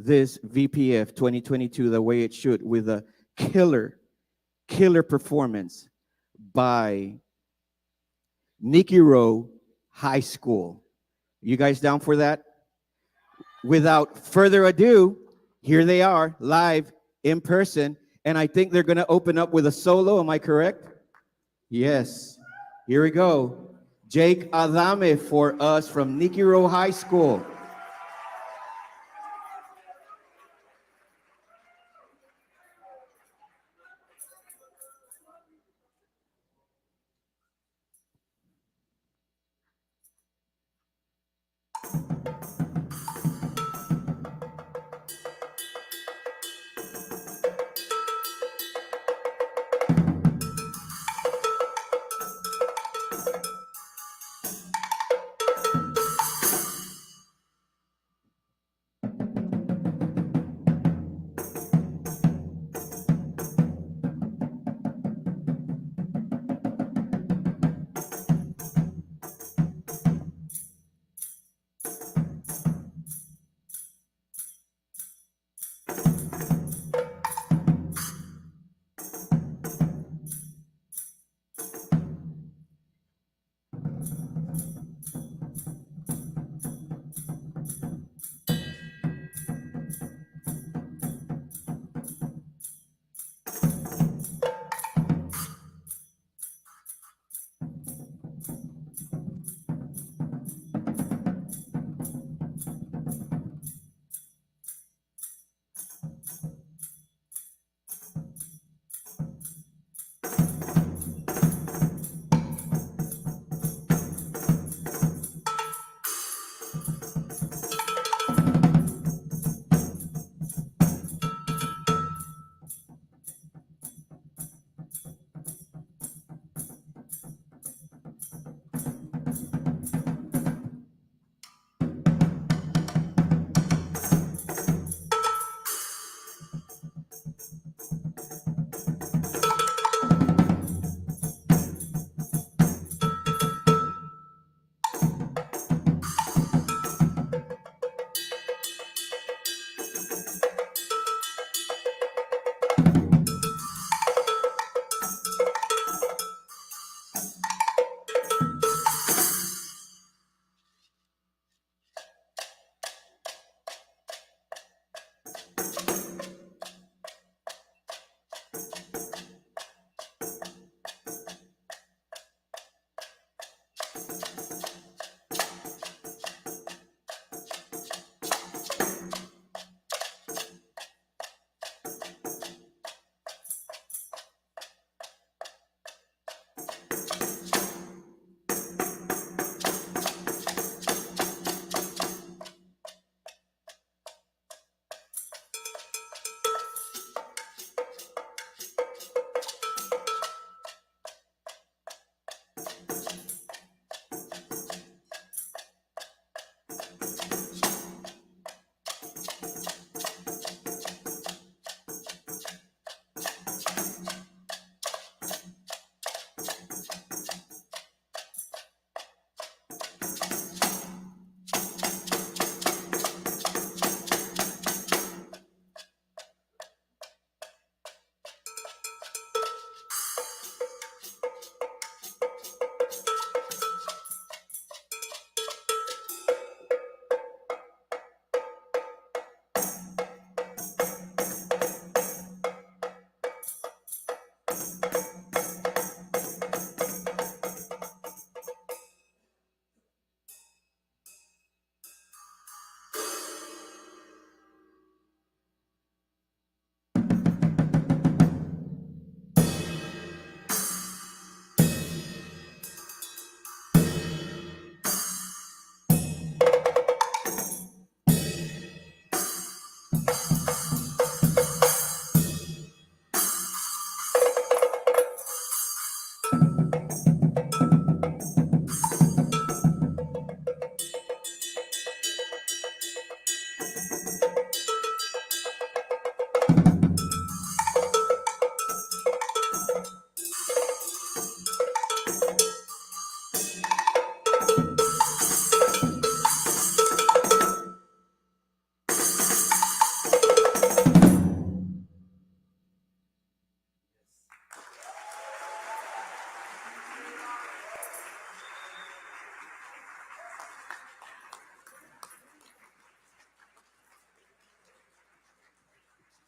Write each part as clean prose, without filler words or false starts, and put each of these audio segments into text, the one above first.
this VPF 2022 the way it should, with a killer performance by Nikki Rowe High School. You guys down for that? Without further ado, here they are, live, in person, and I think they're going to open up with a solo. Am I correct? Yes. Here we go. Jake Adame for us from Nikki Rowe High School.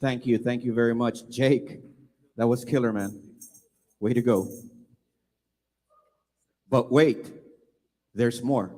Thank you very much, Jake. That was killer, man. Way to go. But wait, there's more.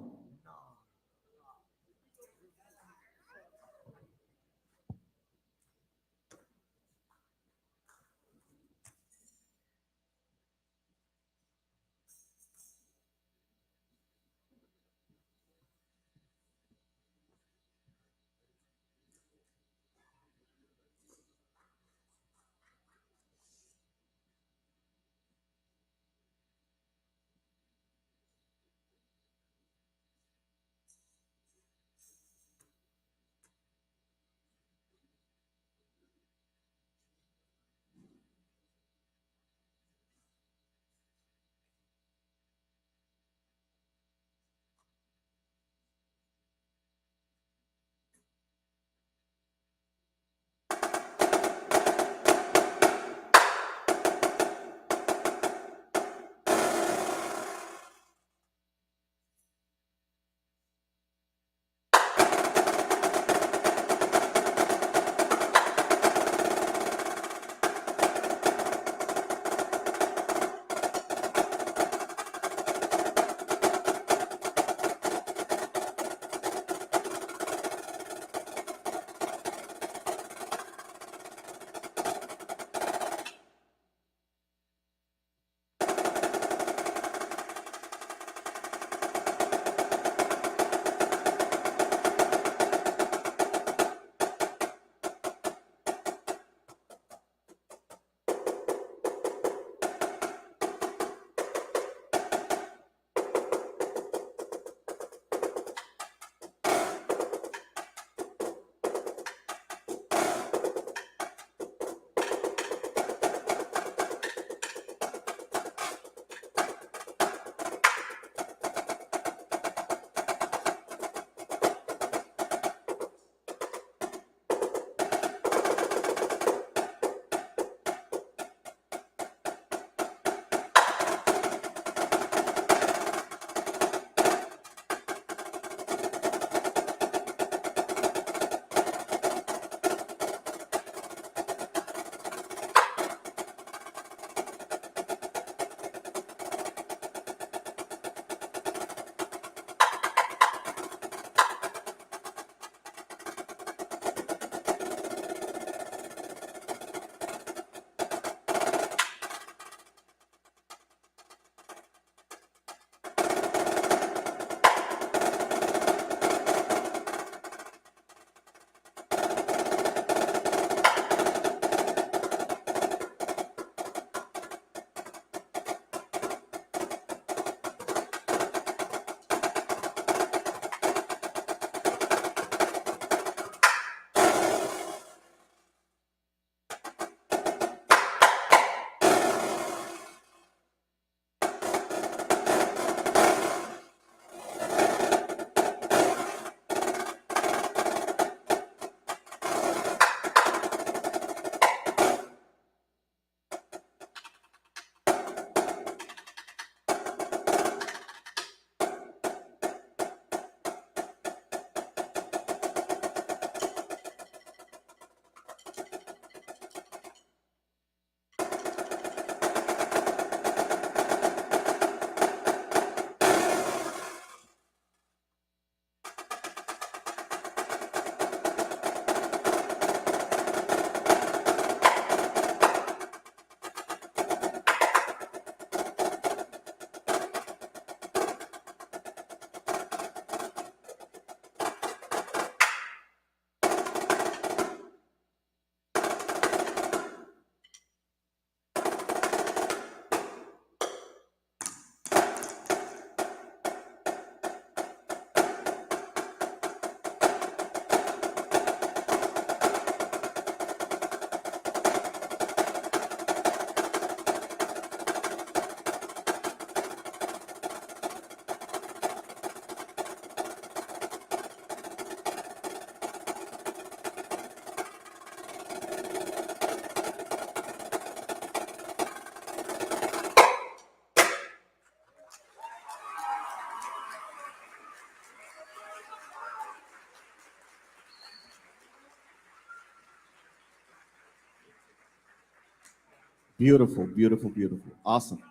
Beautiful, beautiful, beautiful. Awesome.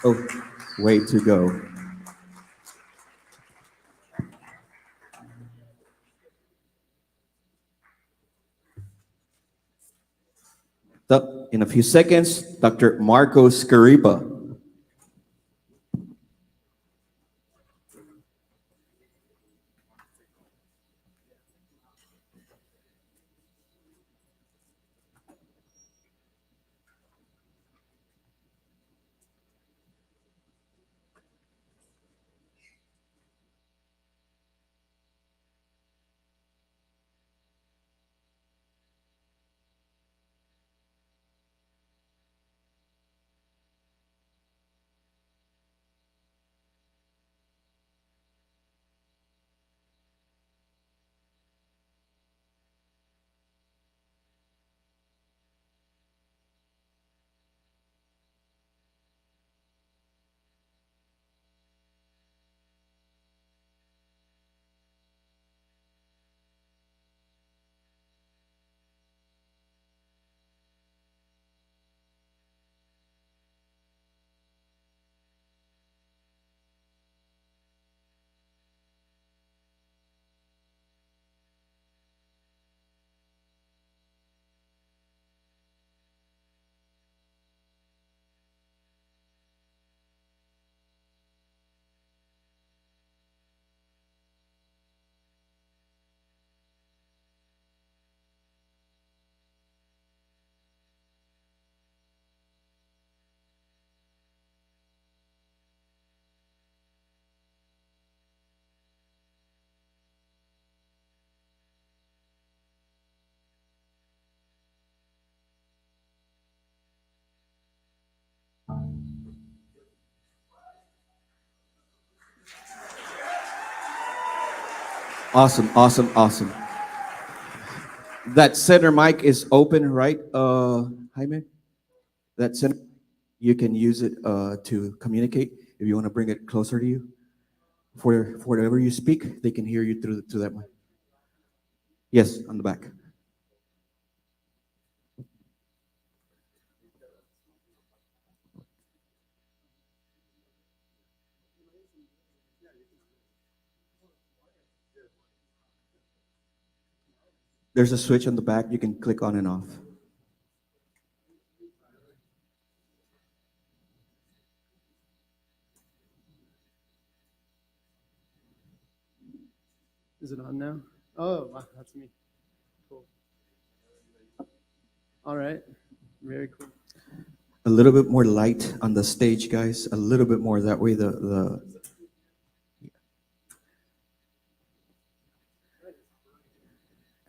Oh, way to go. In a few seconds, Dr. Marco Scaripa. Awesome, awesome, awesome. That center mic is open, right, Jaime? That center, you can use it to communicate. If you want to bring it closer to you, for whatever you speak, they can hear you through that mic. Yes, on the back. There's a switch on the back. You can click on and off. Is it on now? Oh, wow, that's me. Cool. All right. Very cool. A little bit more light on the stage, guys. A little bit more. That way the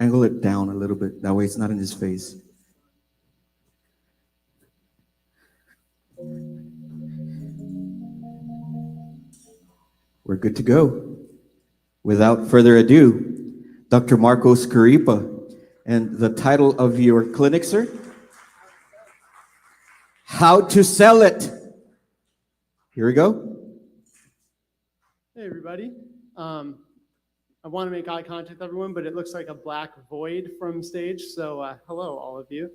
angle it down a little bit. That way it's not in his face. We're good to go. Without further ado, Dr. Marco Scaripa. And the title of your clinic, sir? How to Sell It. Here we go. Hey, everybody. I want to make eye contact with everyone, but it looks like a black void from stage. So hello, all of you.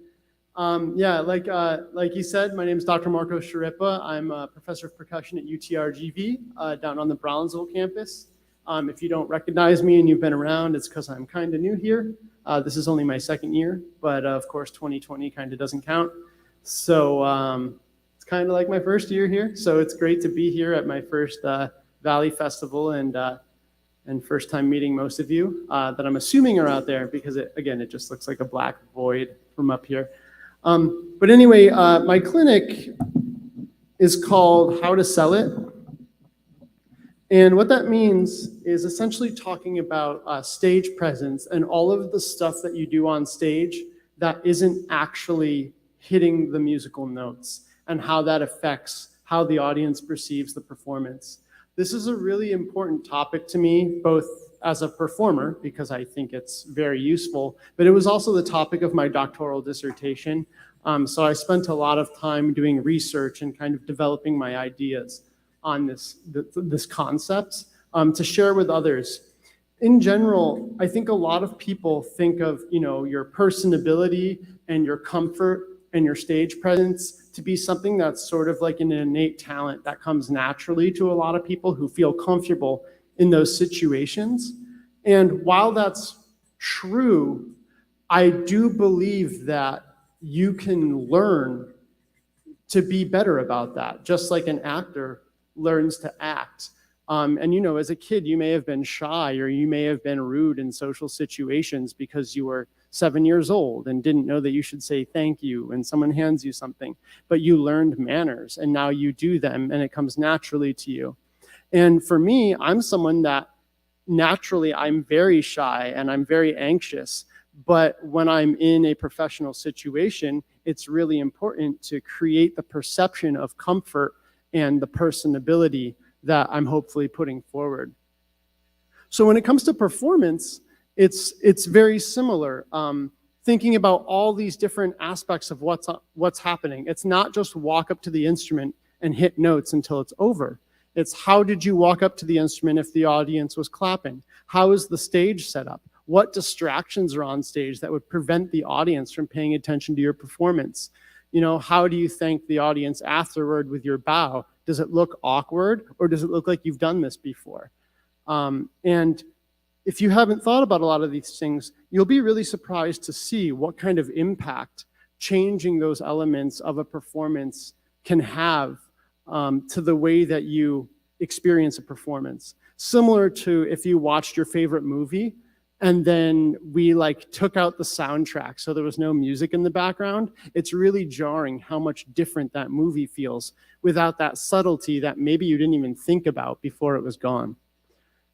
Yeah, like he said, my name is Dr. Marco Scaripa. I'm a professor of percussion at UTRGV down on the Brownsville campus. If you don't recognize me and you've been around, it's because I'm kind of new here. This is only my second year, but of course 2020 kind of doesn't count. So it's kind of like my first year here. So it's great to be here at my first Valley Festival and first time meeting most of you that I'm assuming are out there because it just looks like a black void from up here. But anyway, my clinic is called How to Sell It. And what that means is essentially talking about stage presence and all of the stuff that you do on stage that isn't actually hitting the musical notes and how that affects how the audience perceives the performance. This is a really important topic to me, both as a performer, because I think it's very useful, but it was also the topic of my doctoral dissertation. So I spent a lot of time doing research and kind of developing my ideas on this concept to share with others. In general, I think a lot of people think of your personability and your comfort and your stage presence to be something that's sort of like an innate talent that comes naturally to a lot of people who feel comfortable in those situations. And while that's true, I do believe that you can learn to be better about that, just like an actor learns to act. And as a kid, you may have been shy or you may have been rude in social situations because you were 7 years old and didn't know that you should say thank you when someone hands you something, but you learned manners and now you do them and it comes naturally to you. And for me, I'm someone that naturally I'm very shy and I'm very anxious. But when I'm in a professional situation, it's really important to create the perception of comfort and the personability that I'm hopefully putting forward. So when it comes to performance, it's very similar. Thinking about all these different aspects of what's happening. It's not just walk up to the instrument and hit notes until it's over. It's how did you walk up to the instrument if the audience was clapping? How is the stage set up? What distractions are on stage that would prevent the audience from paying attention to your performance? How do you thank the audience afterward with your bow? Does it look awkward or does it look like you've done this before? And if you haven't thought about a lot of these things, you'll be really surprised to see what kind of impact changing those elements of a performance can have to the way that you experience a performance. Similar to if you watched your favorite movie and then we took out the soundtrack so there was no music in the background, it's really jarring how much different that movie feels without that subtlety that maybe you didn't even think about before it was gone.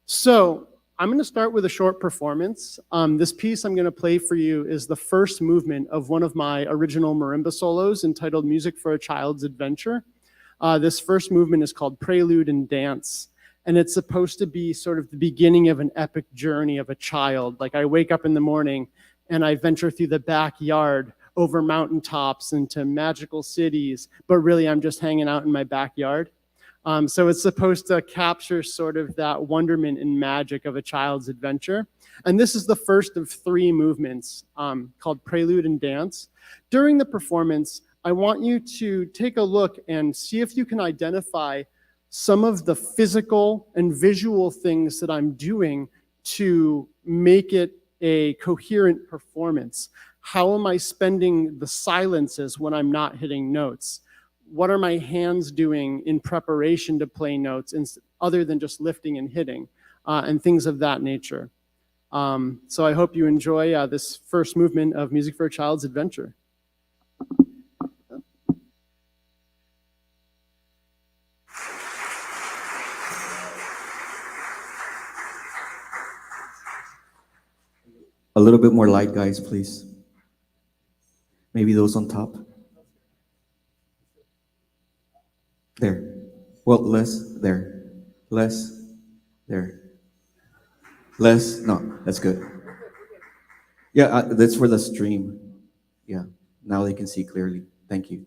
So I'm going to start with a short performance. This piece I'm going to play for you is the first movement of one of my original marimba solos entitled Music for a Child's Adventure. This first movement is called Prelude and Dance, and it's supposed to be sort of the beginning of an epic journey of a child. Like I wake up in the morning and I venture through the backyard over mountaintops into magical cities, but really I'm just hanging out in my backyard. So it's supposed to capture sort of that wonderment and magic of a child's adventure. And this is the first of 3 movements called Prelude and Dance. During the performance, I want you to take a look and see if you can identify some of the physical and visual things that I'm doing to make it a coherent performance. How am I spending the silences when I'm not hitting notes? What are my hands doing in preparation to play notes other than just lifting and hitting and things of that nature? So I hope you enjoy this first movement of Music for a Child's Adventure. A little bit more light, guys, please. Maybe those on top. There. Well, less. There. Less. There. Less. No, that's good. Yeah, that's for the stream. Yeah, now they can see clearly. Thank you.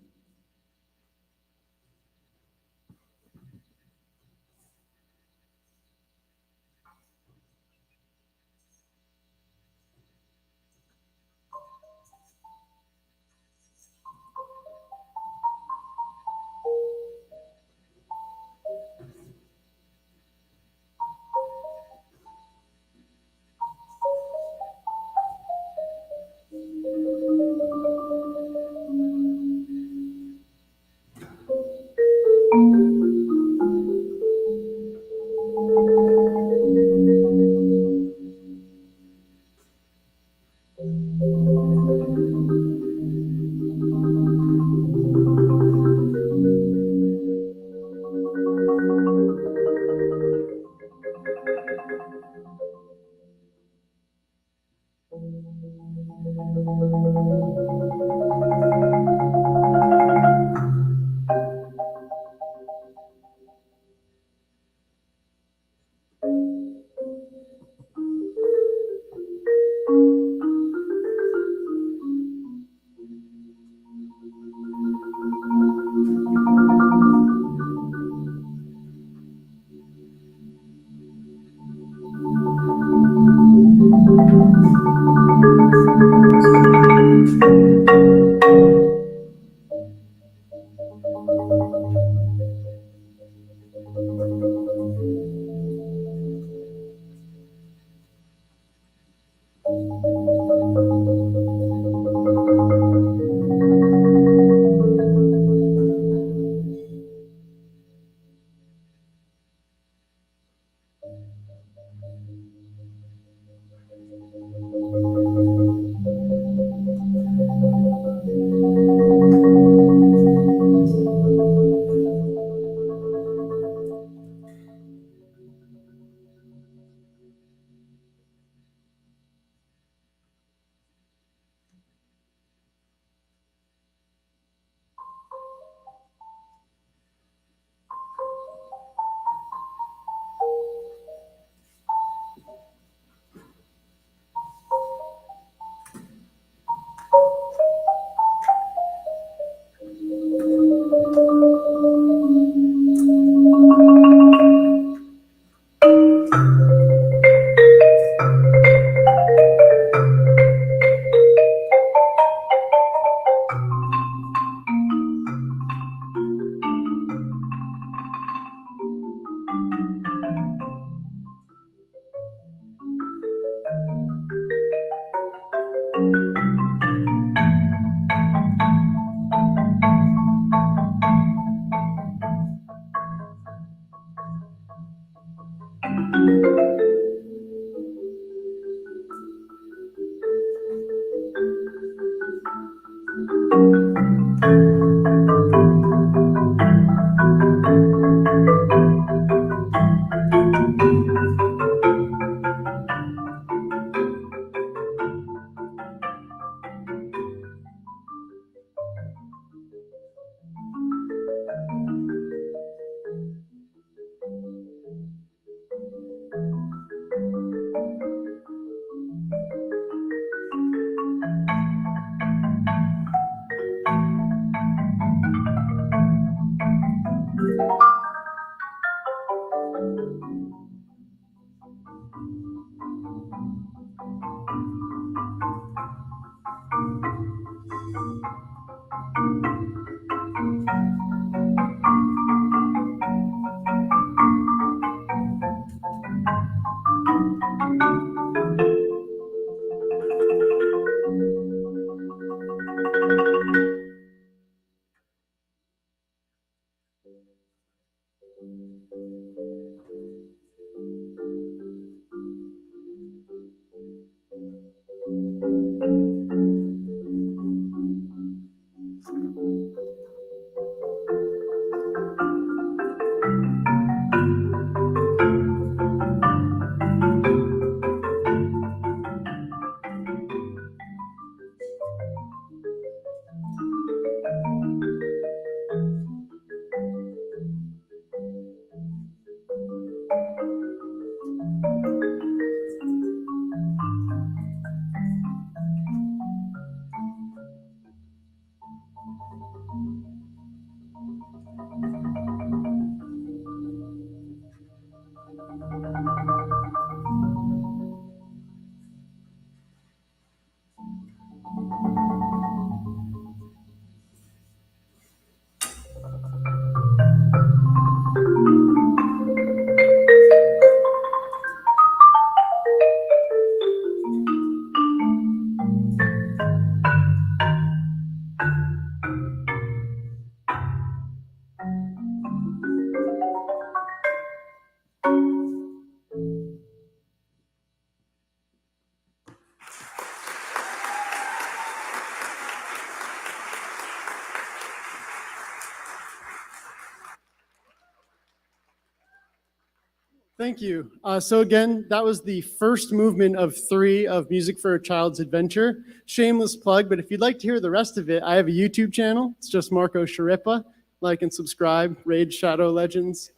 Thank you. So again, that was the first movement of 3 of Music for a Child's Adventure. Shameless plug, but if you'd like to hear the rest of it, I have a YouTube channel. It's just Marco Sharippa. Like and subscribe. Raid Shadow Legends.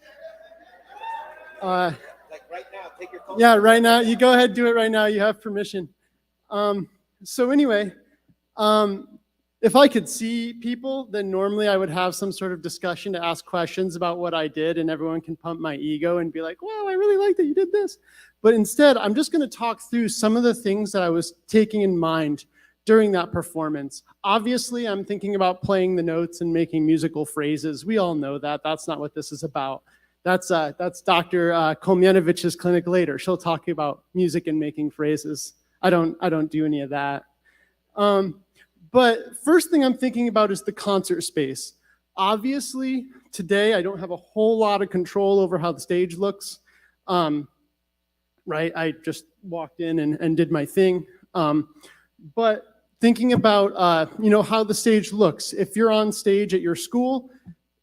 Like right now, take your phone. Yeah, right now. You go ahead, do it right now. You have permission. So anyway, if I could see people, then normally I would have some sort of discussion to ask questions about what I did, and everyone can pump my ego and be like, wow, I really like that you did this. But instead, I'm just going to talk through some of the things that I was taking in mind during that performance. Obviously, I'm thinking about playing the notes and making musical phrases. We all know that. That's not what this is about. That's Dr. Komjenovich's clinic later. She'll talk about music and making phrases. I don't do any of that. But first thing I'm thinking about is the concert space. Obviously, today I don't have a whole lot of control over how the stage looks. Right? I just walked in and did my thing. But thinking about how the stage looks. If you're on stage at your school,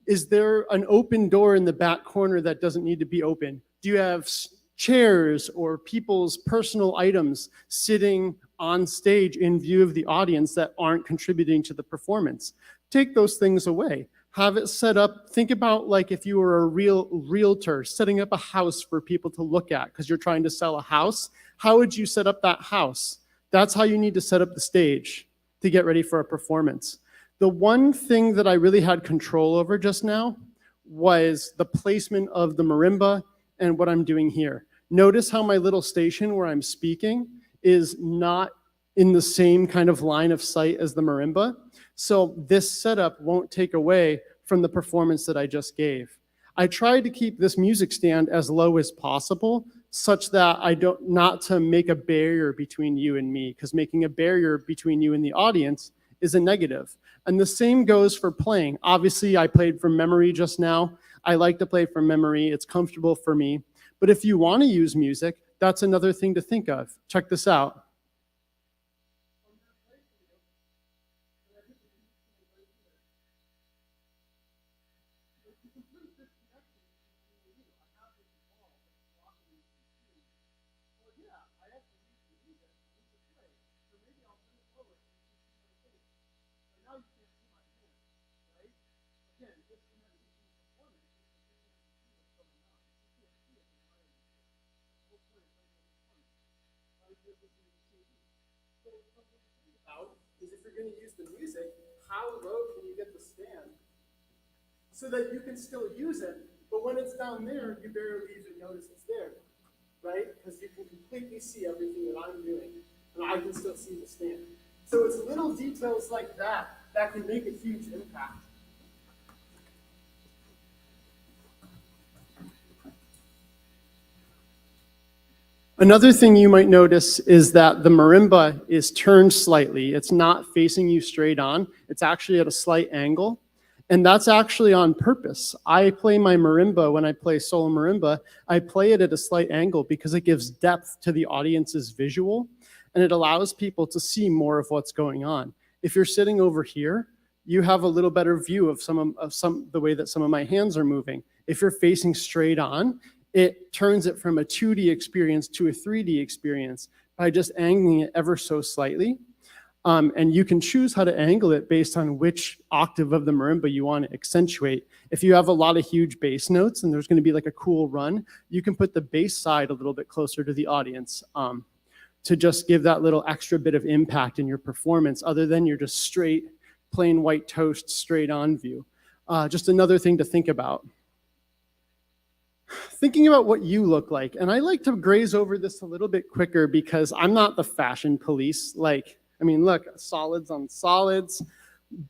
is there an open door in the back corner that doesn't need to be open? Do you have chairs or people's personal items sitting on stage in view of the audience that aren't contributing to the performance? Take those things away. Have it set up. Think about like if you were a realtor setting up a house for people to look at because you're trying to sell a house. How would you set up that house? That's how you need to set up the stage to get ready for a performance. The one thing that I really had control over just now was the placement of the marimba and what I'm doing here. Notice how my little station where I'm speaking is not in the same kind of line of sight as the marimba. So this setup won't take away from the performance that I just gave. I tried to keep this music stand as low as possible such that not to make a barrier between you and me, because making a barrier between you and the audience is a negative. And the same goes for playing. Obviously, I played from memory just now. I like to play from memory. It's comfortable for me. But if you want to use music, that's another thing to think of. Check this out. Is if you're going to use the music, how low can you get the stand so that you can still use it, but when it's down there, you barely even notice it's there, right? Because you can completely see everything that I'm doing, and I can still see the stand. So it's little details like that that can make a huge impact. Another thing you might notice is that the marimba is turned slightly. It's not facing you straight on. It's actually at a slight angle. And that's actually on purpose. I play my marimba, when I play solo marimba, I play it at a slight angle because it gives depth to the audience's visual, and it allows people to see more of what's going on. If you're sitting over here, you have a little better view of the way that some of my hands are moving. If you're facing straight on, it turns it from a 2D experience to a 3D experience by just angling it ever so slightly. And you can choose how to angle it based on which octave of the marimba you want to accentuate. If you have a lot of huge bass notes and there's going to be like a cool run, you can put the bass side a little bit closer to the audience to just give that little extra bit of impact in your performance, other than your just straight, plain white toast, straight on view. Just another thing to think about. Thinking about what you look like, and I like to graze over this a little bit quicker because I'm not the fashion police. Look, solids on solids.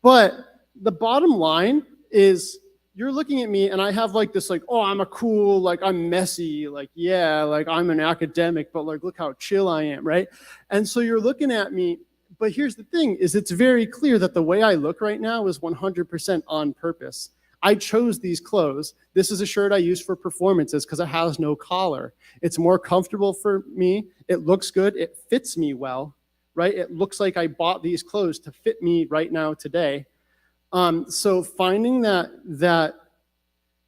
But the bottom line is you're looking at me and I have this oh, I'm a cool, I'm messy, I'm an academic, but look how chill I am, right? And so you're looking at me, but here's the thing, is it's very clear that the way I look right now is 100% on purpose. I chose these clothes. This is a shirt I use for performances because it has no collar. It's more comfortable for me. It looks good. It fits me well, right? It looks like I bought these clothes to fit me right now today. So finding that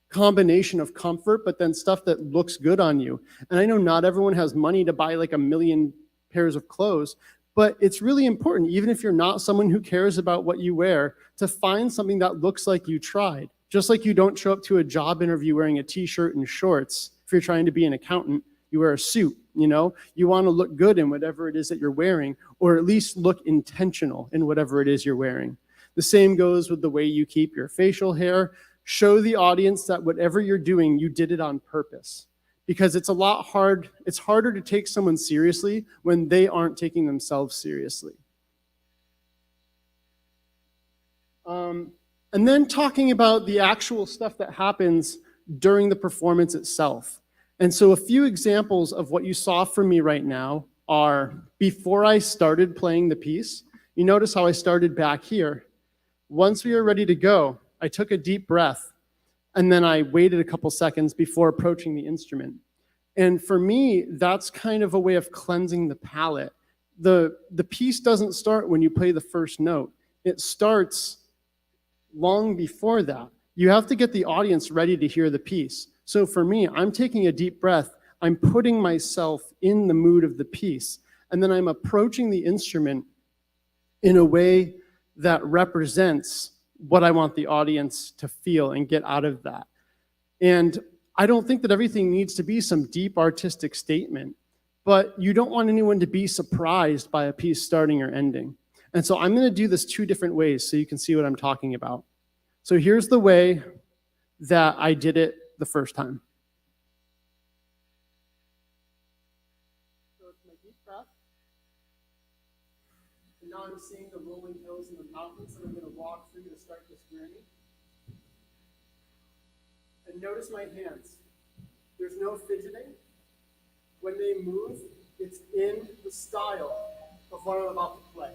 combination of comfort, but then stuff that looks good on you. And I know not everyone has money to buy a million pairs of clothes, but it's really important, even if you're not someone who cares about what you wear, to find something that looks like you tried. Just like you don't show up to a job interview wearing a t-shirt and shorts. If you're trying to be an accountant, you wear a suit, You want to look good in whatever it is that you're wearing, or at least look intentional in whatever it is you're wearing. The same goes with the way you keep your facial hair. Show the audience that whatever you're doing, you did it on purpose. Because it's harder to take someone seriously when they aren't taking themselves seriously. And then talking about the actual stuff that happens during the performance itself. And so a few examples of what you saw from me right now are before I started playing the piece. You notice how I started back here. Once we were ready to go, I took a deep breath, and then I waited a couple seconds before approaching the instrument. And for me, that's kind of a way of cleansing the palate. The piece doesn't start when you play the first note. It starts long before that. You have to get the audience ready to hear the piece. So for me, I'm taking a deep breath. I'm putting myself in the mood of the piece. And then I'm approaching the instrument in a way that represents what I want the audience to feel and get out of that. And I don't think that everything needs to be some deep artistic statement, but you don't want anyone to be surprised by a piece starting or ending. And so I'm going to do this two different ways so you can see what I'm talking about. So here's the way that I did it the first time. So it's my deep breath. And now I'm seeing the rolling hills and the mountains that I'm going to walk through to start this journey. And notice my hands. There's no fidgeting. When they move, it's in the style of what I'm about to play.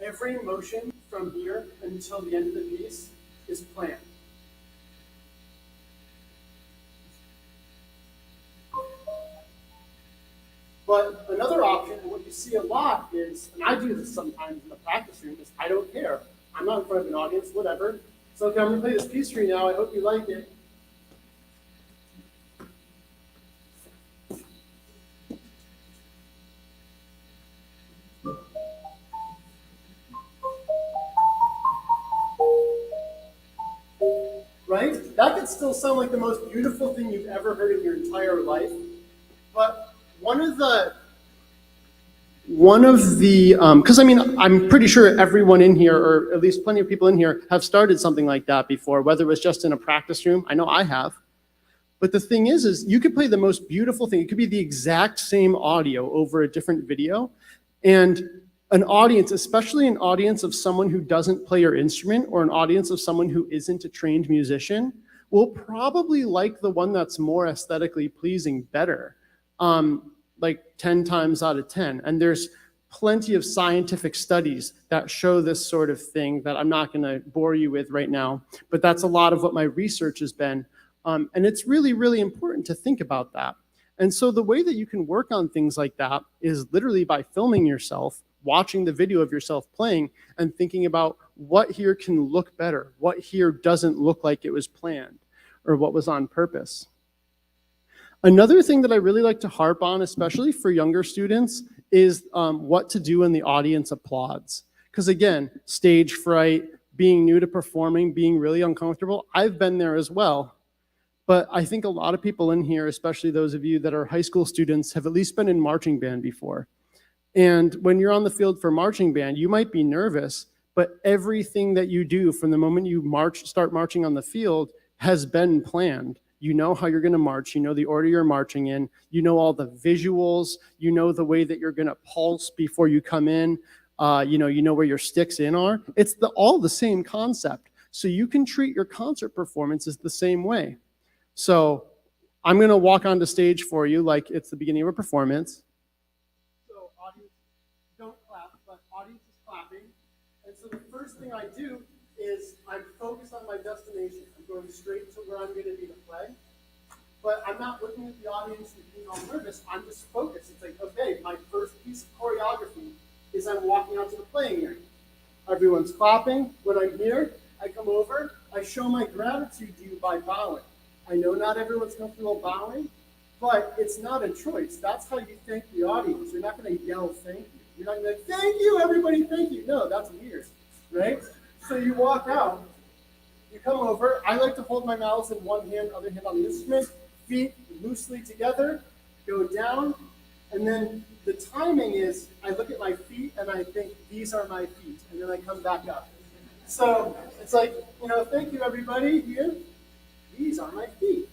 Every motion from here until the end of the piece is planned. But another option, and what you see a lot is, and I do this sometimes in the practice room, is I don't care. I'm not in front of an audience, whatever. So okay, I'm gonna play this piece for you now. I hope you like it. Right? That could still sound like the most beautiful thing you've ever heard in your entire life. But one of the, because I mean, I'm pretty sure everyone in here, or at least plenty of people in here, have started something like that before, whether it was just in a practice room. I know I have. But the thing is you could play the most beautiful thing. It could be the exact same audio over a different video. And an audience, especially an audience of someone who doesn't play your instrument, or an audience of someone who isn't a trained musician, will probably like the one that's more aesthetically pleasing better, like 10 times out of 10. And there's plenty of scientific studies that show this sort of thing that I'm not gonna bore you with right now, but that's a lot of what my research has been. And it's really, really important to think about that. And so the way that you can work on things like that is literally by filming yourself, watching the video of yourself playing, and thinking about what here can look better, what here doesn't look like it was planned, or what was on purpose. Another thing that I really like to harp on, especially for younger students, is what to do when the audience applauds. Because again, stage fright, being new to performing, being really uncomfortable, I've been there as well. But I think a lot of people in here, especially those of you that are high school students, have at least been in marching band before. And when you're on the field for marching band, you might be nervous, but everything that you do from the moment you start marching on the field has been planned. You know how you're gonna march, you know the order you're marching in, you know all the visuals, you know the way that you're gonna pulse before you come in, you know where your sticks in are. It's all the same concept. So you can treat your concert performances the same way. So I'm gonna walk onto stage for you like it's the beginning of a performance. So audience, don't clap, but audience is clapping. And so the first thing I do is I'm focused on my destination. I'm going straight to where I'm gonna be to play. But I'm not looking at the audience and being all nervous. I'm just focused. It's like, okay, my first piece of choreography is I'm walking out to the playing area. Everyone's clapping. When I'm here, I come over, I show my gratitude to you by bowing. I know not everyone's comfortable bowing, but it's not a choice. That's how you thank the audience. You're not gonna yell thank you. You're not gonna thank you, everybody, thank you. No, that's weird, right? So you walk out, you come over. I like to hold my mouths in one hand, other hand on the instrument, feet loosely together, go down, and then the timing is I look at my feet and I think these are my feet, and then I come back up. So it's like, thank you, everybody here. These are my feet.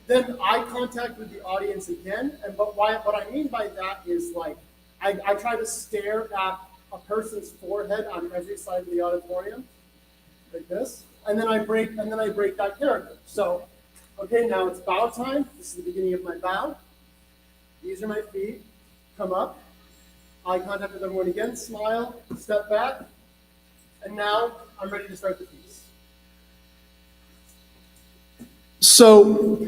Then eye contact with the audience again. But what I mean by that is like, I try to stare at a person's forehead on every side of the auditorium, like this. And then I break that character. So, okay, now it's bow time. This is the beginning of my bow. These are my feet. Come up. Eye contact with everyone again. Smile. Step back. And now I'm ready to start the piece. So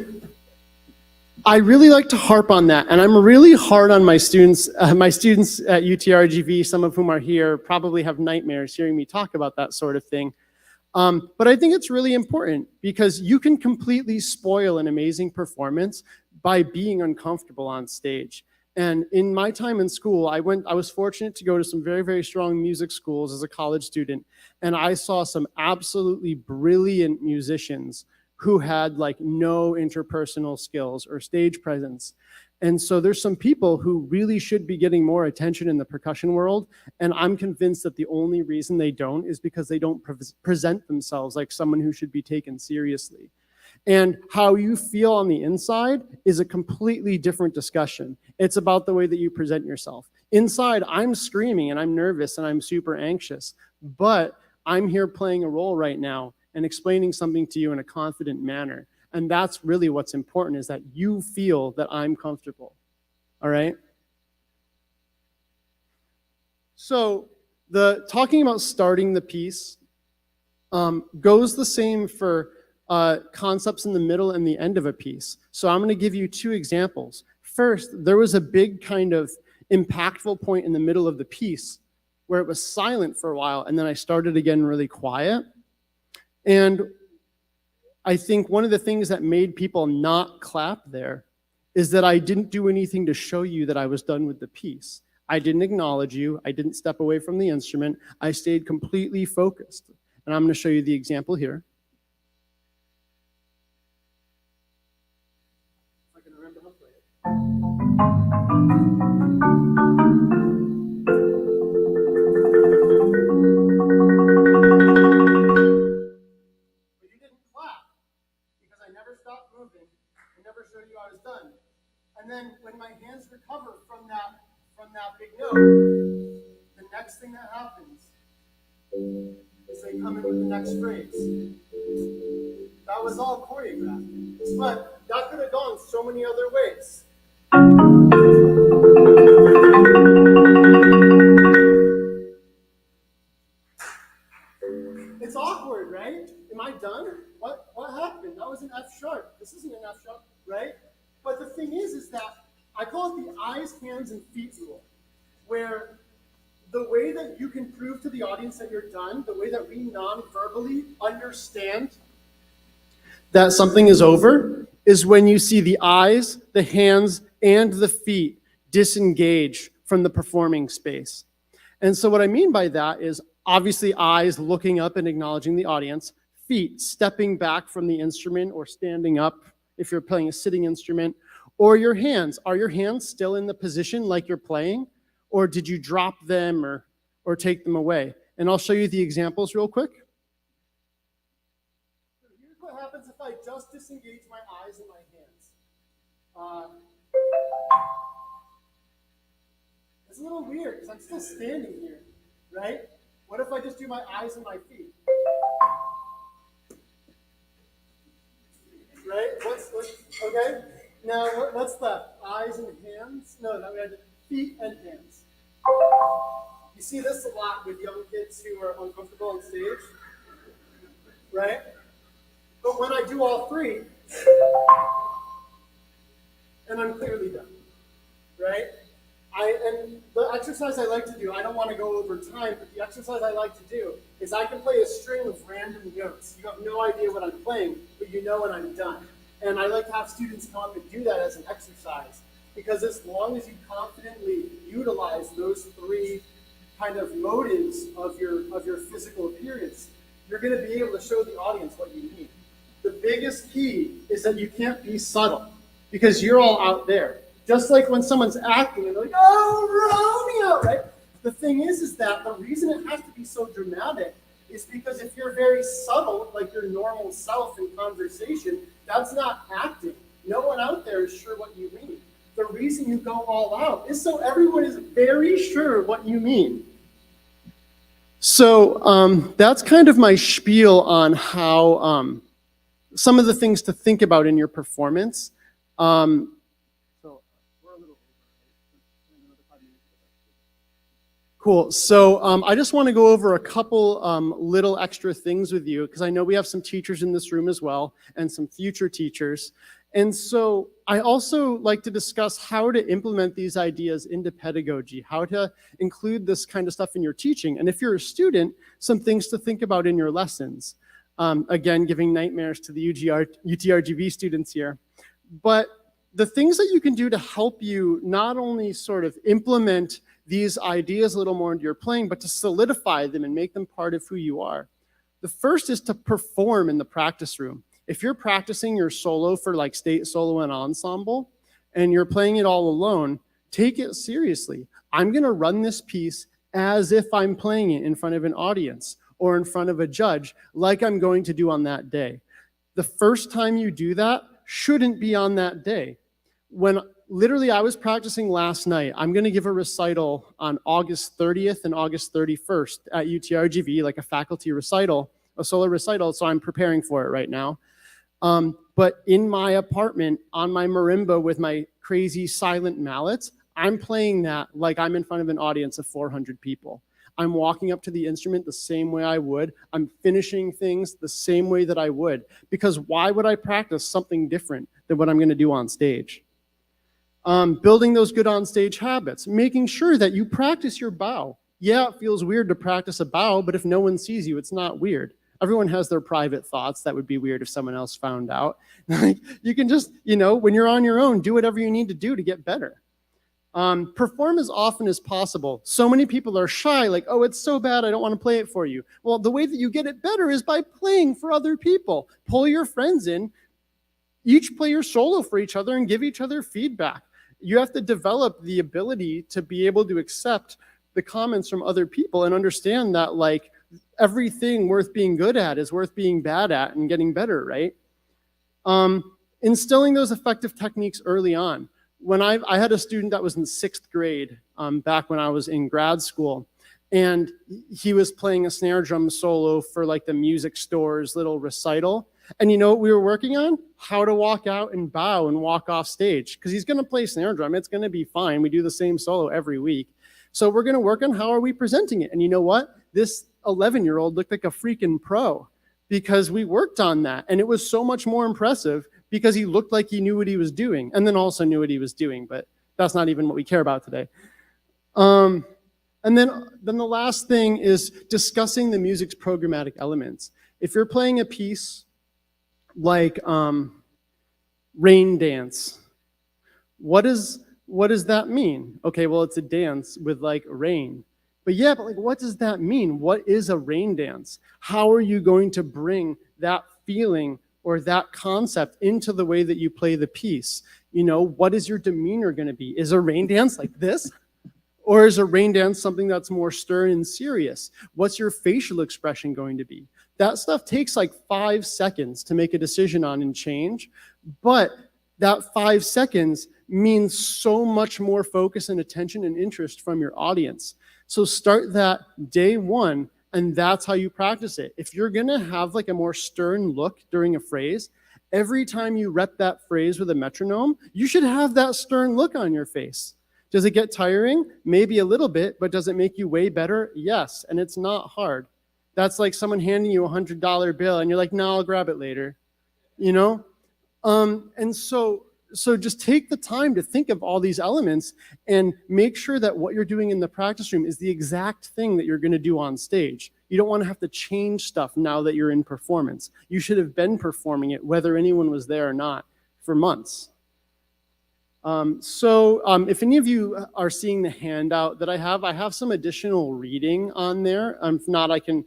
I really like to harp on that, and I'm really hard on my students. My students at UTRGV, some of whom are here, probably have nightmares hearing me talk about that sort of thing. But I think it's really important because you can completely spoil an amazing performance by being uncomfortable on stage. And in my time in school, I was fortunate to go to some very, very strong music schools as a college student, and I saw some absolutely brilliant musicians who had like no interpersonal skills or stage presence. And so there's some people who really should be getting more attention in the percussion world. And I'm convinced that the only reason they don't is because they don't present themselves like someone who should be taken seriously. And how you feel on the inside is a completely different discussion. It's about the way that you present yourself. Inside, I'm screaming and I'm nervous and I'm super anxious, but I'm here playing a role right now and explaining something to you in a confident manner. And that's really what's important, is that you feel that I'm comfortable, all right? So talking about starting the piece goes the same for concepts in the middle and the end of a piece. So I'm gonna give you two examples. first, there was a big kind of impactful point in the middle of the piece where it was silent for a while, and then I started again really quiet. And I think one of the things that made people not clap there is that I didn't do anything to show you that I was done with the piece. I didn't acknowledge you. I didn't step away from the instrument. I stayed completely focused. And I'm going to show you the example here. If I can remember how to play But you didn't clap because I never stopped moving. I never showed you I was done. And then when my hands recover from that big note, the next thing that happens is they come in with the next phrase. That was all choreographed. But that could have gone so many other ways. It's awkward, right? Am I done? What happened? That was an F sharp. This isn't an F sharp, right? But the thing is that I call it the eyes, hands, and feet rule, where the way that you can prove to the audience that you're done, the way that we non-verbally understand that something is over, is when you see the eyes, the hands, and the feet disengage from the performing space. And so what I mean by that is obviously eyes looking up and acknowledging the audience, feet stepping back from the instrument or standing up if you're playing a sitting instrument, or your hands. Are your hands still in the position like you're playing? Or did you drop them or take them away? And I'll show you the examples real quick. So here's what happens if I just disengage my eyes and my hands. It's a little weird because I'm still standing here, right? What if I just do my eyes and my feet? Right? Okay? Now, what's left? Eyes and hands? No, we had feet and hands. You see this a lot with young kids who are uncomfortable on stage, right? But when I do all three, and I'm clearly done, right? And the exercise I like to do, I don't want to go over time, but the exercise I like to do is I can play a string of random notes. You have no idea what I'm playing, but you know when I'm done. And I like to have students come up and do that as an exercise, because as long as you confidently utilize those three kind of motives of your physical appearance, you're going to be able to show the audience what you need. The biggest key is that you can't be subtle, because you're all out there. Just like when someone's acting and they're like, oh, Romeo, right? The thing is that the reason it has to be so dramatic is because if you're very subtle, like your normal self in conversation, that's not acting. No one out there is sure what you mean. The reason you go all out is so everyone is very sure what you mean. So that's kind of my spiel on how some of the things to think about in your performance. Cool. So I just want to go over a couple little extra things with you, because I know we have some teachers in this room as well and some future teachers. And so I also like to discuss how to implement these ideas into pedagogy, how to include this kind of stuff in your teaching. And if you're a student, some things to think about in your lessons. Again, giving nightmares to the UTRGV students here. But the things that you can do to help you not only sort of implement these ideas a little more into your playing, but to solidify them and make them part of who you are. The first is to perform in the practice room. If you're practicing your solo for like state solo and ensemble, and you're playing it all alone, take it seriously. I'm gonna run this piece as if I'm playing it in front of an audience or in front of a judge, like I'm going to do on that day. The first time you do that shouldn't be on that day. When literally I was practicing last night, I'm gonna give a recital on August 30th and August 31st at UTRGV, like a faculty recital, a solo recital, so I'm preparing for it right now. But in my apartment, on my marimba with my crazy silent mallets, I'm playing that like I'm in front of an audience of 400 people. I'm walking up to the instrument the same way I would. I'm finishing things the same way that I would, because why would I practice something different than what I'm gonna do on stage? Building those good on-stage habits, making sure that you practice your bow. Yeah, it feels weird to practice a bow, but if no one sees you, it's not weird. Everyone has their private thoughts. That would be weird if someone else found out. You can just, when you're on your own, do whatever you need to do to get better. Perform as often as possible. So many people are shy, like, oh, it's so bad, I don't want to play it for you. Well, the way that you get it better is by playing for other people. Pull your friends in, each play your solo for each other and give each other feedback. You have to develop the ability to be able to accept the comments from other people and understand that, like, everything worth being good at is worth being bad at and getting better, right? Instilling those effective techniques early on. When I had a student that was in 6th grade back when I was in grad school, and he was playing a snare drum solo for like the music store's little recital. And you know what we were working on? How to walk out and bow and walk off stage. Because he's going to play snare drum. It's going to be fine. We do the same solo every week. So we're going to work on how are we presenting it. And you know what? This 11-year-old looked like a freaking pro because we worked on that. And it was so much more impressive because he looked like he knew what he was doing and then also knew what he was doing. But that's not even what we care about today. And then the last thing is discussing the music's programmatic elements. If you're playing a piece like Rain Dance, what does that mean? Okay, well, it's a dance with like rain. But yeah, but like, what does that mean? What is a rain dance? How are you going to bring that feeling or that concept into the way that you play the piece? What is your demeanor going to be? Is a rain dance like this? Or is a rain dance something that's more stern and serious? What's your facial expression going to be? That stuff takes like 5 seconds to make a decision on and change, but that 5 seconds means so much more focus and attention and interest from your audience. So start that day one, and that's how you practice it. If you're gonna have like a more stern look during a phrase, every time you rep that phrase with a metronome, you should have that stern look on your face. Does it get tiring? Maybe a little bit, but does it make you way better? Yes, and it's not hard. That's like someone handing you a $100 bill and you're like, no, I'll grab it later, And so just take the time to think of all these elements and make sure that what you're doing in the practice room is the exact thing that you're going to do on stage. You don't want to have to change stuff now that you're in performance. You should have been performing it, whether anyone was there or not, for months. If any of you are seeing the handout that I have some additional reading on there. If not, I can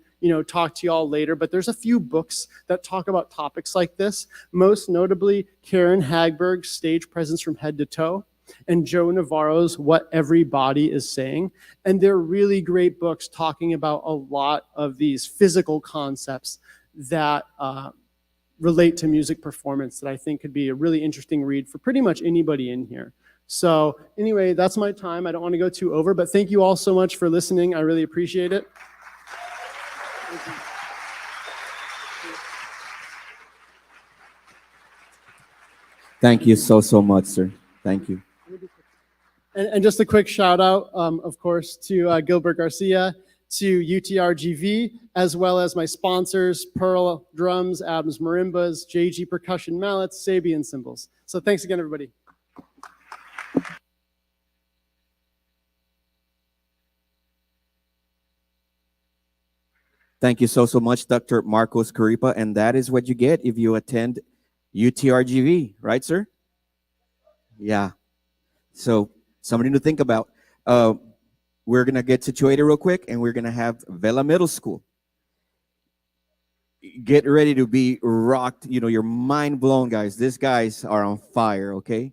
talk to you all later, but there's a few books that talk about topics like this, most notably Karen Hagberg's Stage Presence from Head to Toe and Joe Navarro's What Every Body is Saying. And they're really great books talking about a lot of these physical concepts that relate to music performance that I think could be a really interesting read for pretty much anybody in here. So anyway, that's my time. I don't want to go too over, but thank you all so much for listening. I really appreciate it. Thank you so much, sir. Thank you. And just a quick shout out, of course, to Gilbert Garcia, to UTRGV, as well as my sponsors, Pearl Drums, Adams Marimbas, JG Percussion Mallets, Sabian Cymbals. So thanks again, everybody. Thank you so much, Dr. Marcos Caripa. And that is what you get if you attend UTRGV, right, sir? Yeah. So something to think about. We're going to get situated real quick, and we're going to have Vela Middle School. Get ready to be rocked. You're mind blown, guys. These guys are on fire, okay?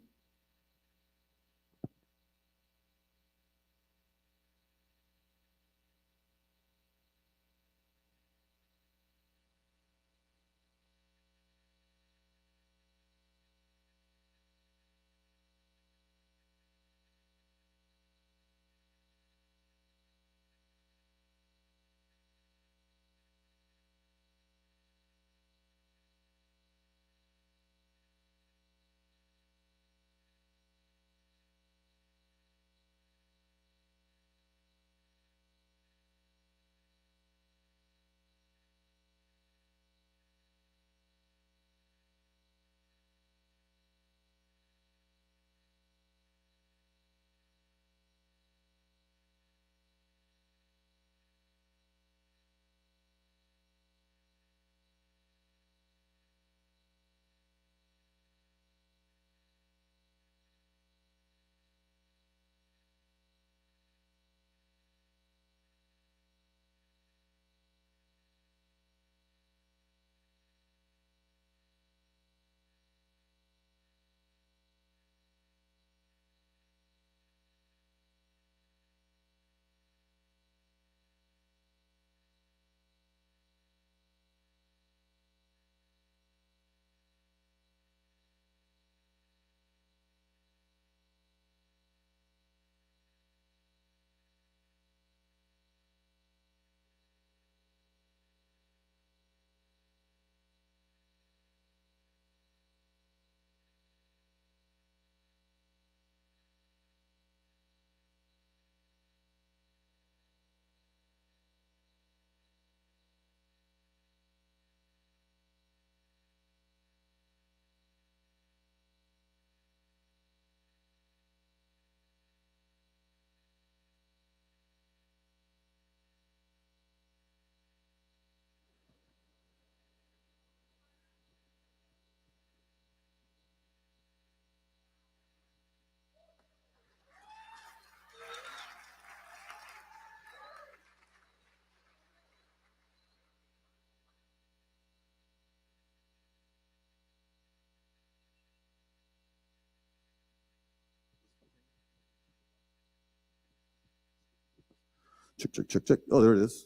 Check, check, check, check. Oh, there it is.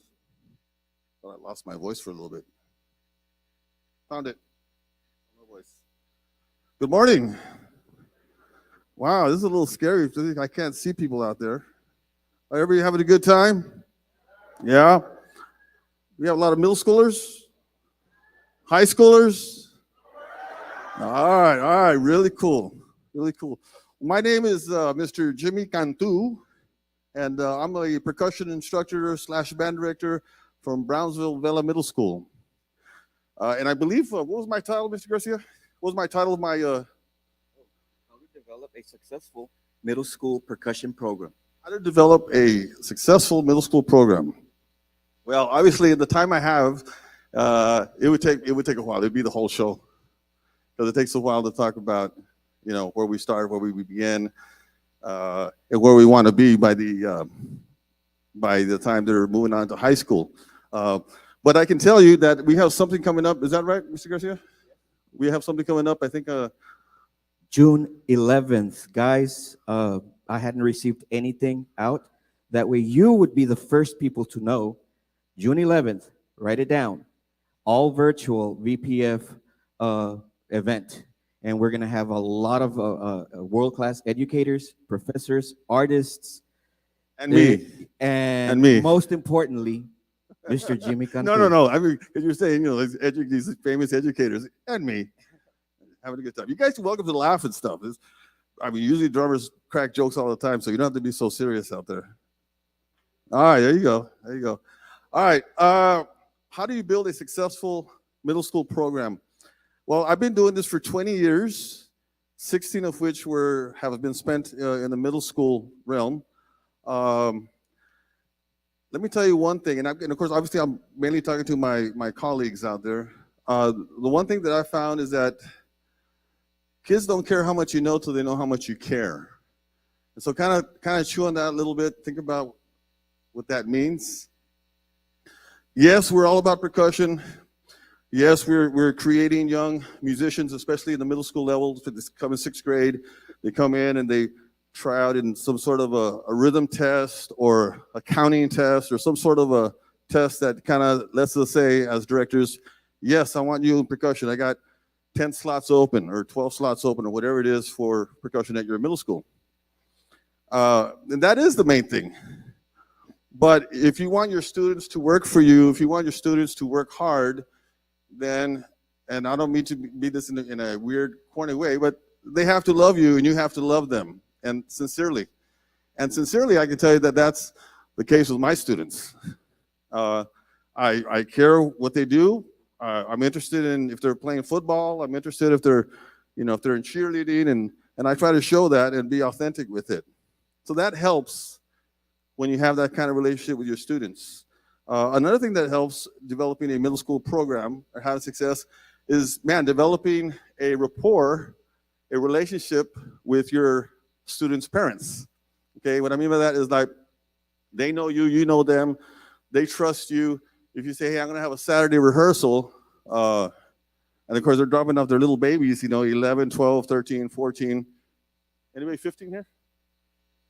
Thought I lost my voice for a little bit. Found it. No voice. Good morning. Wow, this is a little scary. I can't see people out there. Are everybody having a good time? Yeah. We have a lot of middle schoolers, high schoolers. All right, really cool, really cool. My name is Mr. Jimmy Cantu, and I'm a percussion instructor / band director from Brownsville Vela Middle School. And I believe, what was my title, Mr. Garcia? What was my title of my... How to develop a successful middle school percussion program. How to develop a successful middle school program. Well, obviously, at the time I have, it would take a while. It'd be the whole show, because it takes a while to talk about, where we start, where we begin, and where we want to be by the time they're moving on to high school. But I can tell you that we have something coming up. Is that right, Mr. Garcia? We have something coming up. I think June 11th, guys. I hadn't received anything out. That way, you would be the first people to know. June 11th, write it down. All virtual VPF event. And we're going to have a lot of world-class educators, professors, artists. And me. And me. Most importantly, Mr. Jimmy Cantu. No. I mean, because you're saying, these famous educators and me having a good time. You guys are welcome to laugh and stuff. Usually drummers crack jokes all the time, so you don't have to be so serious out there. All right, there you go. All right, how do you build a successful middle school program? Well, I've been doing this for 20 years, 16 of which have been spent in the middle school realm. Let me tell you one thing, and of course, obviously, I'm mainly talking to my colleagues out there. The one thing that I found is that kids don't care how much you know till they know how much you care. And so kind of chew on that a little bit, think about what that means. Yes, we're all about percussion. Yes, we're creating young musicians, especially in the middle school level. They come in 6th grade, they come in and they try out in some sort of a rhythm test or a counting test or some sort of a test that kind of lets us say as directors, yes, I want you in percussion. I got 10 slots open or 12 slots open or whatever it is for percussion at your middle school. And that is the main thing. But if you want your students to work for you, if you want your students to work hard, then, and I don't mean to be this in a weird, corny way, but they have to love you and you have to love them, and sincerely. And sincerely, I can tell you that that's the case with my students. I care what they do. I'm interested in if they're playing football. I'm interested if they're, if they're in cheerleading, and I try to show that and be authentic with it. So that helps when you have that kind of relationship with your students. Another thing that helps developing a middle school program or having success is, developing a rapport, a relationship with your students' parents. Okay, what I mean by that is like they know you, you know them, they trust you. If you say, hey, I'm gonna have a Saturday rehearsal, and of course they're dropping off their little babies, 11, 12, 13, 14. Anybody 15 here?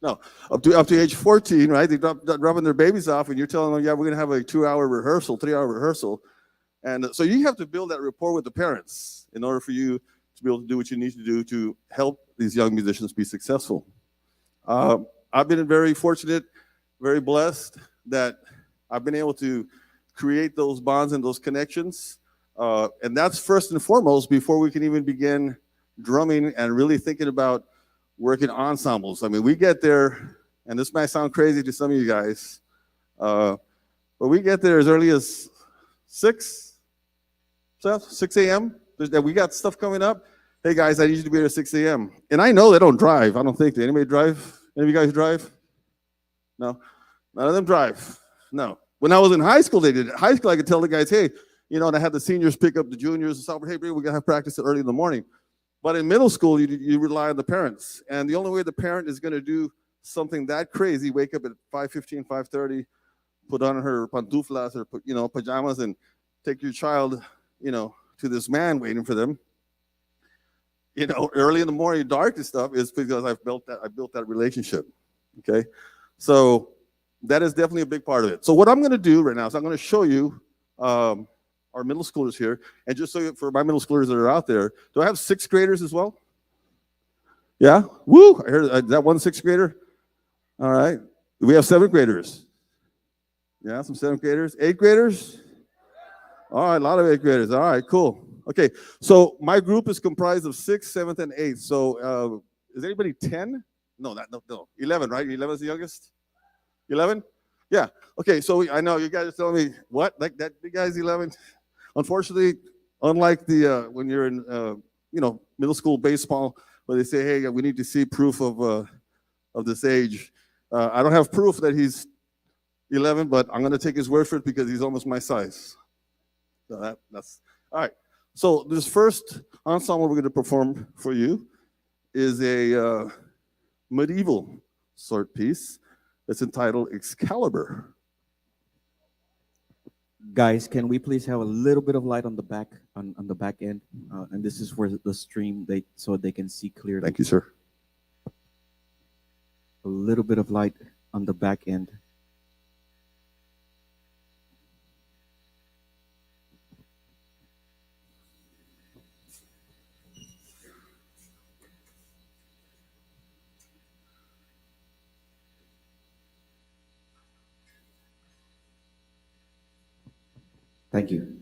No, up to age 14, right? They're dropping their babies off, and you're telling them, yeah, we're going to have a 2-hour rehearsal, 3-hour rehearsal. And so you have to build that rapport with the parents in order for you to be able to do what you need to do to help these young musicians be successful. I've been very fortunate, very blessed that I've been able to create those bonds and those connections. And that's first and foremost before we can even begin drumming and really thinking about working ensembles. We get there, and this might sound crazy to some of you guys, but we get there as early as 6 a.m. We got stuff coming up. Hey guys, I need you to be here at 6 a.m. And I know they don't drive. I don't think. Did anybody drive? Any of you guys drive? No? None of them drive. No. When I was in high school, they did. High school, I could tell the guys, hey, and I had the seniors pick up the juniors and stuff. Hey, we're going to have practice early in the morning. But in middle school, you rely on the parents. And the only way the parent is going to do something that crazy, wake up at 5:15, 5:30, put on her pantuflas or, pajamas and take your child, to this man waiting for them, early in the morning, dark and stuff, is because I built that relationship. Okay. So That is definitely a big part of it. So what I'm going to do right now is I'm going to show you our middle schoolers here, and just so for my middle schoolers that are out there, do I have sixth graders as well? Yeah, woo! I heard that one sixth grader. All right, we have seventh graders. Yeah, some seventh graders, eighth graders. All right, a lot of eighth graders. All right, cool. Okay, so my group is comprised of sixth, seventh, and eighth. So is anybody 10? No, 11, right? 11 is the youngest. 11? Yeah. Okay, so I know you guys are telling me what? Like that big guy's 11? Unfortunately, unlike the when you're in middle school baseball, where they say, hey, we need to see proof of this age. I don't have proof that he's 11, but I'm going to take his word for it because he's almost my size. So that's all right. So this first ensemble we're going to perform for you is a medieval sort piece. It's entitled Excalibur. Guys, can we please have a little bit of light on the back on the back end? And this is where the stream so they can see clearly. Thank you, sir. A little bit of light on the back end. Thank you.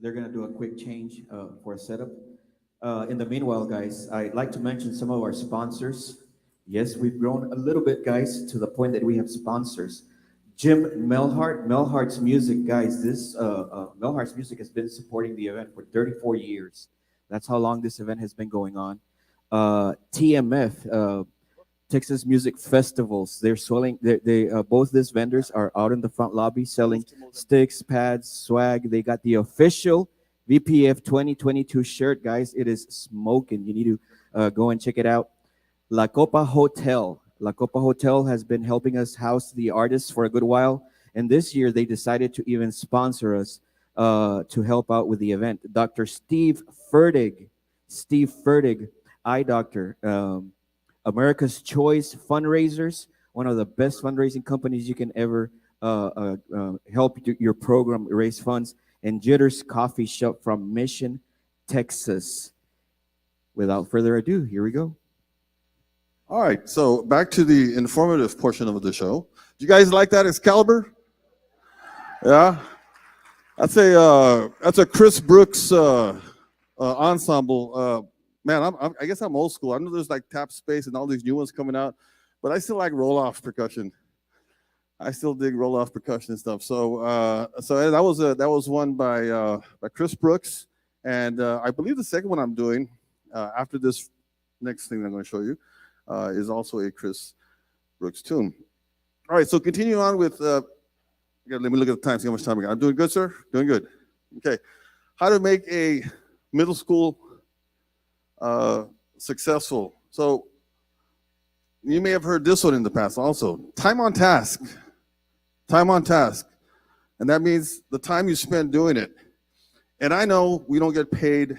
they're gonna do a quick change for a setup. In the meanwhile, guys, I'd like to mention some of our sponsors. Yes, we've grown a little bit, guys, to the point that we have sponsors. Jim Melhart, Melhart's Music, guys. This Melhart's Music has been supporting the event for 34 years. That's how long this event has been going on. TMF, Texas Music Festivals. They're selling. They both these vendors are out in the front lobby selling sticks, pads, swag. They got the official VPF 2022 shirt, guys. It is smoking. You need to go and check it out. La Copa Hotel. La Copa Hotel has been helping us house the artists for a good while, and this year they decided to even sponsor us to help out with the event. Dr. Steve Fertig, eye doctor. America's Choice Fundraisers, one of the best fundraising companies you can ever help your program raise funds, and Jitters Coffee Shop from Mission, Texas. Without further ado, here we go. All right, so back to the informative portion of the show. Do you guys like that Excalibur? Yeah, that's a Chris Brooks ensemble. Man, I guess I'm old school. I know there's like Tap Space and all these new ones coming out, but I still like roll-off percussion. I still dig roll-off percussion and stuff. So that was one by Chris Brooks, and I believe the second one I'm doing after this next thing I'm going to show you is also a Chris Brooks tune. All right, so continue on with. Let me look at the time. See how much time we got. I'm doing good, sir. Doing good. Okay, how to make a middle school successful. So you may have heard this one in the past also. Time on task. Time on task. And that means the time you spend doing it. And I know we don't get paid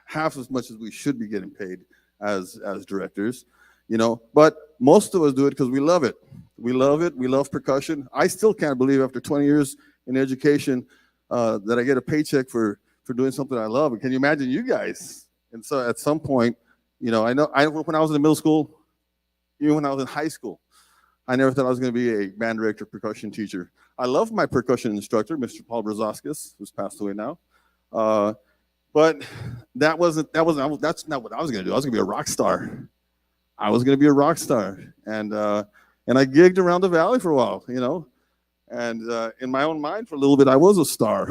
half as much as we should be getting paid as directors, you know, but most of us do it because we love it. We love it. We love percussion. I still can't believe after 20 years in education that I get a paycheck for doing something I love. And can you imagine you guys? And so at some point, you know, when I was in middle school, even when I was in high school, I never thought I was going to be a band director, percussion teacher. I love my percussion instructor, Mr. Paul Brazauskas, who's passed away now. But that's not what I was going to do. I was going to be a rock star. I was going to be a rock star. And I gigged around the valley for a while, you know. And in my own mind, for a little bit, I was a star.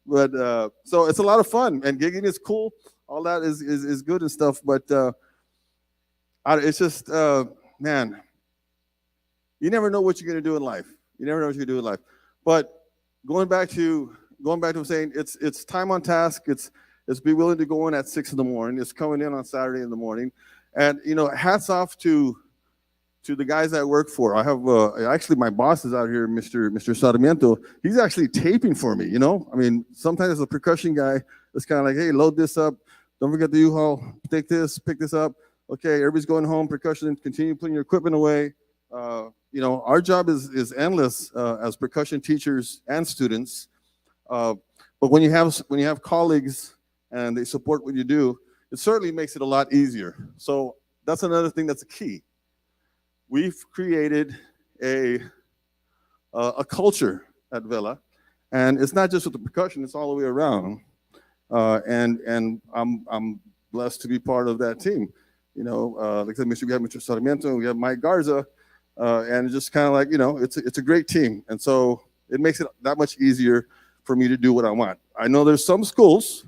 But so it's a lot of fun, and gigging is cool. All that is good and stuff. But it's just, man, you never know what you're going to do in life. You never know what you're going to do in life. But going back to saying it's time on task. It's be willing to go in at 6 a.m. It's coming in on Saturday in the morning, and you know, hats off to the guys I work for. I have actually my boss is out here, Mr. Sarmiento. He's actually taping for me. You know, I mean, sometimes as a percussion guy, it's kind of like, hey, load this up. Don't forget the U-Haul. Take this, pick this up. Okay, everybody's going home. Percussion. Continue putting your equipment away. You know, our job is endless as percussion teachers and students. But when you have colleagues and they support what you do, it certainly makes it a lot easier. So that's another thing that's a key. We've created a culture at Vela, and it's not just with the percussion; it's all the way around. And I'm blessed to be part of that team. You know, like I said, we have Mr. Sarmiento, and we have Mike Garza, and just kind of like, you know, it's a great team, and so it makes it that much easier for me to do what I want. I know there's some schools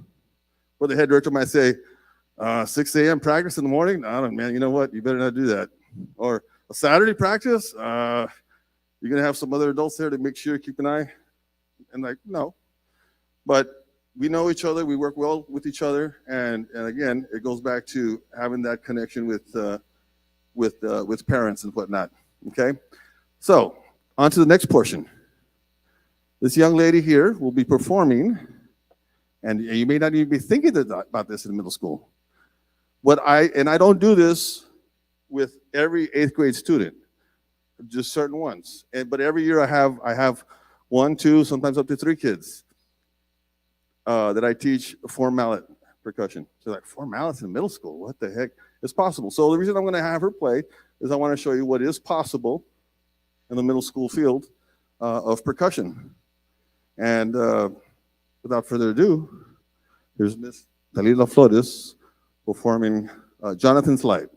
where the head director might say, 6 a.m. practice in the morning. I don't know, man. You know what? You better not do that. Or a Saturday practice. You're gonna have some other adults there to make sure keep an eye. And like, no. But we know each other. We work well with each other. And again, it goes back to having that connection with parents and whatnot. Okay. So on to the next portion. This young lady here will be performing, and you may not even be thinking about this in middle school. I don't do this with every 8th grade student, just certain ones. But every year I have 1, 2, sometimes up to 3 kids that I teach 4 mallet percussion. So like 4 mallets in middle school, what the heck? It's possible. So the reason I'm going to have her play is I want to show you what is possible in the middle school field of percussion. And without further ado, here's Miss Dalila Flores performing Jonathan's Light.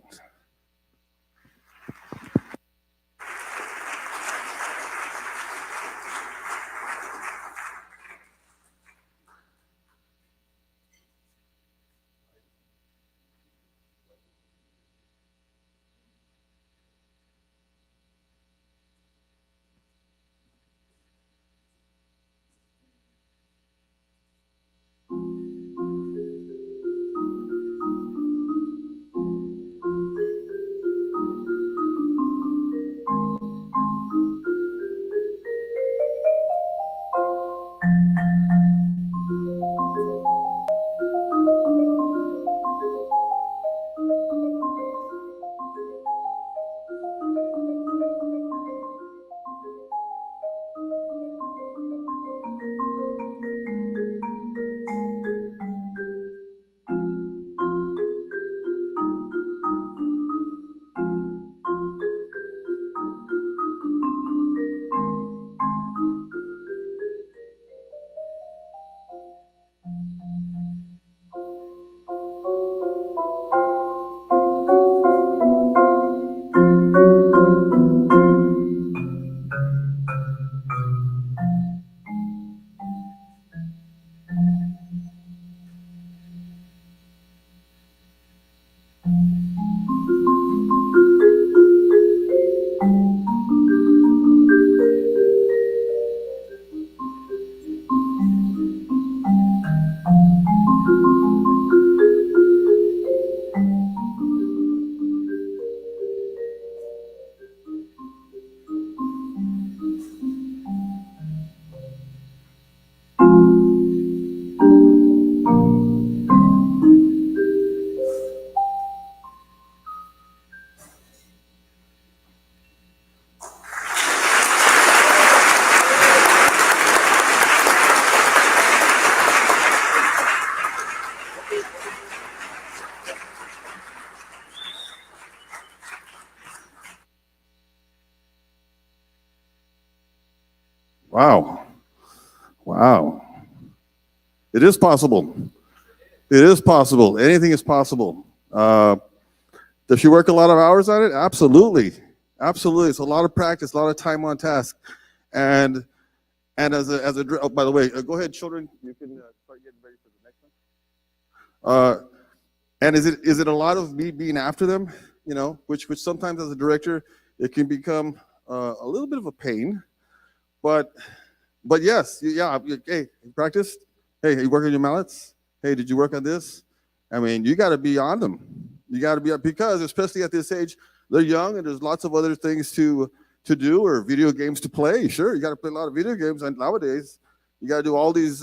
Wow. Wow. It is possible. It is possible. Anything is possible. Does she work a lot of hours on it? Absolutely. Absolutely. It's a lot of practice, a lot of time on task. And oh, by the way, go ahead, children. You can start getting ready for the next one. And is it a lot of me being after them? You know, which sometimes as a director, it can become a little bit of a pain. But yes, yeah. Hey, you practiced? Hey, you work on your mallets? Hey, did you work on this? I mean, you got to be on them. You got to be, because especially at this age, they're young and there's lots of other things to do, or video games to play. Sure, you got to play a lot of video games, and nowadays you got to do all these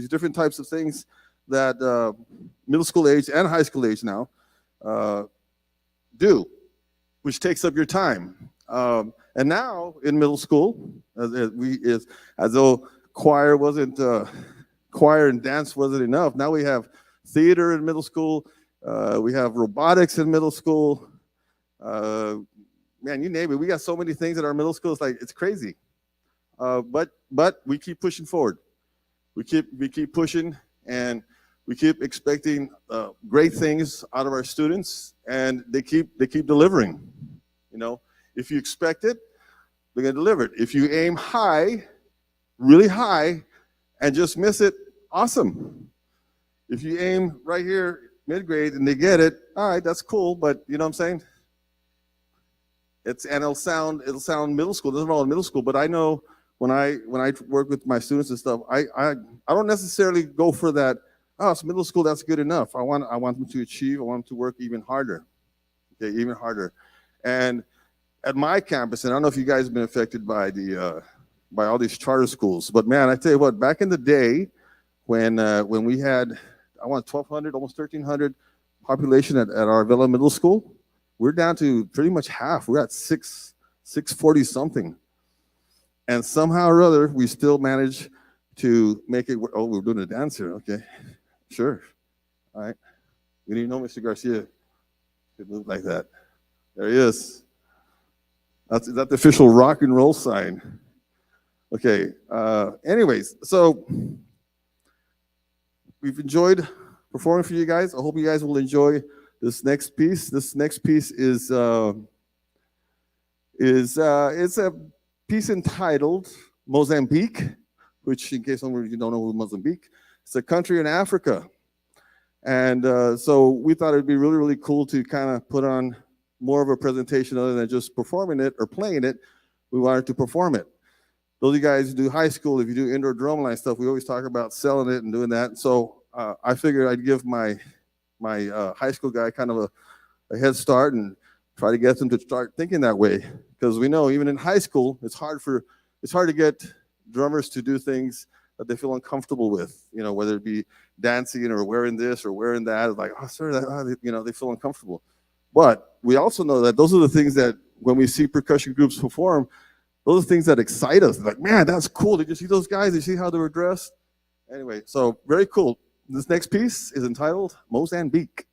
different types of things that middle school age and high school age now do, which takes up your time. And now in middle school, as though choir and dance wasn't enough, now we have theater in middle school. We have robotics in middle school. Man, you name it. We got so many things at our middle school. It's like, it's crazy. But we keep pushing forward. We keep pushing, and we keep expecting great things out of our students, and they keep delivering. You know, if you expect it, they're gonna deliver it. If you aim high, really high, and just miss it, awesome. If you aim right here, mid-grade, and they get it, all right, that's cool, but you know what I'm saying? It'll sound middle school. It doesn't all in middle school, but I know when I work with my students and stuff, I don't necessarily go for that. Oh, it's middle school, that's good enough. I want them to achieve. I want them to work even harder. Okay, even harder. And at my campus, and I don't know if you guys have been affected by by all these charter schools, but man, I tell you what, back in the day when we had, I want 1,200, almost 1,300 population at our Villa Middle School, we're down to pretty much half. We're at 640 something. And somehow or other, we still manage to make it work. Oh, we're doing a dance here. Okay, sure. All right. We didn't know Mr. Garcia could move like that. There he is. Is that the official rock and roll sign? Okay. Anyways, so we've enjoyed performing for you guys. I hope you guys will enjoy this next piece. This next piece is it's a piece entitled Mozambique, which, in case some of you don't know who Mozambique, it's a country in Africa. And so we thought it'd be really, really cool to kind of put on more of a presentation other than just performing it or playing it. We wanted to perform it. Those of you guys who do high school, if you do indoor drumline stuff, we always talk about selling it and doing that. So I figured I'd give my high school guy kind of a head start and try to get them to start thinking that way. Because we know even in high school, it's hard to get drummers to do things that they feel uncomfortable with, you know, whether it be dancing or wearing this or wearing that. It's like, oh, sir, they feel uncomfortable. But we also know that those are the things that when we see percussion groups perform, those are things that excite us. Like, man, that's cool. Did you see those guys? Did you see how they were dressed? Anyway, so very cool. This next piece is entitled Mozambique.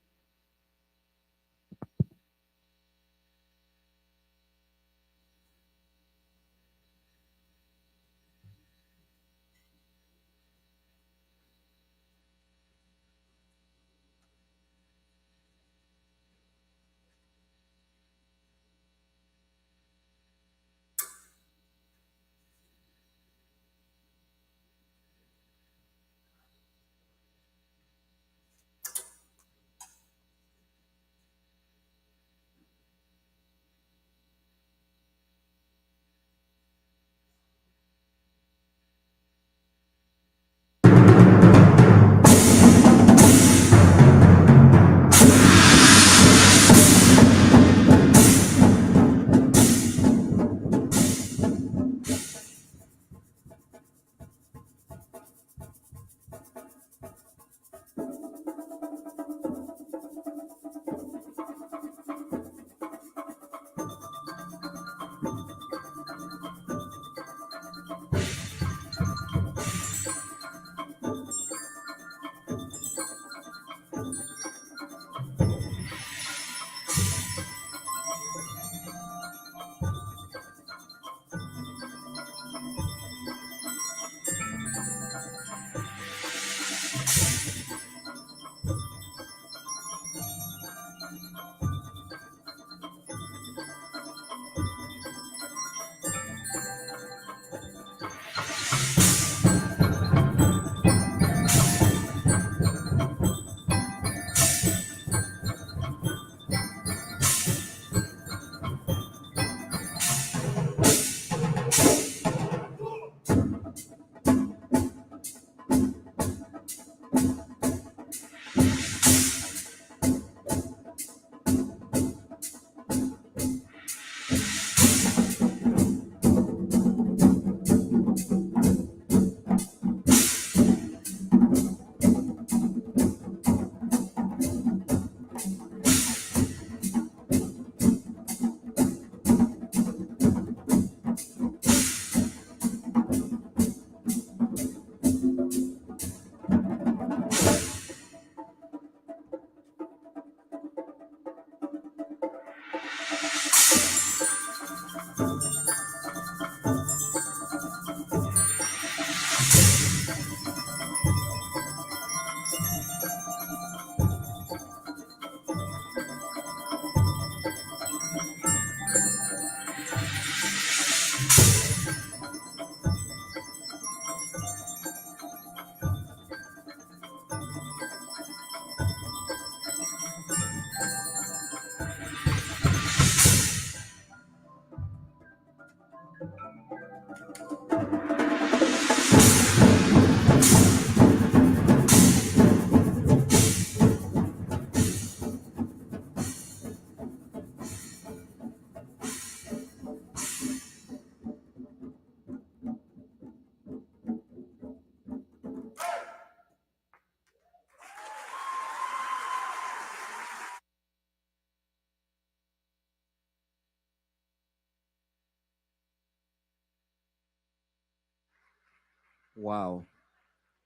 Wow.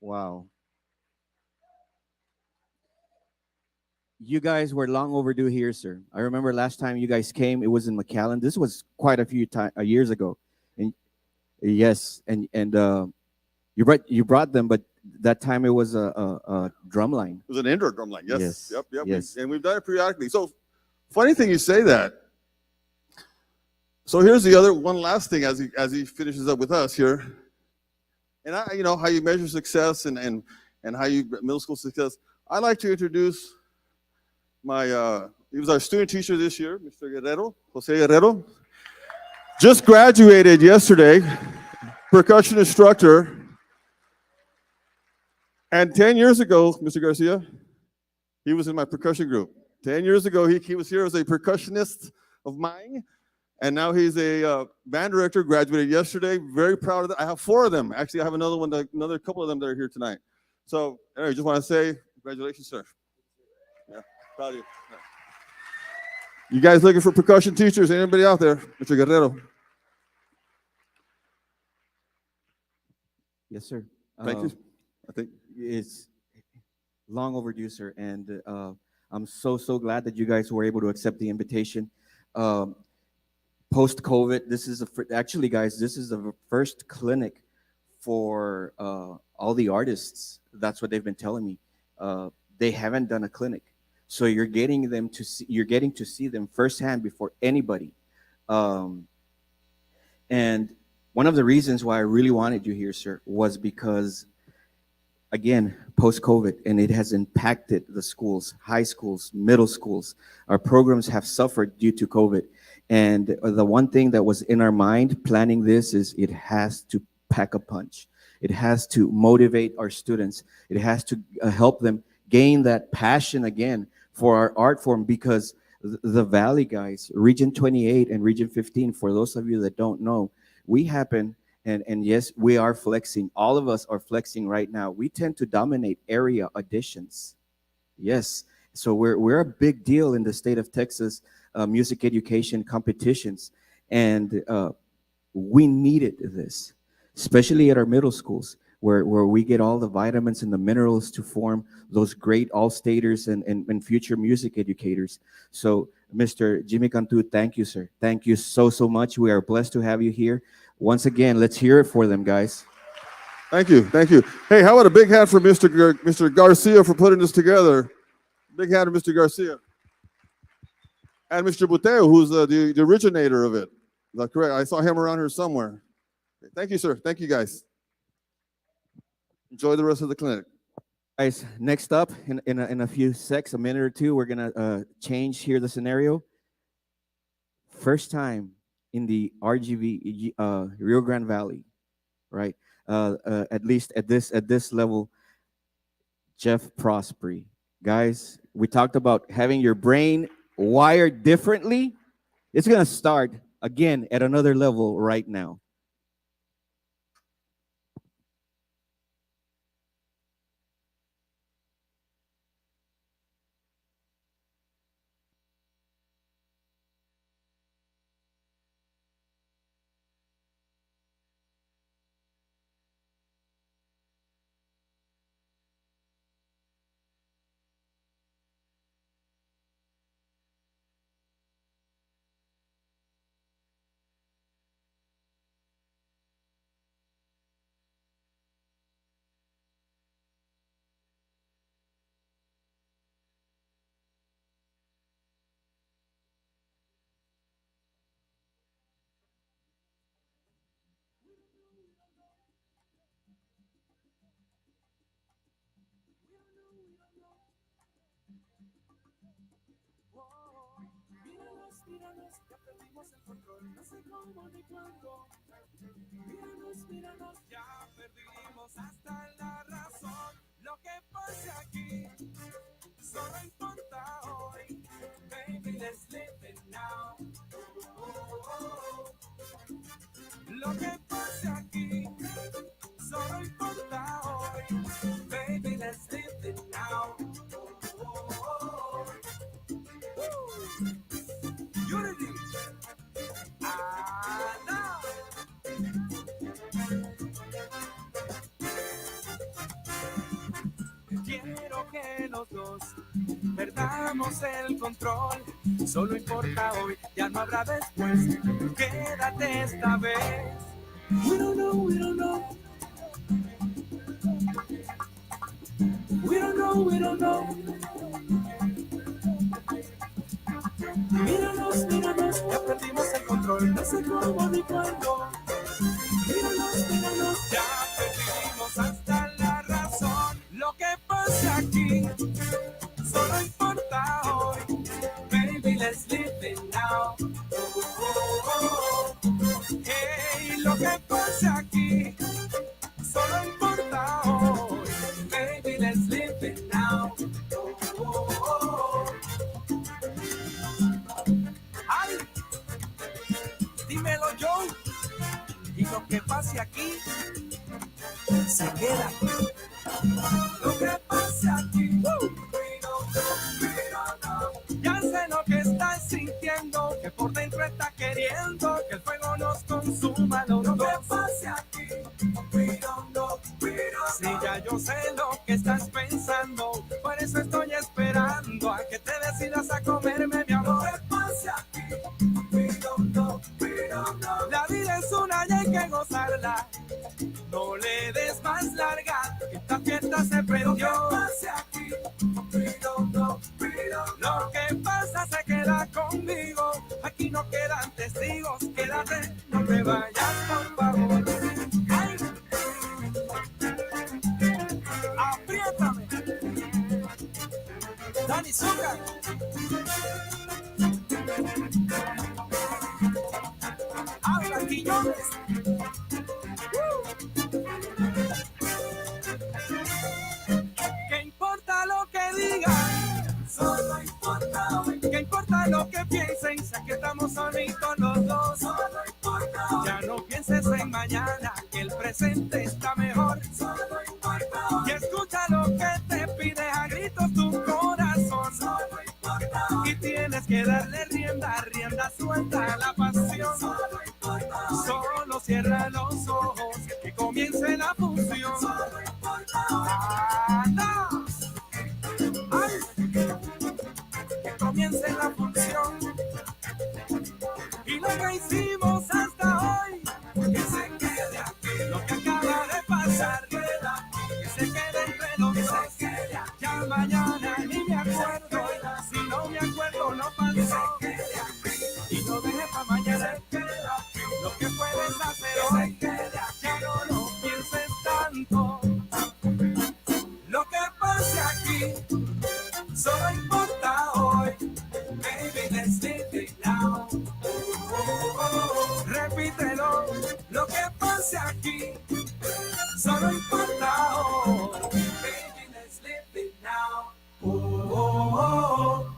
Wow. You guys were long overdue here, sir. I remember last time you guys came, it was in McAllen. This was quite a few years ago. And yes, and you brought them, but that time it was a drum line. It was an indoor drum line. Yes. Yes, Yep. Yep. yes. And we've done it periodically. So funny thing you say that. So here's the other one last thing as he finishes up with us here. And you know how you measure success and how you middle school success. I'd like to introduce my he was our student teacher this year, Mr. Guerrero, Jose Guerrero. Just graduated yesterday, percussion instructor. And 10 years ago, Mr. Garcia, he was in my percussion group. 10 years ago, he was here as a percussionist of mine. And now he's a band director, graduated yesterday. Very proud of that. I have 4 of them. Actually, I have another couple of them that are here tonight. So anyway, just want to say, congratulations, sir. Yeah, proud of you. You guys looking for percussion teachers? Anybody out there? Mr. Guerrero. Yes, sir. Thank you. I think It's long overdue, sir. And I'm so glad that you guys were able to accept the invitation. Post-COVID, this is actually, guys, this is the first clinic for all the artists. That's what they've been telling me. They haven't done a clinic, so you're getting to see them firsthand before anybody. And one of the reasons why I really wanted you here, sir, was because, again, post-COVID, and it has impacted the schools, high schools, middle schools. Our programs have suffered due to COVID. And the one thing that was in our mind planning this is it has to pack a punch. It has to motivate our students. It has to help them gain that passion again for our art form, because the Valley, guys, Region 28 and Region 15, for those of you that don't know, we happen, and yes, we are flexing. All of us are flexing right now. We tend to dominate area auditions. Yes. So we're a big deal in the state of Texas, music education competitions. And we needed this, especially at our middle schools, where we get all the vitamins and the minerals to form those great all-staters and future music educators. So Mr. Jimmy Cantu, thank you, sir. Thank you so much. We are blessed to have you here. Once again, let's hear it for them, guys. Thank you. Thank you. Hey, how about a big hand for Mr. Garcia for putting this together? Big hand to Mr. Garcia. And Mr. Buteo, who's the originator of it. Is that correct? I saw him around here somewhere. Thank you, sir. Thank you, guys. Enjoy the rest of the clinic. Guys, next up, in a few secs, a minute or two, we're going to change here the scenario. First time in the RGV, Rio Grande Valley, right? At least at this level, Jeff Prosperi. Guys, we talked about having your brain wired differently. It's going to start again at another level right now. Míranos, ya perdimos el control, no sé cómo ni cuándo. Míranos, ya perdimos hasta la razón. Lo que pase aquí solo importa hoy. Baby, let's live it now. Lo que pase aquí solo importa hoy. Baby, let's live it now. Unity. No. Quiero que los dos perdamos el control. Solo importa hoy, ya no habrá después. Quédate esta vez. We don't know. we don't know. Míranos, ya perdimos el control, no sé cómo ni cuándo. Míranos, ya perdimos hasta la razón. Lo que pasa aquí solo importa hoy. Baby, let's live it now. Hey, lo que pasa aquí solo importa hoy. Baby, let's live it now. Ay, dímelo Joe. Y lo que pase aquí se queda. Lo que pase aquí, ya sé lo que estás sintiendo, que por dentro estás queriendo que el fuego nos consuma los dos. Lo que pase aquí, si ya yo sé lo que estás pensando, por eso estoy esperando a que te decidas a comerme, mi amor. Lo que pase aquí, la vida es una y hay que gozarla. No le des más larga, que esta fiesta se prendió. Lo que pasa aquí, lo que pasa se queda conmigo. Aquí no quedan testigos, quédate, no te vayas, por favor. Ay, apriétame, Dani Zucker. Habla, Quillones. ¿Qué importa lo que digan? Solo importa hoy. ¿Qué importa lo que piensen? Sé que estamos solitos los dos. Solo importa hoy. Ya no pienses en mañana, que el presente está mejor. Solo importa hoy. Y escucha lo que te pide a gritos tu corazón. Solo importa hoy. Y tienes que darle rienda suelta a la pasión. Solo importa hoy. Solo cierra los ojos, que comience la función. Solo importa hoy. ¡Anda! ¡Ay! Que comience la función. Y lo que hicimos hasta hoy, que se quede aquí. Lo que acaba de pasar, que se quede entre los dos. Ya mañana ni me acuerdo. Si no me acuerdo, no pasó. Y no dejes para mañana. Lo que puedes hacer hoy, ya no lo pienses tanto. Lo que pase aquí solo importa hoy. Baby, let's live it now. Repítelo. Lo que pase aquí solo importa hoy. Baby, let's live it now. Oh, oh, oh.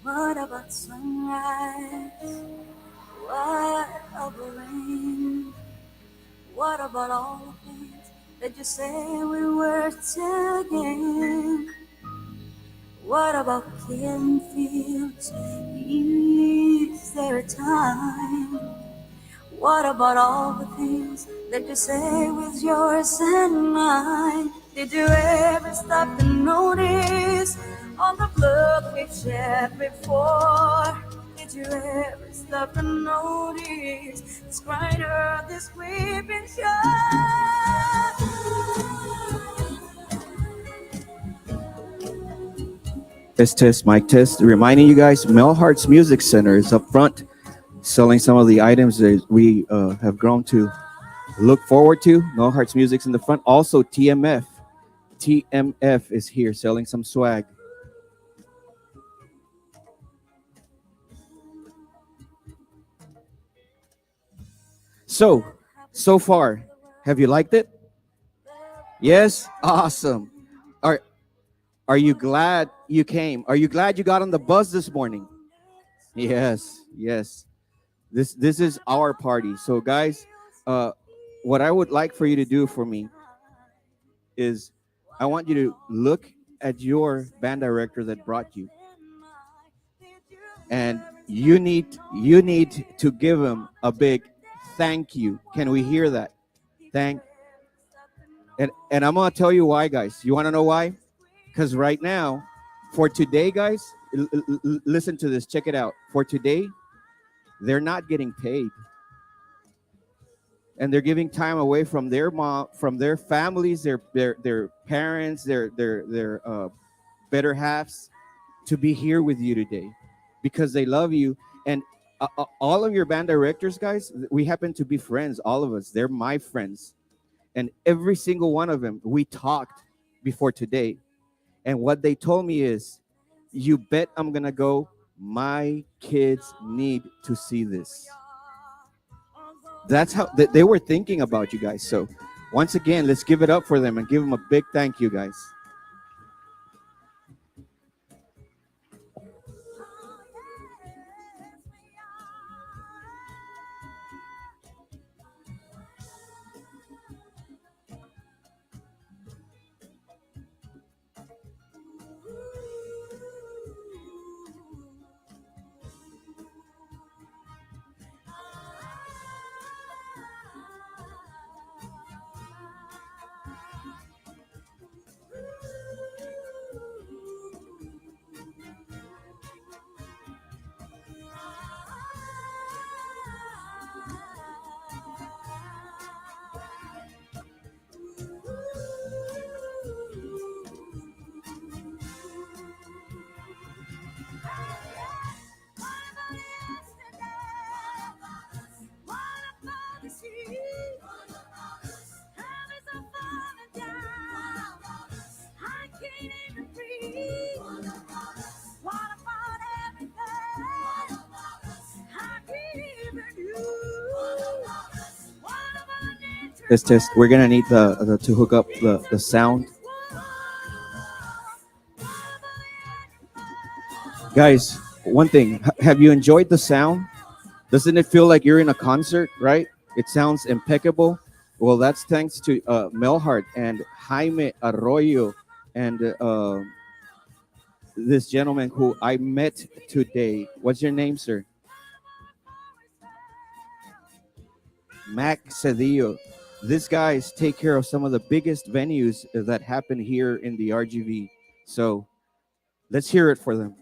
What about sunrise? What about rain? What about all the things that you say we were again? What about killing fields? Is there a time? What about all the things that you say was yours and mine? Did you ever stop to notice all the blood we've shed before? Did you ever stop to notice this grinder, this weeping shore? Test, mic test. Reminding you guys, Mel Hart's Music Center is up front, selling some of the items that we have grown to look forward to. Mel Hart's Music's in the front. Also, TMF. TMF is here selling some swag. So far, Have you liked it? Yes? Awesome. Are are you glad you came? Are you glad you got on the bus this morning? Yes, yes. This is our party. So guys, what I would like for you to do for me is I want you to look at your band director that brought you, and you need to give him a big thank you. Can we hear that? Thank. And I'm gonna tell you why, guys. You want to know why? Because right now, for today, guys, listen to this. Check it out. For today, they're not getting paid, and they're giving time away from their mom, from their families, their parents, their better halves, to be here with you today, because they love you. And all of your band directors, guys, we happen to be friends. All of us, they're my friends, and every single one of them, we talked before today, and what they told me is, "You bet I'm gonna go. My kids need to see this." That's how they were thinking about you guys. So once again, let's give it up for them and give them a big thank you, guys. Test. We're gonna need the to hook up the sound. Guys, one thing, have you enjoyed the sound? Doesn't it feel like you're in a concert, right? It sounds impeccable. Well, that's thanks to Melhart and Jaime Arroyo and this gentleman who I met today. What's your name, sir? Mac Cedillo. These guys take care of some of the biggest venues that happen here in the RGV. So let's hear it for them.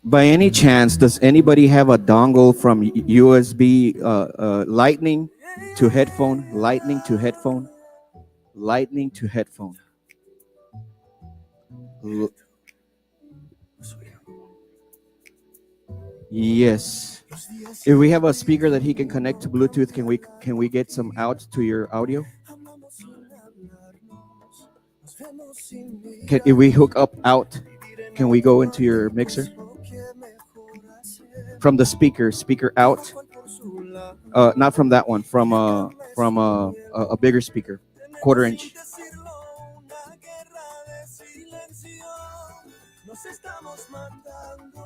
By any chance, does anybody have a dongle from USB Lightning to headphone? Lightning to headphone? Lightning to headphone. L- Yes. If we have a speaker that he can connect to Bluetooth, can we get some out to your audio? if we hook up out, can we go into your mixer? From the speaker out. Not from that one, from a bigger speaker, 1/4 inch. Nos estamos matando,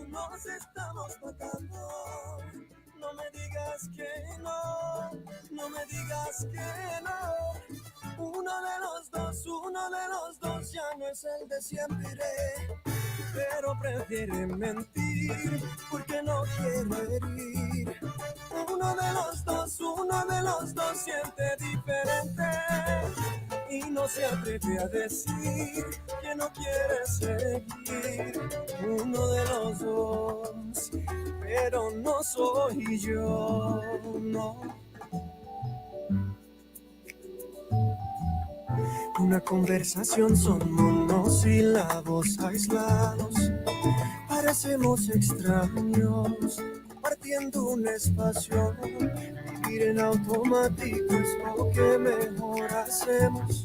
nos estamos matando. No me digas que no, no me digas que no. Uno de los dos ya no es el de siempre. Pero prefiere mentir porque no quiere herir. Uno de los dos siente diferente y no se atreve a decir que no quiere seguir. Uno de los dos, pero no soy yo, no. Una conversación son monosílabos aislados. Parecemos extraños, compartiendo un espacio. Vivir en automático es lo que mejor hacemos.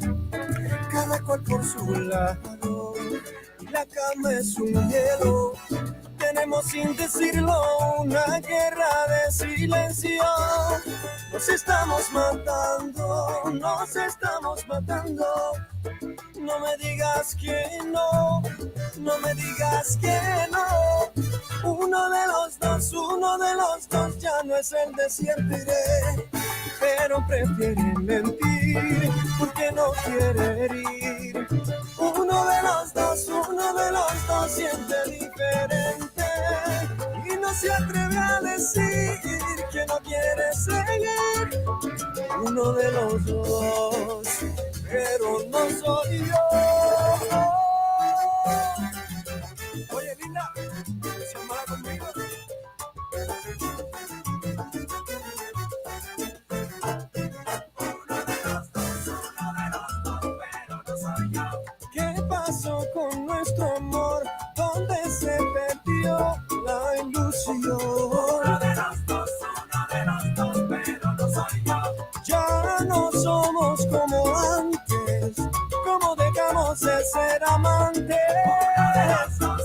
Cada cual por su lado, y la cama es un hielo. Tenemos sin decirlo una guerra de silencio. Nos estamos matando, nos estamos matando. No me digas que no, no me digas que no. Uno de los dos ya no es el de siempre. Pero prefiere mentir porque no quiere herir. Uno de los dos siente diferente y no se atreve a decir que no quiere seguir. Uno de los dos, pero no soy yo. Oye, linda, se amala conmigo. ¿Qué pasó con nuestro amor? ¿Dónde se perdió la ilusión? Uno de los dos, pero no soy yo. Ya no somos como antes, como dejamos de ser amantes. Uno de los dos,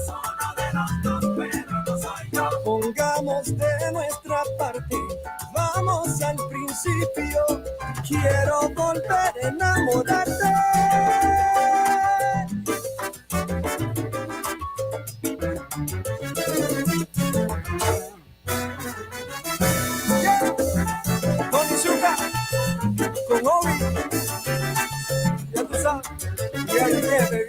pero no soy yo. Pongamos de nuestra parte, vamos al principio. Quiero volver a enamorarte. Con Izuka, con Obi, ya tú sabes, y ahí viene,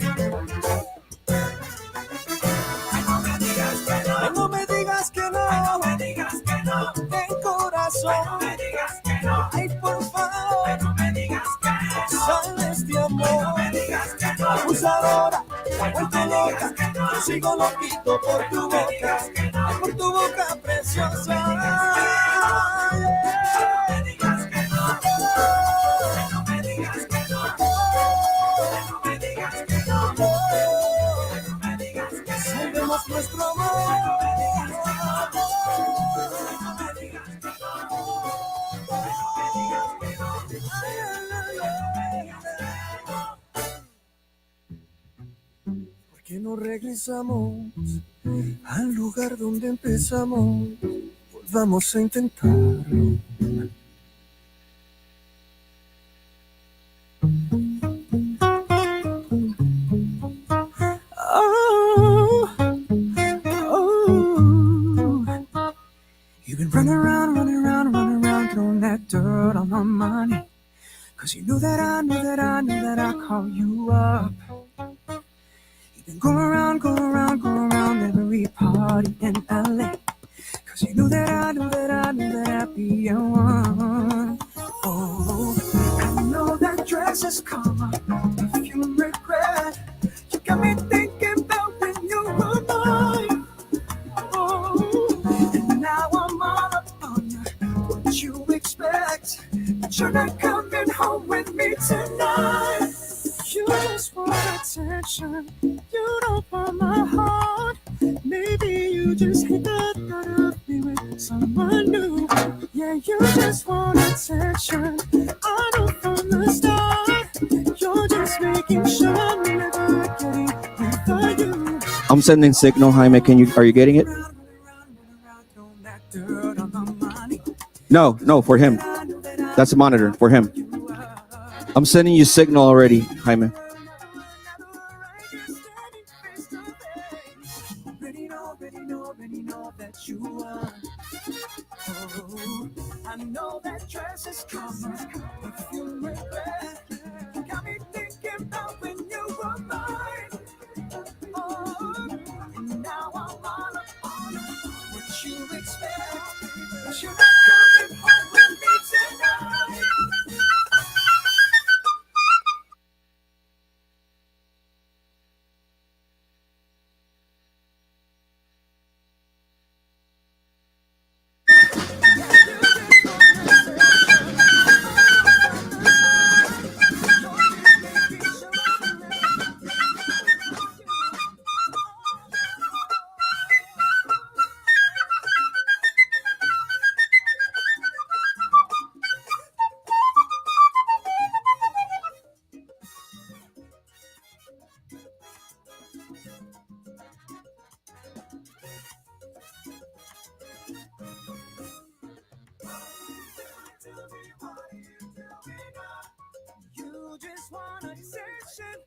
no me digas que no, no me digas que no, no me digas que no, en corazón, no me digas que no, ay por favor, no me digas que no, sales de amor, no me digas que no, abusadora, la vuelta loca, yo sigo loquito por tu boca preciosa. Salvemos nuestro amor. ¿Por qué no regresamos al lugar donde empezamos? Volvamos a intentarlo. You've been running around, throwing that dirt on my money. Cause you knew that I'd call you up. You've been going around every party in LA. Cause you knew that I'd be your one. Oh, I know that dress is karma, if you regret. You got me thinking about when you were mine. Oh, and now I'm all up on you. What you expect? But you're not coming home with me tonight. You just want attention. You don't want my heart. Maybe you just hate the thought of me with someone new. Yeah, you just want attention. I know from the start. You're just making sure I'm sending signal, Jaime. Are you getting it? No, for him. That's a monitor for him. I'm sending you signal already, Jaime. I know that dress is coming, but you regret. Got me thinking about when you were mine. Oh, and now I'm all up on what you expect. But you're not coming home with me tonight. You just want attention.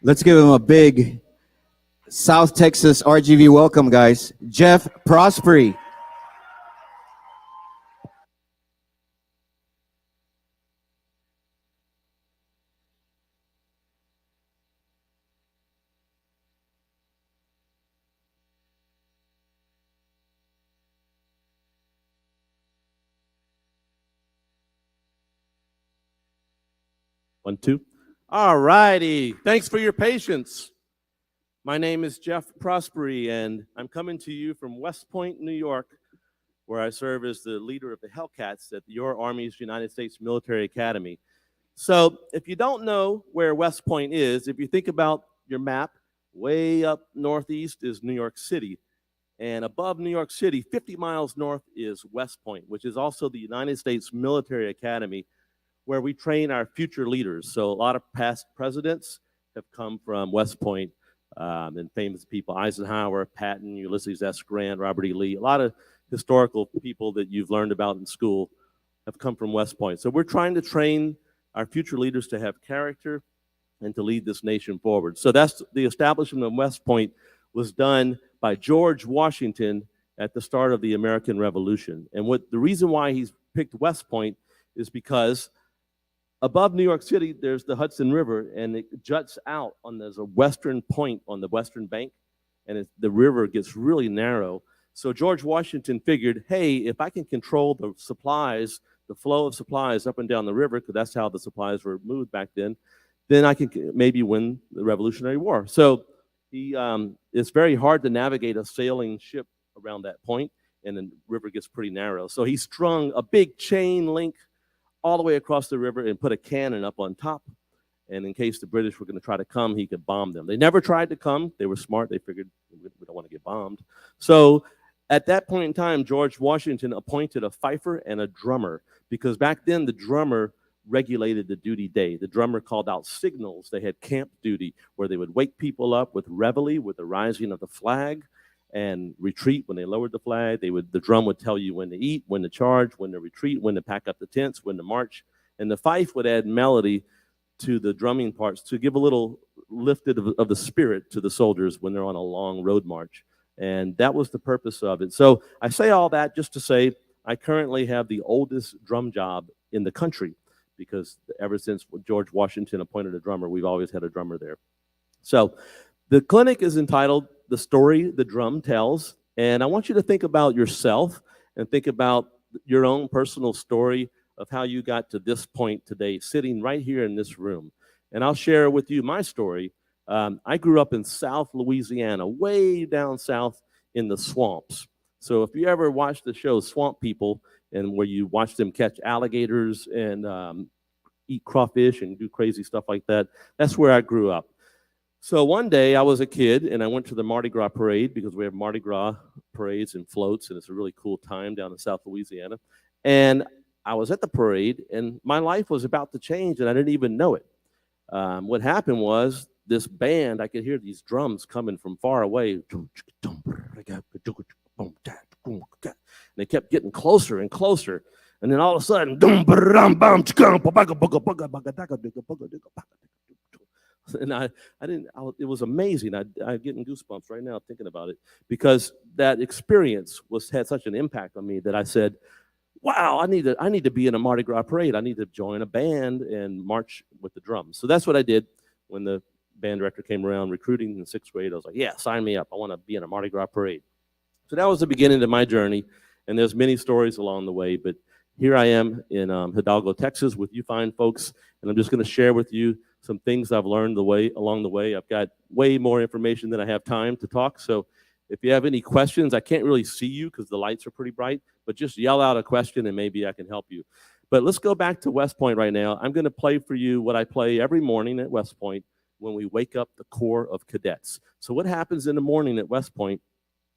Let's give him a big South Texas RGV welcome, guys. Jeff Prosperi. One, two. All righty. Thanks for your patience. My name is Jeff Prosperi, and I'm coming to you from West Point, New York, where I serve as the leader of the Hellcats at your Army's United States Military Academy. So if you don't know where West Point is, if you think about your map, way up northeast is New York City. And above New York City, 50 miles north is West Point, which is also the United States Military Academy, where we train our future leaders. So a lot of past presidents have come from West Point, and famous people, Eisenhower, Patton, Ulysses S. Grant, Robert E. Lee. A lot of historical people that you've learned about in school have come from West Point. So we're trying to train our future leaders to have character and to lead this nation forward. So that's the establishment of West Point was done by George Washington at the start of the American Revolution. And the reason why he's picked West Point is because above New York City, there's the Hudson River, and it juts out there's a western point on the western bank, and the river gets really narrow. So George Washington figured, hey, if I can control the supplies, the flow of supplies up and down the river, because that's how the supplies were moved back then I can maybe win the Revolutionary War. So it's very hard to navigate a sailing ship around that point, and the river gets pretty narrow. So he strung a big chain link all the way across the river and put a cannon up on top. And in case the British were going to try to come, he could bomb them. They never tried to come. They were smart. They figured we don't want to get bombed. So at that point in time, George Washington appointed a fifer and a drummer, because back then the drummer regulated the duty day. The drummer called out signals. They had camp duty where they would wake people up with reveille, with the rising of the flag, and retreat when they lowered the flag. The drum would tell you when to eat, when to charge, when to retreat, when to pack up the tents, when to march. And the fife would add melody to the drumming parts to give a little lifted of the spirit to the soldiers when they're on a long road march. And that was the purpose of it. So I say all that just to say I currently have the oldest drum job in the country, because ever since George Washington appointed a drummer, we've always had a drummer there. So the clinic is entitled The Story the Drum Tells. And I want you to think about yourself and think about your own personal story of how you got to this point today, sitting right here in this room. And I'll share with you my story. I grew up in South Louisiana, way down south in the swamps. So if you ever watch the show Swamp People, and where you watch them catch alligators and eat crawfish and do crazy stuff like that, that's where I grew up. So one day I was a kid and I went to the Mardi Gras parade, because we have Mardi Gras parades and floats, and it's a really cool time down in South Louisiana. And I was at the parade and my life was about to change and I didn't even know it. What happened was, this band, I could hear these drums coming from far away. And they kept getting closer and closer. And then all of a sudden, and it was amazing. I'm getting goosebumps right now thinking about it, because that experience had such an impact on me that I said, wow, I need to be in a Mardi Gras parade. I need to join a band and march with the drums. So that's what I did when the band director came around recruiting in 6th grade. I was like, yeah, sign me up. I want to be in a Mardi Gras parade. So that was the beginning of my journey. And there's many stories along the way, but here I am in Hidalgo, Texas with you fine folks. And I'm just going to share with you some things I've learned along the way. I've got way more information than I have time to talk. So if you have any questions, I can't really see you because the lights are pretty bright, but just yell out a question and maybe I can help you. But let's go back to West Point right now. I'm going to play for you what I play every morning at West Point when we wake up the Corps of Cadets. So what happens in the morning at West Point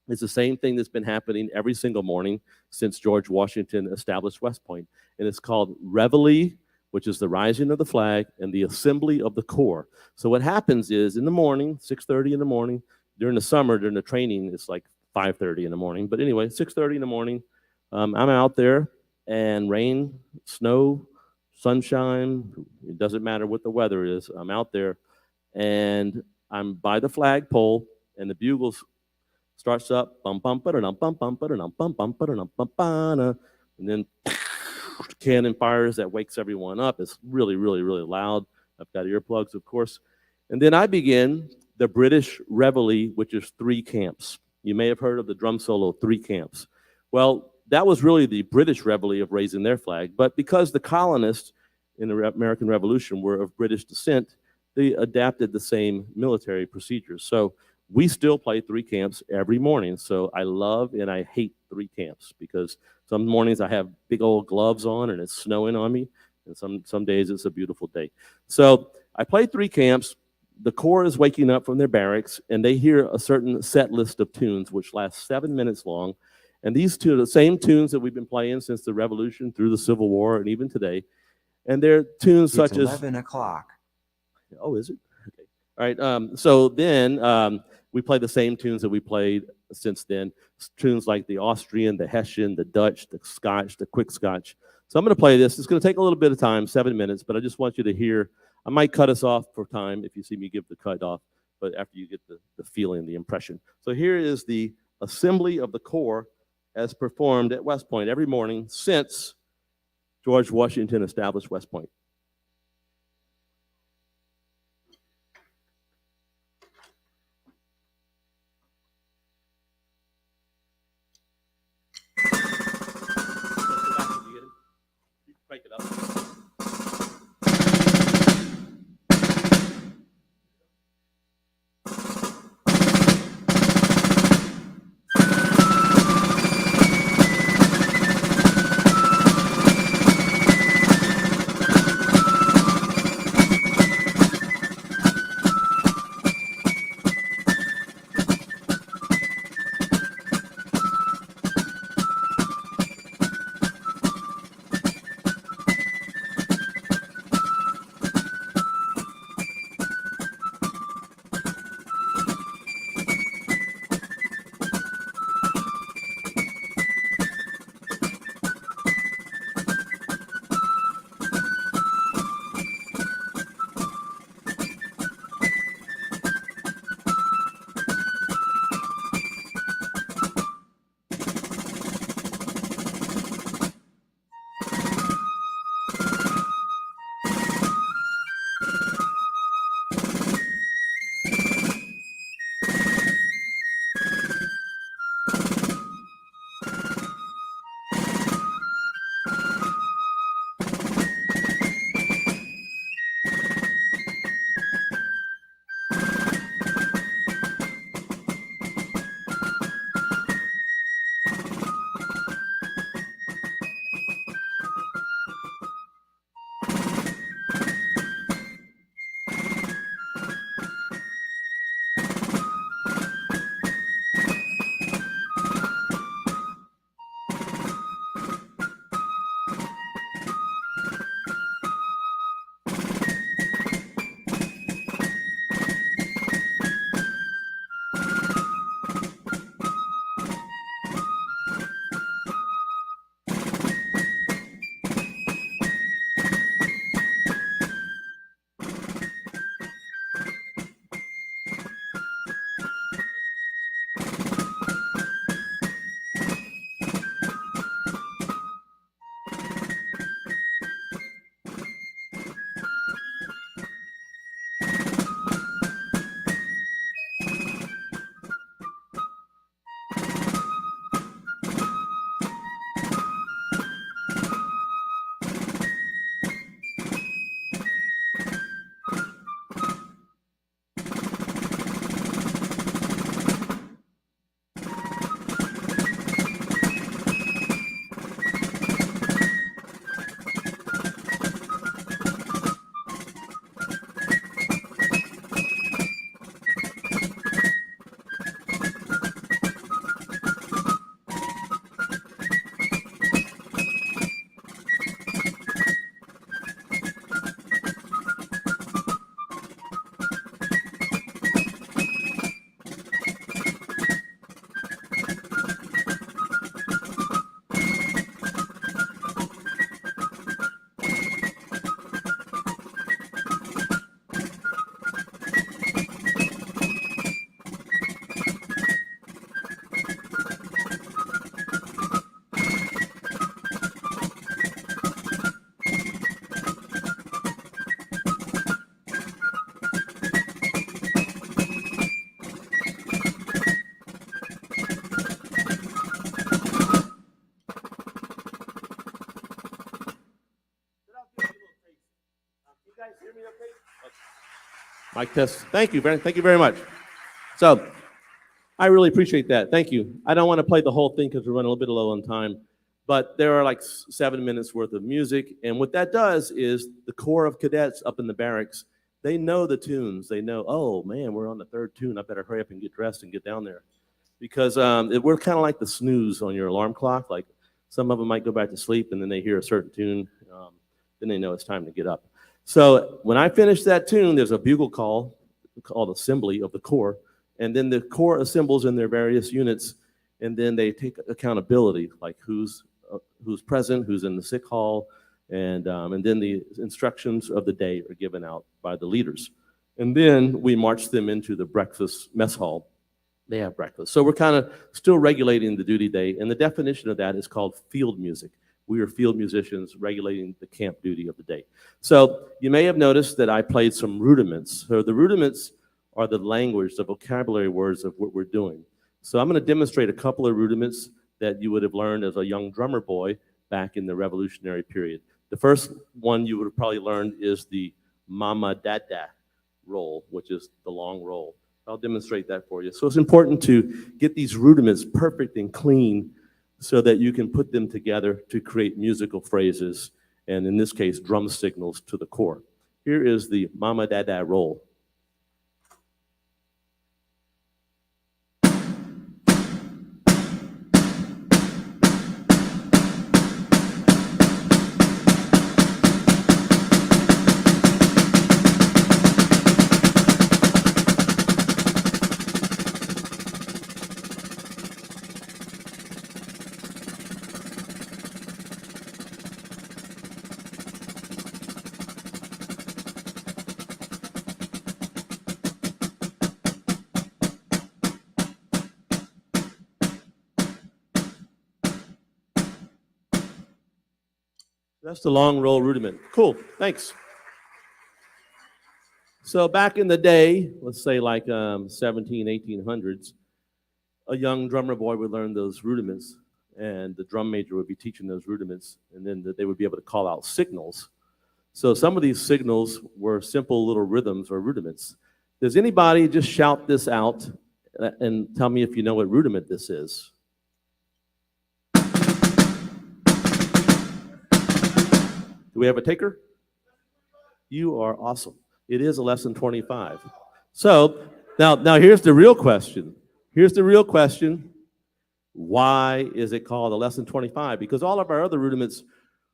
is the same thing that's been happening every single morning since George Washington established West Point. And it's called Reveille, which is the rising of the flag, and the assembly of the Corps. So what happens is in the morning, 6:30 in the morning, during the summer, during the training, it's like 5:30 in the morning. But anyway, 6:30 in the morning, I'm out there, and rain, snow, sunshine, it doesn't matter what the weather is, I'm out there, and I'm by the flagpole, and the bugles starts up, bum bum ba-da-dum, bum bum ba-da-dum, bum bum ba-da-dum, bum ba-da, and then cannon fires that wakes everyone up. It's really, really, really loud. I've got earplugs, of course. And then I begin the British Reveille, which is 3 camps. You may have heard of the drum solo, 3 camps. Well, that was really the British Reveille of raising their flag. But because the colonists in the American Revolution were of British descent, they adapted the same military procedures. So we still play 3 camps every morning. So I love and I hate 3 camps, because some mornings I have big old gloves on and it's snowing on me, and some days it's a beautiful day. So I play 3 camps. The Corps is waking up from their barracks and they hear a certain set list of tunes which lasts 7 minutes long. And these two are the same tunes that we've been playing since the Revolution through the Civil War and even today. And they're tunes such as 11 o'clock. Oh, is it? Okay. All right. So then we play the same tunes that we played since then. Tunes like the Austrian, the Hessian, the Dutch, the Scotch, the Quick Scotch. So I'm going to play this. It's going to take a little bit of time, 7 minutes, but I just want you to hear. I might cut us off for time if you see me give the cut off, but after you get the feeling, the impression. So here is the Assembly of the Corps as performed at West Point every morning since George Washington established West Point. Break it up. Mic test. Thank you very much. So I really appreciate that. Thank you. I don't want to play the whole thing because we're running a little bit low on time, but there are like 7 minutes worth of music. And what that does is the corps of cadets up in the barracks, they know the tunes. They know, oh man, we're on the third tune. I better hurry up and get dressed and get down there. Because we're kind of like the snooze on your alarm clock. Like some of them might go back to sleep and then they hear a certain tune. Then they know it's time to get up. So when I finish that tune, there's a bugle call called assembly of the corps. And then the corps assembles in their various units, and then they take accountability, like who's present, who's in the sick hall, and then the instructions of the day are given out by the leaders. And then we march them into the breakfast mess hall. They have breakfast. So we're kind of still regulating the duty day, and the definition of that is called field music. We are field musicians regulating the camp duty of the day. So you may have noticed that I played some rudiments. So the rudiments are the language, the vocabulary words of what we're doing. So I'm going to demonstrate a couple of rudiments that you would have learned as a young drummer boy back in the Revolutionary period. The first one you would have probably learned is the mama dada roll, which is the long roll. I'll demonstrate that for you. So it's important to get these rudiments perfect and clean so that you can put them together to create musical phrases, and in this case, drum signals to the corps. Here is the mama dada roll. That's the long roll rudiment. Cool, thanks. So back in the day, let's say like 1800s, a young drummer boy would learn those rudiments, and the drum major would be teaching those rudiments, and then they would be able to call out signals. So some of these signals were simple little rhythms or rudiments. Does anybody just shout this out and tell me if you know what rudiment this is? Do we have a taker? You are awesome. It is a lesson 25. So now here's the real question. Here's the real question. Why is it called a lesson 25? Because all of our other rudiments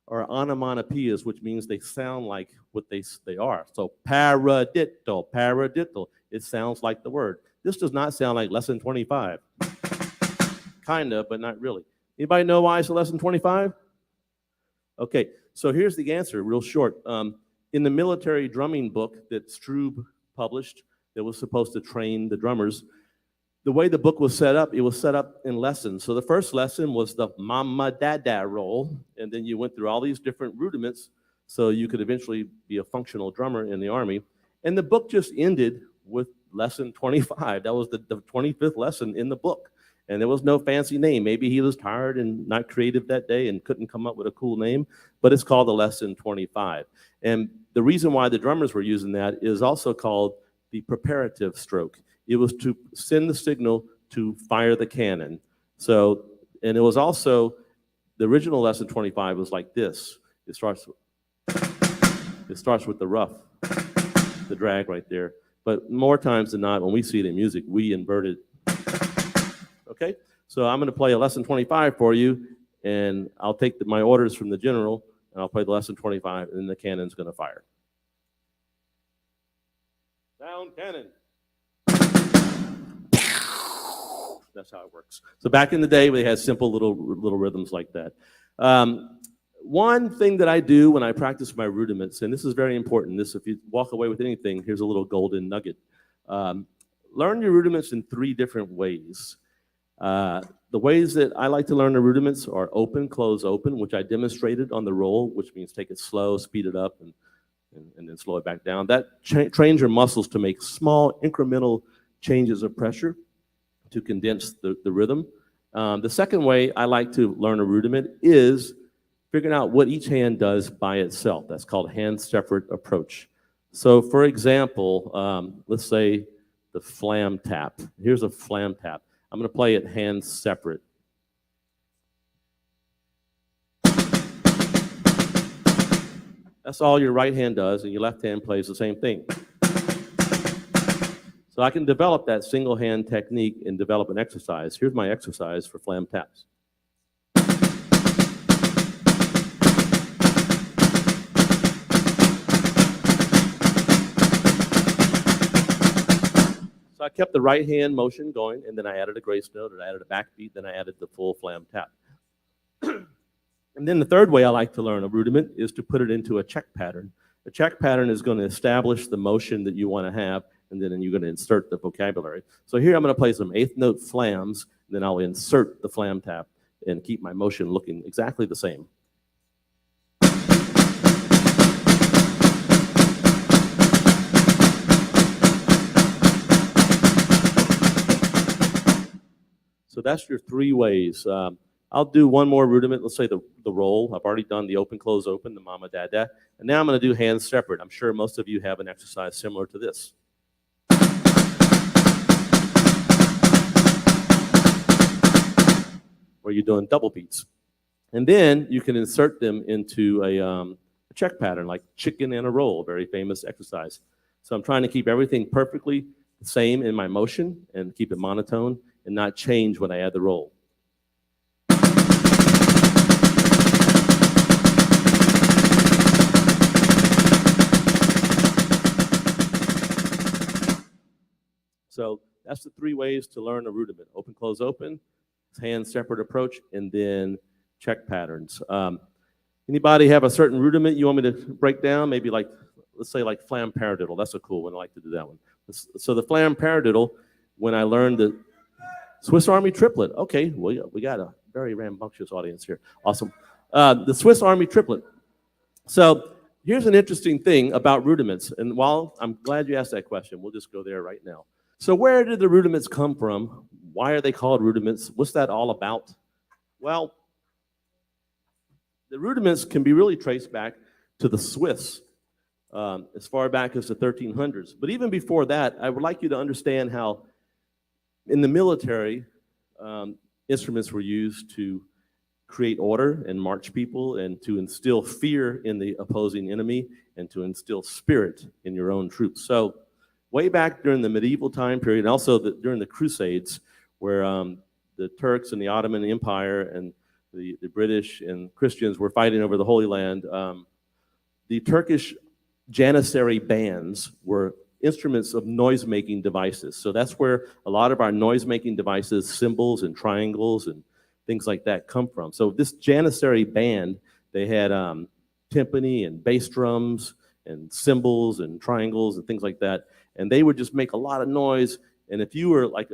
are onomatopoeias, which means they sound like what they are. So paradiddle, paradiddle. It sounds like the word. This does not sound like lesson 25. Kind of, but not really. Anybody know why it's a lesson 25? Okay, so here's the answer, real short. In the military drumming book that Strube published that was supposed to train the drummers, the way the book was set up, it was set up in lessons. So the first lesson was the mama dada roll, and then you went through all these different rudiments so you could eventually be a functional drummer in the Army. And the book just ended with lesson 25. That was the 25th lesson in the book. And there was no fancy name. Maybe he was tired and not creative that day and couldn't come up with a cool name, but it's called the lesson 25. And the reason why the drummers were using that is also called the preparative stroke. It was to send the signal to fire the cannon. So, and it was also, the original lesson 25 was like this. It starts with the rough, the drag right there. But more times than not, when we see it in music, we invert it. Okay, so I'm going to play a lesson 25 for you, and I'll take my orders from the general, and I'll play the lesson 25, and then the cannon's going to fire. Down cannon. That's how it works. So back in the day, we had simple little rhythms like that. One thing that I do when I practice my rudiments, and this is very important, this, if you walk away with anything, here's a little golden nugget. Learn your rudiments in 3 different ways. The ways that I like to learn the rudiments are open, close, open, which I demonstrated on the roll, which means take it slow, speed it up, and then slow it back down. That trains your muscles to make small incremental changes of pressure to condense the rhythm. The second way I like to learn a rudiment is figuring out what each hand does by itself. That's called hand-separate approach. So for example, let's say the flam tap. Here's a flam tap. I'm going to play it hands separate. That's all your right hand does, and your left hand plays the same thing. So I can develop that single hand technique and develop an exercise. Here's my exercise for flam taps. So I kept the right hand motion going, and then I added a grace note, and I added a backbeat, then I added the full flam tap. And then the third way I like to learn a rudiment is to put it into a check pattern. A check pattern is going to establish the motion that you want to have, and then you're going to insert the vocabulary. So here I'm going to play some eighth note flams, and then I'll insert the flam tap and keep my motion looking exactly the same. So that's your 3 ways. I'll do one more rudiment. Let's say the roll. I've already done the open, close, open, the mama, dada. And now I'm going to do hands separate. I'm sure most of you have an exercise similar to this. Where you're doing double beats. And then you can insert them into a check pattern like chicken and a roll, a very famous exercise. So I'm trying to keep everything perfectly the same in my motion and keep it monotone and not change when I add the roll. So that's the 3 ways to learn a rudiment. Open, close, open, hand separate approach, and then check patterns. Anybody have a certain rudiment you want me to break down? Maybe like, let's say like flam paradiddle. That's a cool one. I like to do that one. So the flam paradiddle, when I learned the Swiss Army triplet. Okay, well, we got a very rambunctious audience here. Awesome. The Swiss Army triplet. So here's an interesting thing about rudiments. And while I'm glad you asked that question, we'll just go there right now. So where did the rudiments come from? Why are they called rudiments? What's that all about? Well, the rudiments can be really traced back to the Swiss, as far back as the 1300s. But even before that, I would like you to understand how in the military, instruments were used to create order and march people and to instill fear in the opposing enemy and to instill spirit in your own troops. So way back during the medieval time period, and also during the Crusades, where the Turks and the Ottoman Empire and the British and Christians were fighting over the Holy Land, the Turkish Janissary bands were instruments of noise-making devices. So that's where a lot of our noise-making devices, cymbals and triangles and things like that come from. So this Janissary band, they had timpani and bass drums and cymbals and triangles and things like that. And they would just make a lot of noise. And if you were like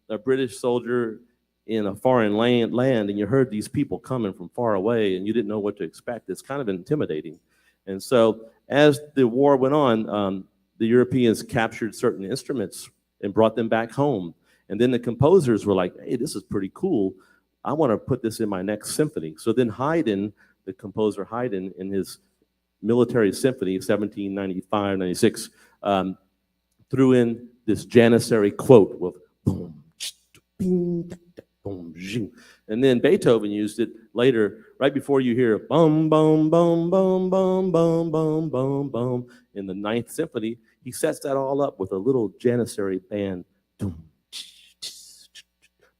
a British soldier in a foreign land and you heard these people coming from far away and you didn't know what to expect, it's kind of intimidating. And so as the war went on, the Europeans captured certain instruments and brought them back home. And then the composers were like, hey, this is pretty cool. I want to put this in my next symphony. So then Haydn, the composer Haydn, in his military symphony, 1795, 96, threw in this Janissary quote with boom, bing, boom, zing. And then Beethoven used it later, right before you hear bum, bum, bum, bum, bum, bum, bum, bum, bum, in the Ninth Symphony. He sets that all up with a little Janissary band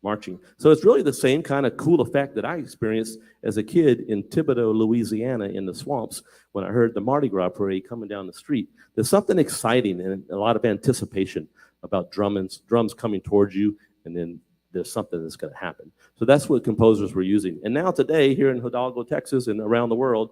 marching. So it's really the same kind of cool effect that I experienced as a kid in Thibodaux, Louisiana, in the swamps when I heard the Mardi Gras parade coming down the street. There's something exciting and a lot of anticipation about drums coming towards you, and then there's something that's going to happen. So that's what composers were using. And now today, here in Hidalgo, Texas, and around the world,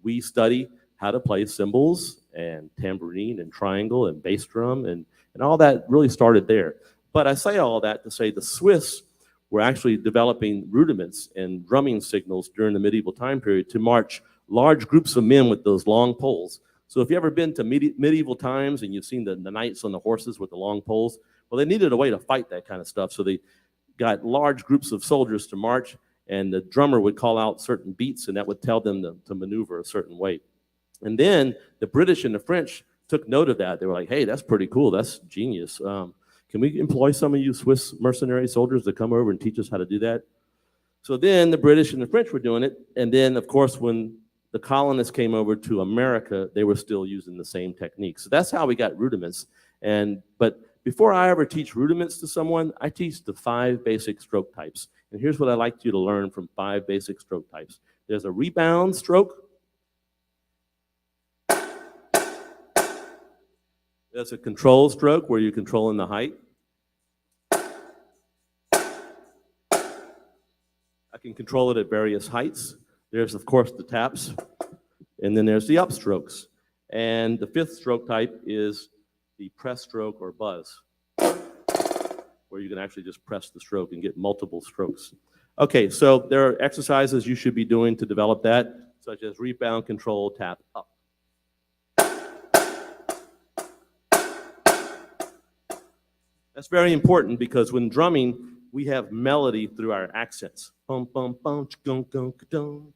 we study how to play cymbals and tambourine and triangle and bass drum, and all that really started there. But I say all that to say the Swiss were actually developing rudiments and drumming signals during the medieval time period to march large groups of men with those long poles. So if you've ever been to medieval times and you've seen the knights on the horses with the long poles, well, they needed a way to fight that kind of stuff. So they got large groups of soldiers to march, and the drummer would call out certain beats, and that would tell them to maneuver a certain way. And then the British and the French took note of that. They were like, hey, that's pretty cool. That's genius. Can we employ some of you Swiss mercenary soldiers to come over and teach us how to do that? So then the British and the French were doing it. And then, of course, when the colonists came over to America, they were still using the same techniques. So that's how we got rudiments. But before I ever teach rudiments to someone, I teach the 5 basic stroke types. And here's what I'd like you to learn from 5 basic stroke types. There's a rebound stroke. There's a control stroke where you're controlling the height. I can control it at various heights. There's, of course, the taps. And then there's the upstrokes. And the 5th stroke type is the press stroke or buzz, where you can actually just press the stroke and get multiple strokes. Okay, so there are exercises you should be doing to develop that, such as rebound, control, tap, up. That's very important because when drumming, we have melody through our accents. Bum, bum, bum, gung, gung, dum.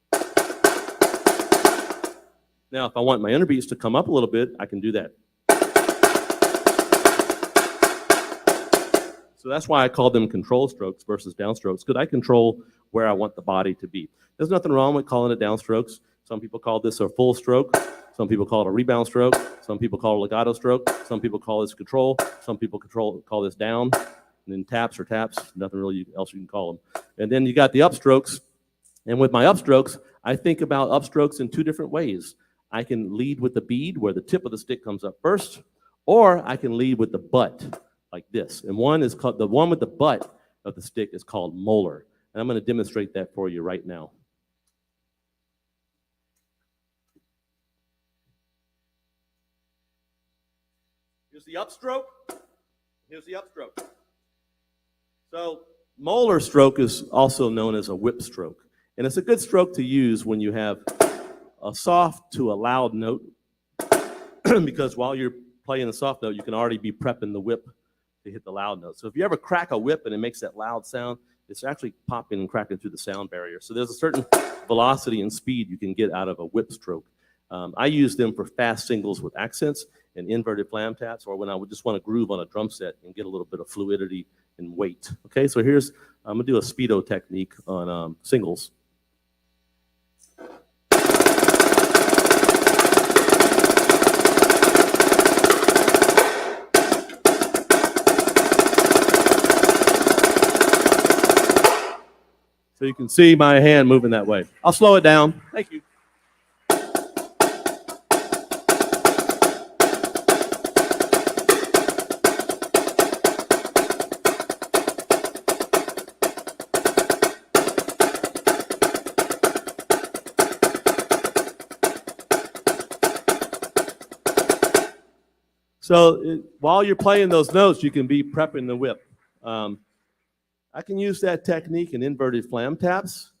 Now, if I want my underbeats to come up a little bit, I can do that. So that's why I call them control strokes versus downstrokes, because I control where I want the body to be. There's nothing wrong with calling it downstrokes. Some people call this a full stroke. Some people call it a rebound stroke. Some people call it a legato stroke. Some people call this control. Some people call this down. And then taps or taps, nothing really else you can call them. And then you got the upstrokes. And with my upstrokes, I think about upstrokes in 2 different ways. I can lead with the bead where the tip of the stick comes up first, or I can lead with the butt like this. And one is called, the one with the butt of the stick is called molar. And I'm going to demonstrate that for you right now. Here's the upstroke. Here's the upstroke. So molar stroke is also known as a whip stroke. And it's a good stroke to use when you have a soft to a loud note, because while you're playing the soft note, you can already be prepping the whip to hit the loud note. So if you ever crack a whip and it makes that loud sound, it's actually popping and cracking through the sound barrier. So there's a certain velocity and speed you can get out of a whip stroke. I use them for fast singles with accents and inverted flam taps, or when I would just want to groove on a drum set and get a little bit of fluidity and weight. Okay, so here's, I'm going to do a speedo technique on singles. So you can see my hand moving that way. I'll slow it down. Thank you. So while you're playing those notes, you can be prepping the whip. I can use that technique in inverted flam taps.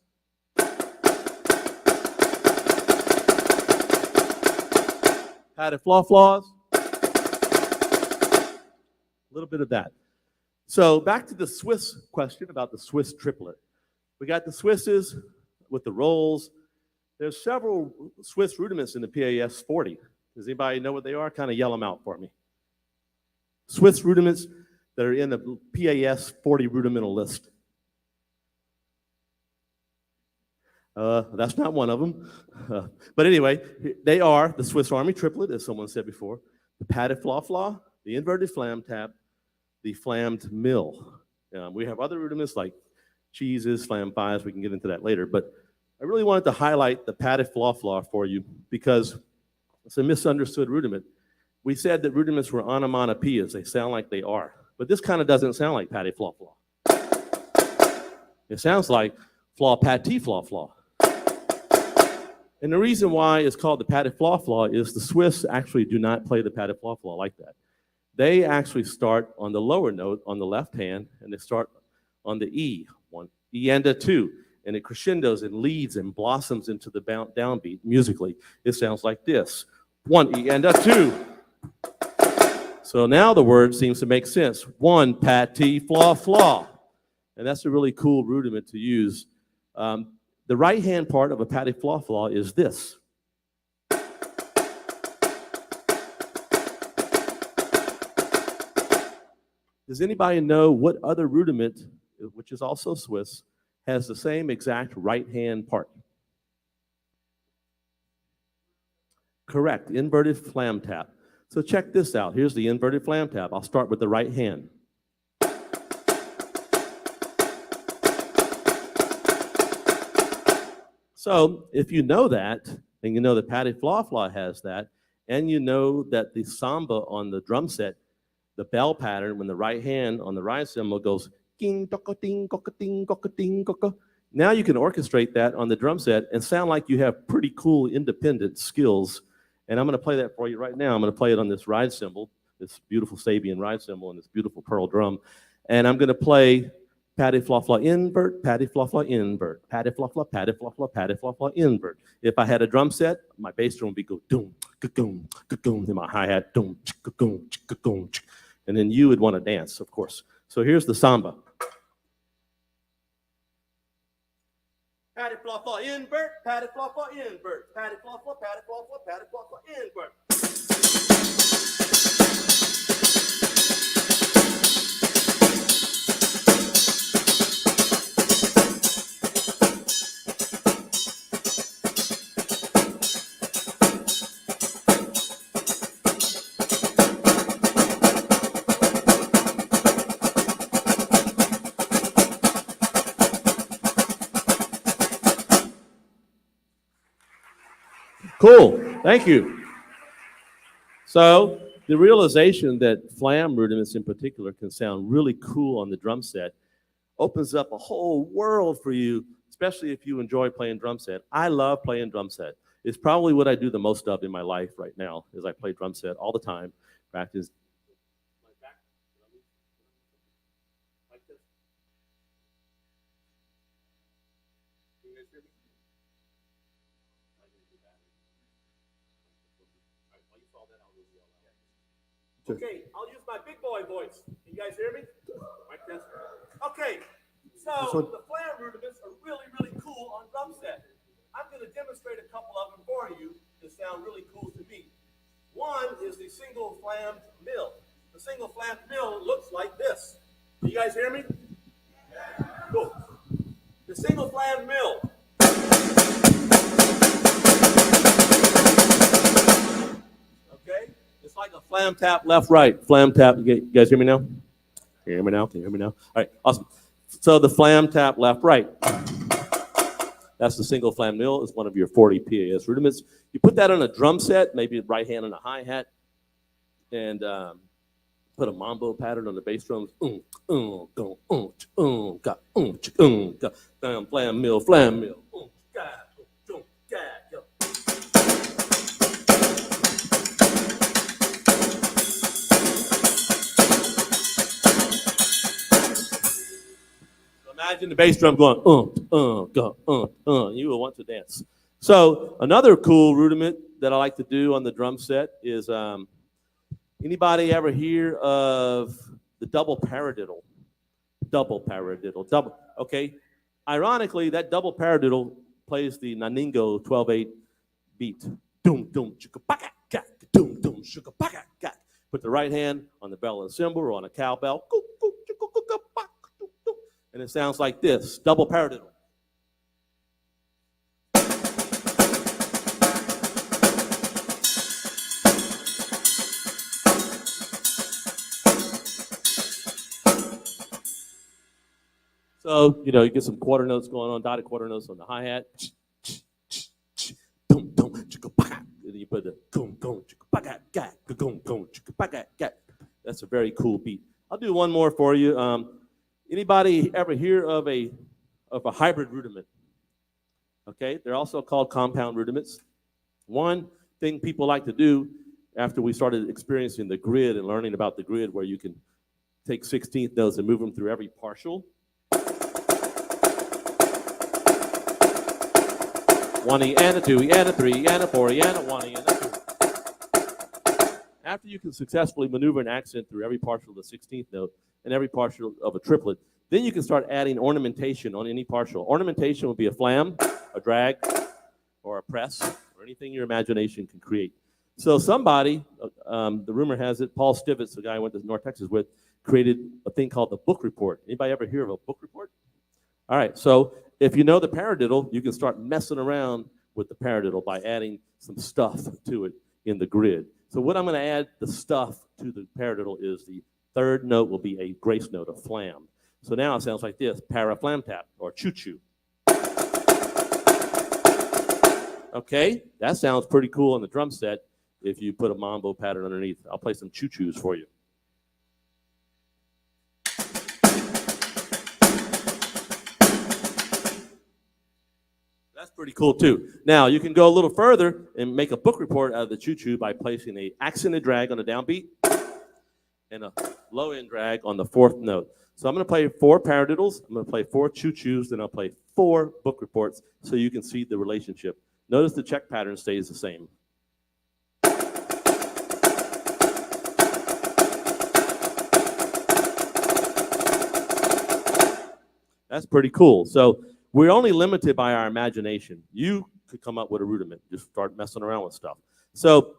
Padded flaw-flaws. A little bit of that. So back to the Swiss question about the Swiss triplet. We got the Swisses with the rolls. There's several Swiss rudiments in the PAS 40. Does anybody know what they are? Kind of yell them out for me. Swiss rudiments that are in the PAS 40 rudimental list. That's not one of them. But anyway, they are the Swiss Army triplet, as someone said before, the padded flaw-flaw, the inverted flam tap, the flammed mill. We have other rudiments like cheeses, flam fives. We can get into that later. But I really wanted to highlight the padded flaw-flaw for you because it's a misunderstood rudiment. We said that rudiments were onomatopoeias. They sound like they are. But this kind of doesn't sound like patty flaw flaw. It sounds like flaw patty flaw flaw. And the reason why it's called the patty flaw flaw is the Swiss actually do not play the patty flaw flaw like that. They actually start on the lower note on the left hand, and they start on the E, 1, E and a 2, and it crescendos and leads and blossoms into the downbeat musically. It sounds like this, 1 E and a 2. So now the word seems to make sense. 1 patty flaw flaw. And that's a really cool rudiment to use. The right hand part of a patty flaw flaw is this. Does anybody know what other rudiment, which is also Swiss, has the same exact right hand part? Correct, inverted flam tap. So check this out. Here's the inverted flam tap. I'll start with the right hand. So if you know that, and you know that Patty Flaw Flaw has that, and you know that the samba on the drum set, the bell pattern, when the right hand on the ride cymbal goes ding, ding, ding, ding, now you can orchestrate that on the drum set and sound like you have pretty cool independent skills. And I'm going to play that for you right now. I'm going to play it on this ride cymbal, this beautiful Sabian ride cymbal and this beautiful pearl drum. And I'm going to play Patty Flaw Flaw invert, Patty Flaw Flaw invert, Patty Flaw Flaw, Patty Flaw Flaw, Patty Flaw Flaw invert. If I had a drum set, my bass drum would be go doom, ka-goom, ka-goom, and my hi-hat doom, ka-goom, ka-goom, and then you would want to dance, of course. So here's the samba. Patty Flaw Flaw invert, Patty Flaw Flaw invert, Patty Flaw Flaw, Patty Flaw Flaw, Patty Flaw Flaw invert. Cool, thank you. So the realization that flam rudiments in particular can sound really cool on the drum set opens up a whole world for you, especially if you enjoy playing drum set. I love playing drum set. It's probably what I do the most of in my life right now, is I play drum set all the time, practice. Okay, I'll use my big boy voice. Can you guys hear me? Like this. Okay, so the flam rudiments are really, really cool on drum set. I'm going to demonstrate a couple of them for you that sound really cool to me. One is the single flammed mill. The single flammed mill looks like this. Can you guys hear me? Cool. The single flammed mill. Okay? It's like a flam tap left, right. Flam tap. You guys hear me now? Can you hear me now? Can you hear me now? All right, awesome. So the flam tap left, right. That's the single flam mill. It's one of your 40 PAS rudiments. You put that on a drum set, maybe right hand on a hi-hat, and put a mambo pattern on the bass drums. Flam mill, flam mill. Imagine the bass drum going, you will want to dance. So another cool rudiment that I like to do on the drum set is, anybody ever hear of the double paradiddle? Double paradiddle, double, okay. Ironically, that double paradiddle plays the Naningo 12/8 beat. Doom, doom, chicka, baka, gat, doom, doom, chicka, baka, gat. Put the right hand on the bell and cymbal or on a cowbell. And it sounds like this, double paradiddle. So, you know, you get some quarter notes going on, dotted quarter notes on the hi-hat. And then you put the that's a very cool beat. I'll do one more for you. Anybody ever hear of a hybrid rudiment? Okay, they're also called compound rudiments. One thing people like to do after we started experiencing the grid and learning about the grid, where you can take 16th notes and move them through every partial. 1E and a 2E and a 3E and a 4E and a 1E and a 2. After you can successfully maneuver an accent through every partial of the 16th note and every partial of a triplet, then you can start adding ornamentation on any partial. Ornamentation would be a flam, a drag, or a press, or anything your imagination can create. So somebody, the rumor has it, Paul Stivitz, the guy I went to North Texas with, created a thing called the book report. Anybody ever hear of a book report? All right, so if you know the paradiddle, you can start messing around with the paradiddle by adding some stuff to it in the grid. So what I'm going to add the stuff to the paradiddle is the third note will be a grace note, a flam. So now it sounds like this, para flam tap, or choo-choo. Okay, that sounds pretty cool on the drum set if you put a mambo pattern underneath. I'll play some choo-choos for you. That's pretty cool too. Now you can go a little further and make a book report out of the choo-choo by placing a accented drag on the downbeat and a low end drag on the fourth note. So I'm going to play 4 paradiddles, I'm going to play 4 choo-choos, then I'll play 4 book reports so you can see the relationship. Notice the check pattern stays the same. That's pretty cool. So we're only limited by our imagination. You could come up with a rudiment, just start messing around with stuff. So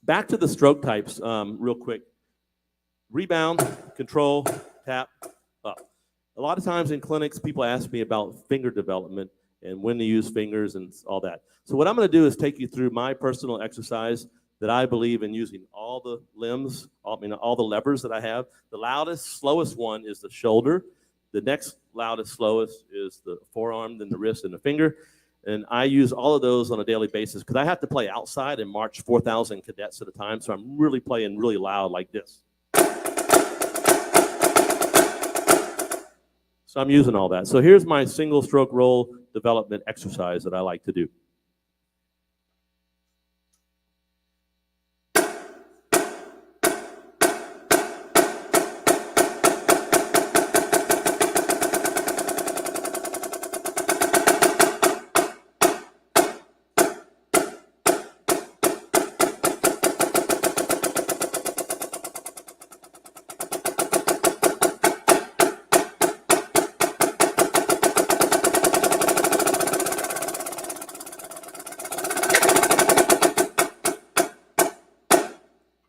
back to the stroke types real quick. Rebound, control, tap, up. A lot of times in clinics, people ask me about finger development and when to use fingers and all that. So what I'm going to do is take you through my personal exercise that I believe in using all the limbs, all the levers that I have. The loudest, slowest one is the shoulder. The next loudest, slowest is the forearm, then the wrist and the finger. And I use all of those on a daily basis because I have to play outside and march 4,000 cadets at a time. So I'm really playing really loud like this. So I'm using all that. So here's my single stroke roll development exercise that I like to do.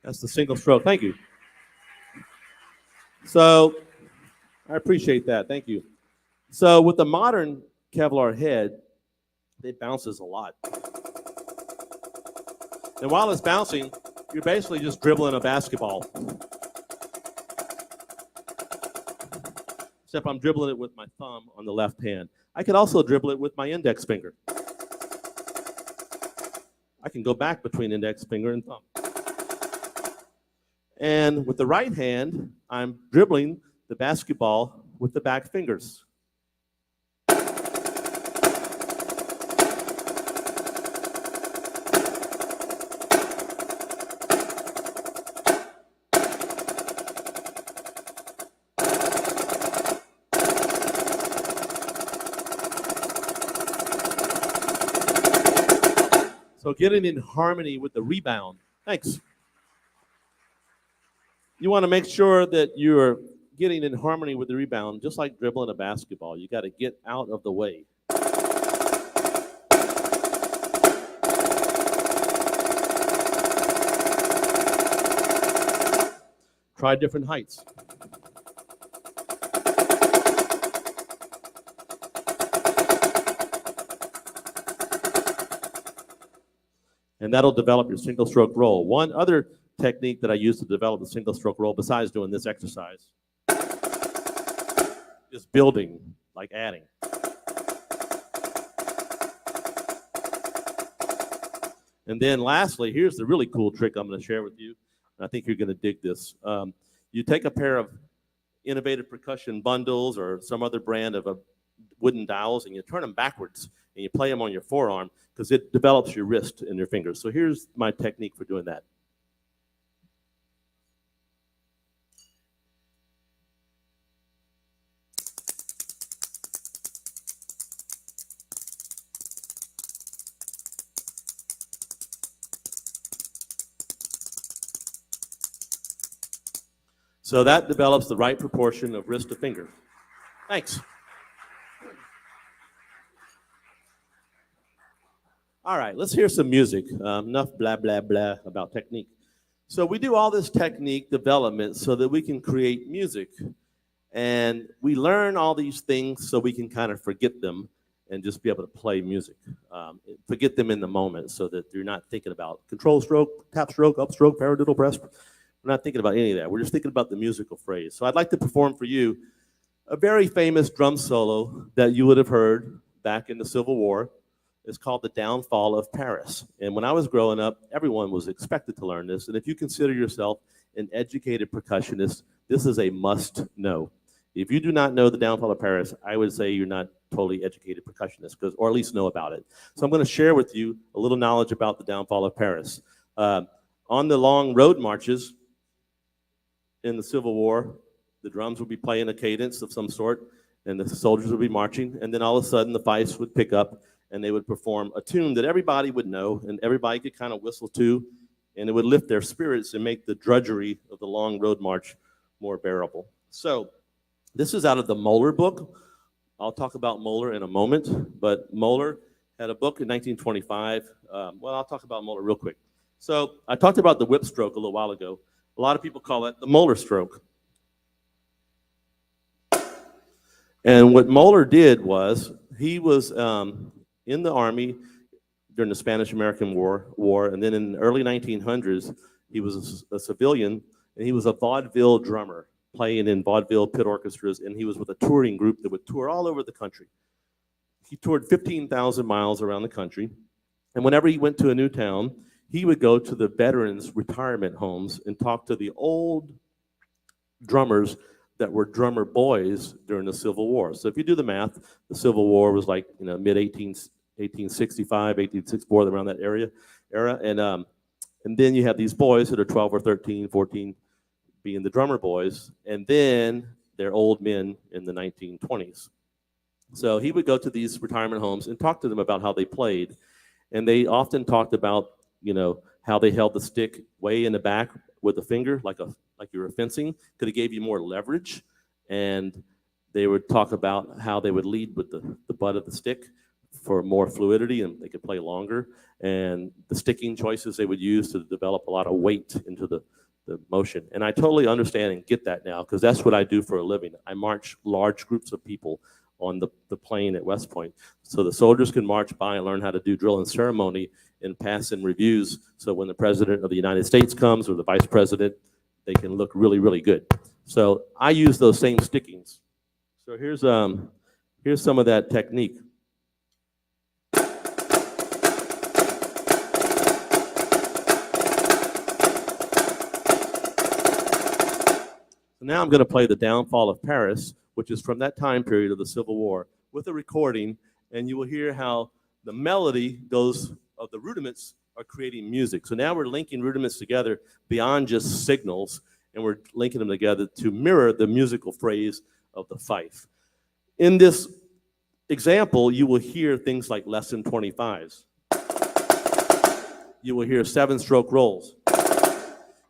That's the single stroke. Thank you. So I appreciate that. Thank you. So with the modern Kevlar head, it bounces a lot. And while it's bouncing, you're basically just dribbling a basketball. Except I'm dribbling it with my thumb on the left hand. I could also dribble it with my index finger. I can go back between index finger and thumb. And with the right hand, I'm dribbling the basketball with the back fingers. So getting in harmony with the rebound. Thanks. You want to make sure that you're getting in harmony with the rebound, just like dribbling a basketball. You got to get out of the way. Try different heights. And that'll develop your single stroke roll. One other technique that I use to develop the single stroke roll, besides doing this exercise, is building, like adding. And then lastly, here's the really cool trick I'm going to share with you. I think you're going to dig this. You take a pair of innovative percussion bundles or some other brand of wooden dowels and you turn them backwards and you play them on your forearm because it develops your wrist and your fingers. So here's my technique for doing that. So that develops the right proportion of wrist to finger. Thanks. All right, let's hear some music. Enough blah, blah, blah about technique. So we do all this technique development so that we can create music. And we learn all these things so we can kind of forget them and just be able to play music. Forget them in the moment so that you're not thinking about control stroke, tap stroke, upstroke, paradiddle press. We're not thinking about any of that. We're just thinking about the musical phrase. So I'd like to perform for you a very famous drum solo that you would have heard back in the Civil War. It's called The Downfall of Paris. And when I was growing up, everyone was expected to learn this. And if you consider yourself an educated percussionist, this is a must know. If you do not know The Downfall of Paris, I would say you're not totally educated percussionist, or at least know about it. So I'm going to share with you a little knowledge about The Downfall of Paris. On the long road marches in the Civil War, the drums would be playing a cadence of some sort, and the soldiers would be marching, and then all of a sudden the fifes would pick up, and they would perform a tune that everybody would know, and everybody could kind of whistle to, and it would lift their spirits and make the drudgery of the long road march more bearable. So this is out of the Moeller book. I'll talk about Moeller in a moment, but Moeller had a book in 1925. Well, I'll talk about Moeller real quick. So I talked about the whip stroke a little while ago. A lot of people call it the Moeller stroke. And what Moeller did was he was in the Army during the Spanish-American War, and then in the early 1900s, he was a civilian, and he was a vaudeville drummer, playing in vaudeville pit orchestras, and he was with a touring group that would tour all over the country. He toured 15,000 miles around the country, and whenever he went to a new town, he would go to the veterans' retirement homes and talk to the old drummers that were drummer boys during the Civil War. So if you do the math, the Civil War was like mid-1865, 1864, around that era, and then you have these boys that are 12 or 13, 14, being the drummer boys, and then they're old men in the 1920s. So he would go to these retirement homes and talk to them about how they played, and they often talked about, how they held the stick way in the back with a finger, like you were fencing, because it gave you more leverage, and they would talk about how they would lead with the butt of the stick for more fluidity, and they could play longer, and the sticking choices they would use to develop a lot of weight into the motion. And I totally understand and get that now, because that's what I do for a living. I march large groups of people on the plain at West Point. So the soldiers can march by and learn how to do drill and ceremony and pass in reviews. So when the president of the United States comes, or the vice president, they can look really, really good. So I use those same stickings. So here's some of that technique. So now I'm going to play The Downfall of Paris, which is from that time period of the Civil War, with a recording, and you will hear how the melody goes of the rudiments are creating music. So now we're linking rudiments together beyond just signals, and we're linking them together to mirror the musical phrase of the fife. In this example, you will hear things like lesson 25s. You will hear 7-stroke rolls.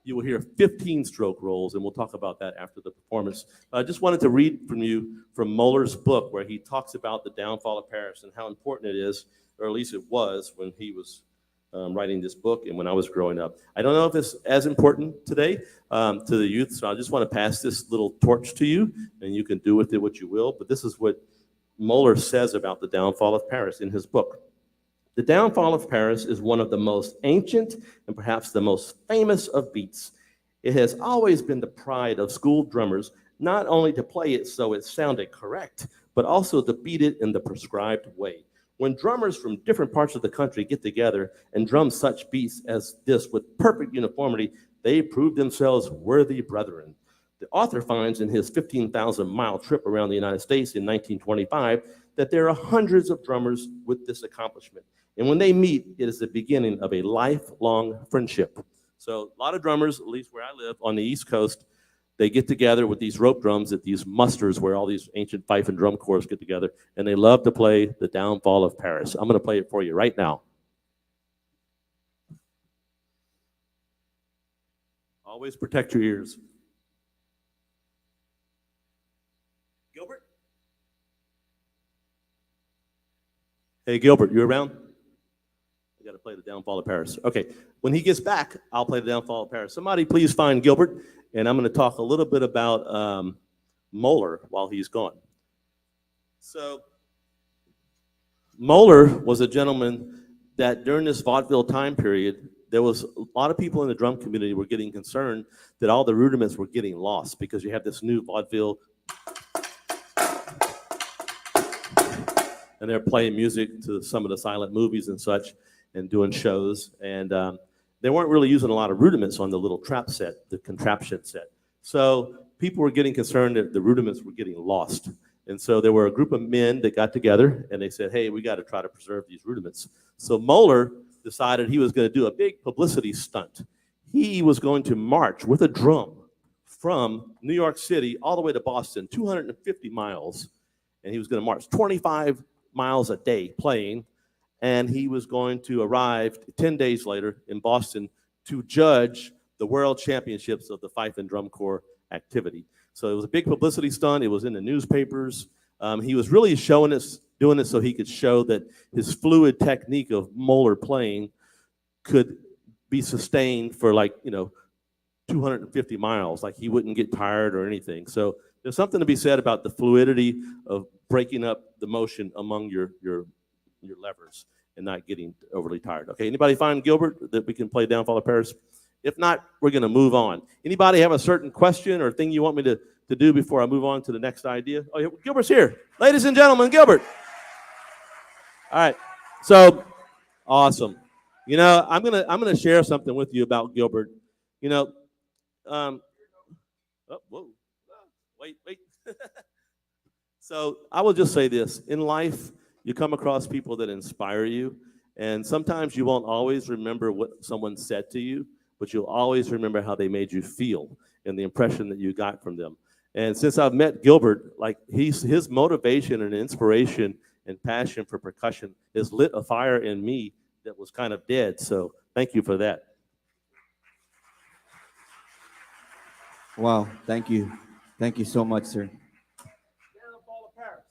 You will hear 15-stroke rolls, and we'll talk about that after the performance. I just wanted to read from you from Moeller's book, where he talks about the downfall of Paris and how important it is, or at least it was when he was writing this book and when I was growing up. I don't know if it's as important today to the youth, so I just want to pass this little torch to you, and you can do with it what you will, but this is what Moeller says about the downfall of Paris in his book. The Downfall of Paris is one of the most ancient and perhaps the most famous of beats. It has always been the pride of school drummers not only to play it so it sounded correct, but also to beat it in the prescribed way. When drummers from different parts of the country get together and drum such beats as this with perfect uniformity, they prove themselves worthy brethren. The author finds in his 15,000-mile trip around the United States in 1925 that there are hundreds of drummers with this accomplishment. And when they meet, it is the beginning of a lifelong friendship. So a lot of drummers, at least where I live on the East Coast, they get together with these rope drums at these musters where all these ancient fife and drum corps get together, and they love to play The Downfall of Paris. I'm going to play it for you right now. Always protect your ears. Gilbert? Hey, Gilbert, you around? I got a to play the Downfall of Paris. Okay, when he gets back, I'll play the Downfall of Paris. Somebody please find Gilbert, and I'm going to talk a little bit about Moeller while he's gone. So Moeller was a gentleman that during this vaudeville time period, there was a lot of people in the drum community were getting concerned that all the rudiments were getting lost because you have this new vaudeville and they're playing music to some of the silent movies and such and doing shows. And they weren't really using a lot of rudiments on the little trap set, the contraption set. So people were getting concerned that the rudiments were getting lost. And so there were a group of men that got together and they said, hey, we got to try to preserve these rudiments. So Moeller decided he was going to do a big publicity stunt. He was going to march with a drum from New York City all the way to Boston, 250 miles. And he was going to march 25 miles a day playing. And he was going to arrive 10 days later in Boston to judge the World Championships of the Fife and Drum Corps activity. So it was a big publicity stunt. It was in the newspapers. He was really showing us, doing it so he could show that his fluid technique of Moeller playing could be sustained for 250 miles. Like he wouldn't get tired or anything. So there's something to be said about the fluidity of breaking up the motion among your levers and not getting overly tired. Okay, anybody find Gilbert that we can play Downfall of Paris? If not, we're going to move on. Anybody have a certain question or thing you want me to do before I move on to the next idea? Oh, Gilbert's here. Ladies and gentlemen, Gilbert. All right, so awesome. You know, I'm gonna share something with you about Gilbert. You know, oh, whoa, wait. So I will just say this. In life, you come across people that inspire you, and sometimes you won't always remember what someone said to you, but you'll always remember how they made you feel and the impression that you got from them. And since I've met Gilbert, like his motivation and inspiration and passion for percussion has lit a fire in me that was kind of dead. So thank you for that. Wow, thank you. Thank you so much, sir. Downfall of Paris.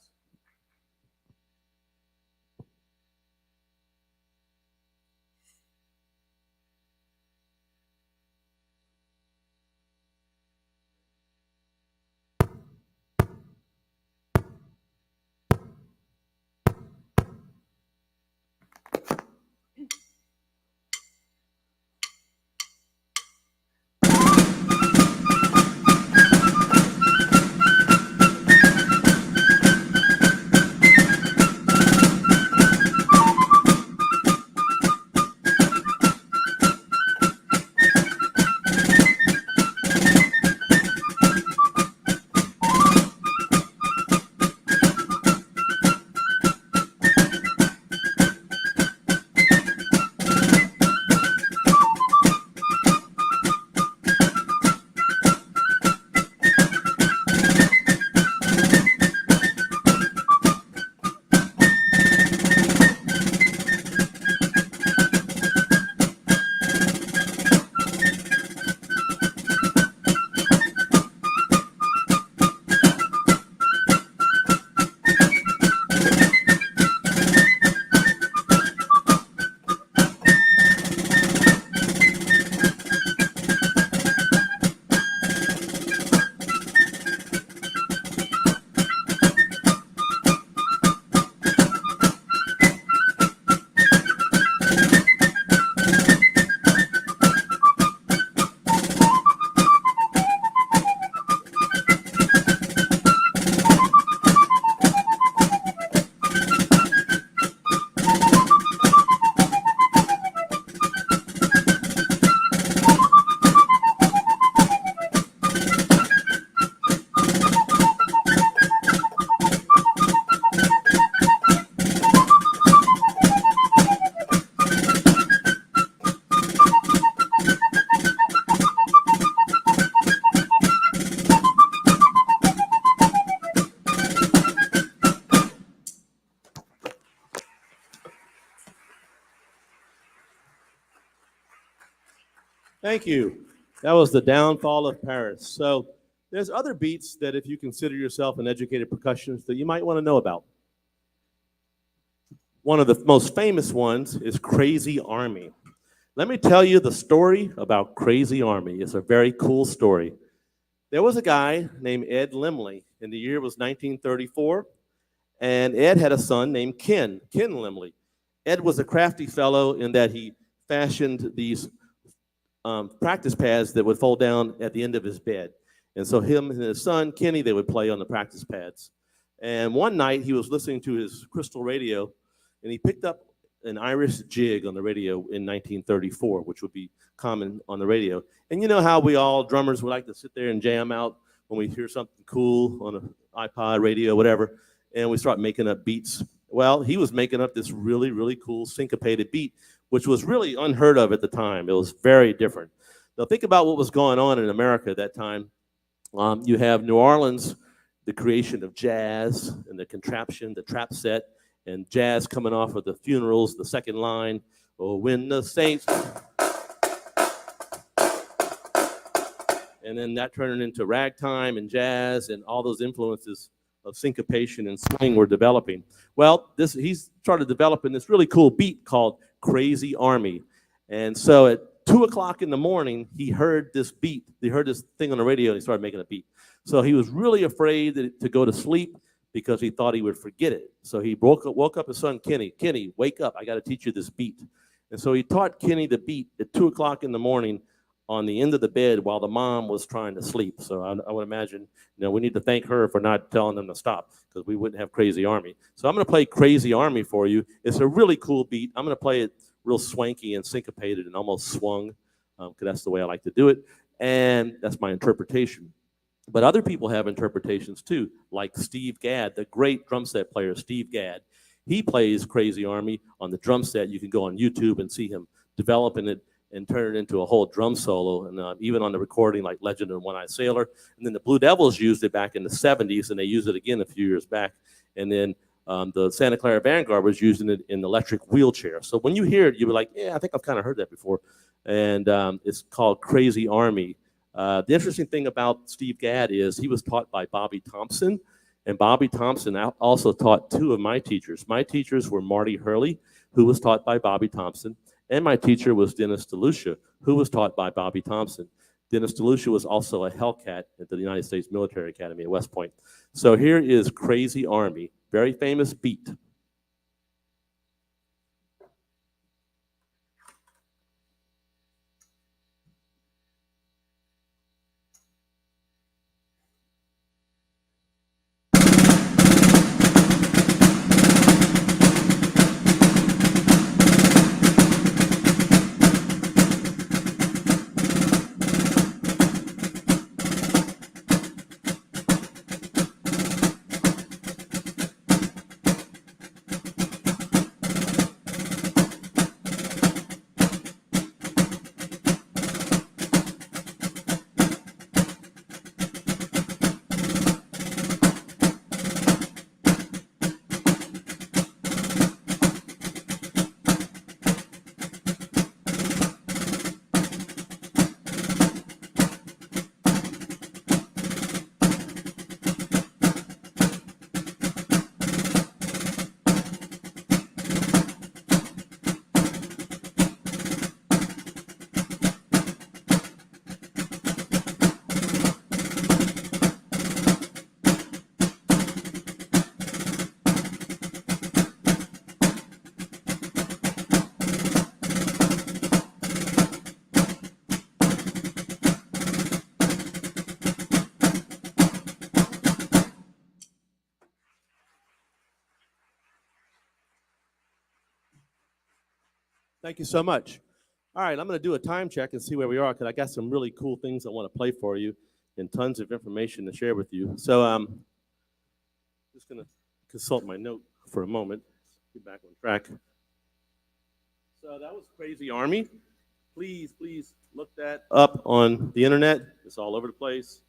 Thank you. That was the Downfall of Paris. So there's other beats that if you consider yourself an educated percussionist that you might want to know about. one of the most famous ones is Crazy Army. Let me tell you the story about Crazy Army. It's a very cool story. There was a guy named Ed Limley, and the year was 1934, and Ed had a son named Ken Limley. Ed was a crafty fellow in that he fashioned these practice pads that would fold down at the end of his bed. And so him and his son, Kenny, they would play on the practice pads. And one night he was listening to his crystal radio, and he picked up an Irish jig on the radio in 1934, which would be common on the radio. And you know how we all drummers would like to sit there and jam out when we hear something cool on an iPod, radio, whatever, and we start making up beats. Well, he was making up this really, really cool syncopated beat, which was really unheard of at the time. It was very different. Now think about what was going on in America at that time. You have New Orleans, the creation of jazz and the contraption, the trap set, and jazz coming off of the funerals, the second line, oh, when the saints. And then that turned into ragtime and jazz, and all those influences of syncopation and swing were developing. Well, he started developing this really cool beat called Crazy Army. And so at 2 o'clock in the morning, he heard this beat. He heard this thing on the radio, and he started making a beat. So he was really afraid to go to sleep because he thought he would forget it. So he woke up his son, Kenny. Kenny, wake up. I got to teach you this beat. And so he taught Kenny the beat at 2 o'clock in the morning on the end of the bed while the mom was trying to sleep. So I would imagine, we need to thank her for not telling them to stop, because we wouldn't have Crazy Army. So I'm going to play Crazy Army for you. It's a really cool beat. I'm going to play it real swanky and syncopated and almost swung, because that's the way I like to do it. And that's my interpretation. But other people have interpretations too, like Steve Gadd, the great drum set player, Steve Gadd. He plays Crazy Army on the drum set. You can go on YouTube and see him developing it and turn it into a whole drum solo. And even on the recording, like Legend and One-Eyed Sailor. And then the Blue Devils used it back in the 70s, and they used it again a few years back. And then the Santa Clara Vanguard was using it in the electric wheelchair. So when you hear it, you'll be like, yeah, I think I've kind of heard that before. And it's called Crazy Army. The interesting thing about Steve Gadd is he was taught by Bobby Thompson, and Bobby Thompson also taught two of my teachers. My teachers were Marty Hurley, who was taught by Bobby Thompson, and my teacher was Dennis DeLucia, who was taught by Bobby Thompson. Dennis DeLucia was also a Hellcat at the United States Military Academy at West Point. So here is Crazy Army, very famous beat. Thank you so much. All right, I'm going to do a time check and see where we are, because I got some really cool things I want to play for you and tons of information to share with you. So just going to consult my note for a moment. Get back on track. So that was Crazy Army. Please look that up on the internet. It's all over the place.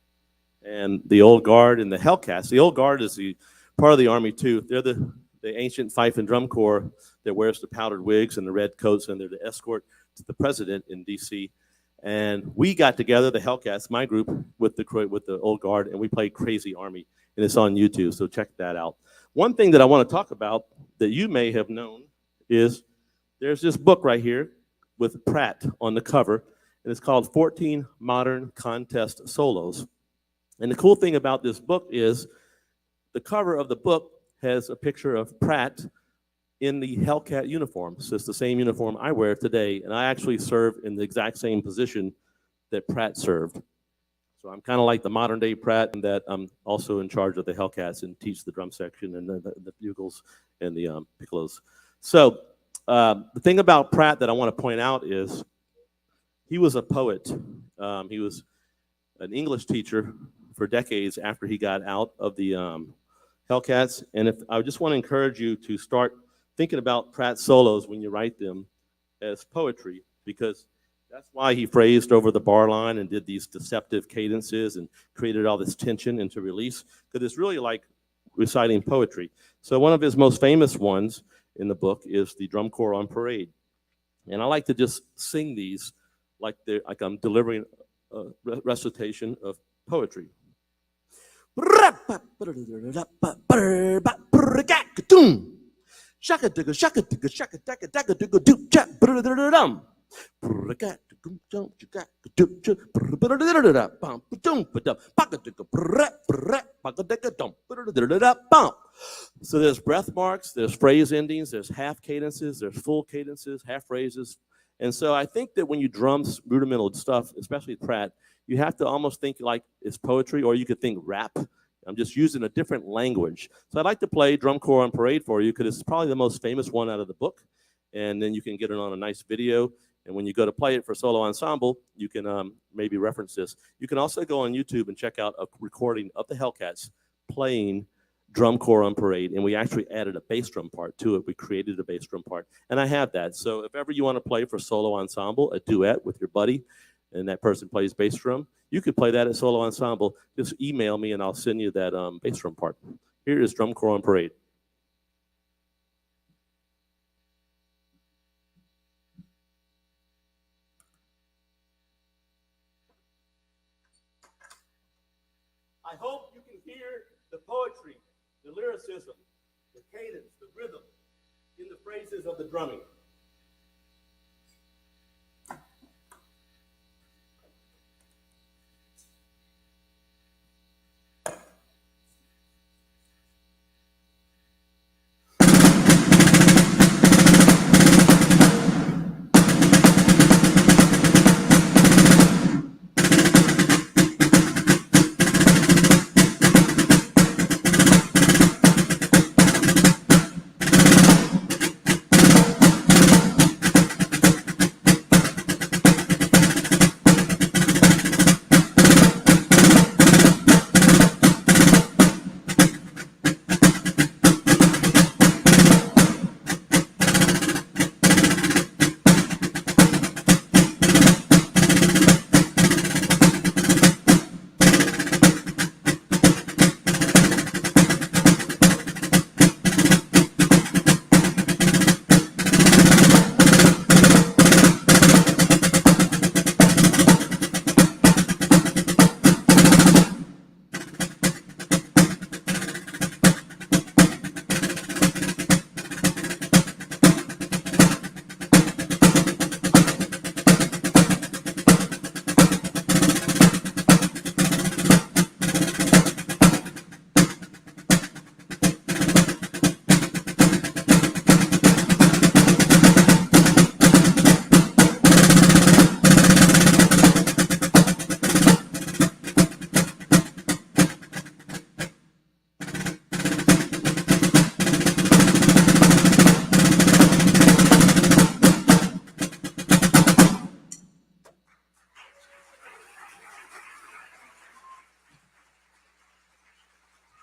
And the Old Guard and the Hellcats. The Old Guard is the part of the Army too. They're the ancient fife and drum corps that wears the powdered wigs and the red coats, and they're the escort to the president in D.C. And we got together, the Hellcats, my group, with the Old Guard, and we played Crazy Army, and it's on YouTube, so check that out. One thing that I want to talk about that you may have known is there's this book right here with Pratt on the cover, and it's called 14 Modern Contest Solos. And the cool thing about this book is the cover of the book has a picture of Pratt in the Hellcat uniform. So it's the same uniform I wear today, and I actually serve in the exact same position that Pratt served. So I'm kind of like the modern day Pratt in that I'm also in charge of the Hellcats and teach the drum section and the bugles and the piccolos. So the thing about Pratt that I want to point out is he was a poet. He was an English teacher for decades after he got out of the Hellcats. And if I just want to encourage you to start thinking about Pratt solos when you write them as poetry, because that's why he phrased over the bar line and did these deceptive cadences and created all this tension into release, because it's really like reciting poetry. So one of his most famous ones in the book is the Drum Corps on Parade. And I like to just sing these like I'm delivering a recitation of poetry. Shaka digga shaka digga shaka digga digga digga doop chat dum. So there's breath marks, there's phrase endings, there's half cadences, there's full cadences, half phrases. And so I think that when you drum rudimental stuff, especially Pratt, you have to almost think like it's poetry, or you could think rap. I'm just using a different language. So I'd like to play Drum Corps on Parade for you, because it's probably the most famous one out of the book. And then you can get it on a nice video. And when you go to play it for solo ensemble, you can maybe reference this. You can also go on YouTube and check out a recording of the Hellcats playing Drum Corps on Parade. And we actually added a bass drum part to it. We created a bass drum part. And I have that. So if ever you want to play for solo ensemble, a duet with your buddy, and that person plays bass drum, you could play that at solo ensemble. Just email me and I'll send you that bass drum part. Here is Drum Corps on Parade. I hope you can hear the poetry, the lyricism, the cadence, the rhythm in the phrases of the drumming.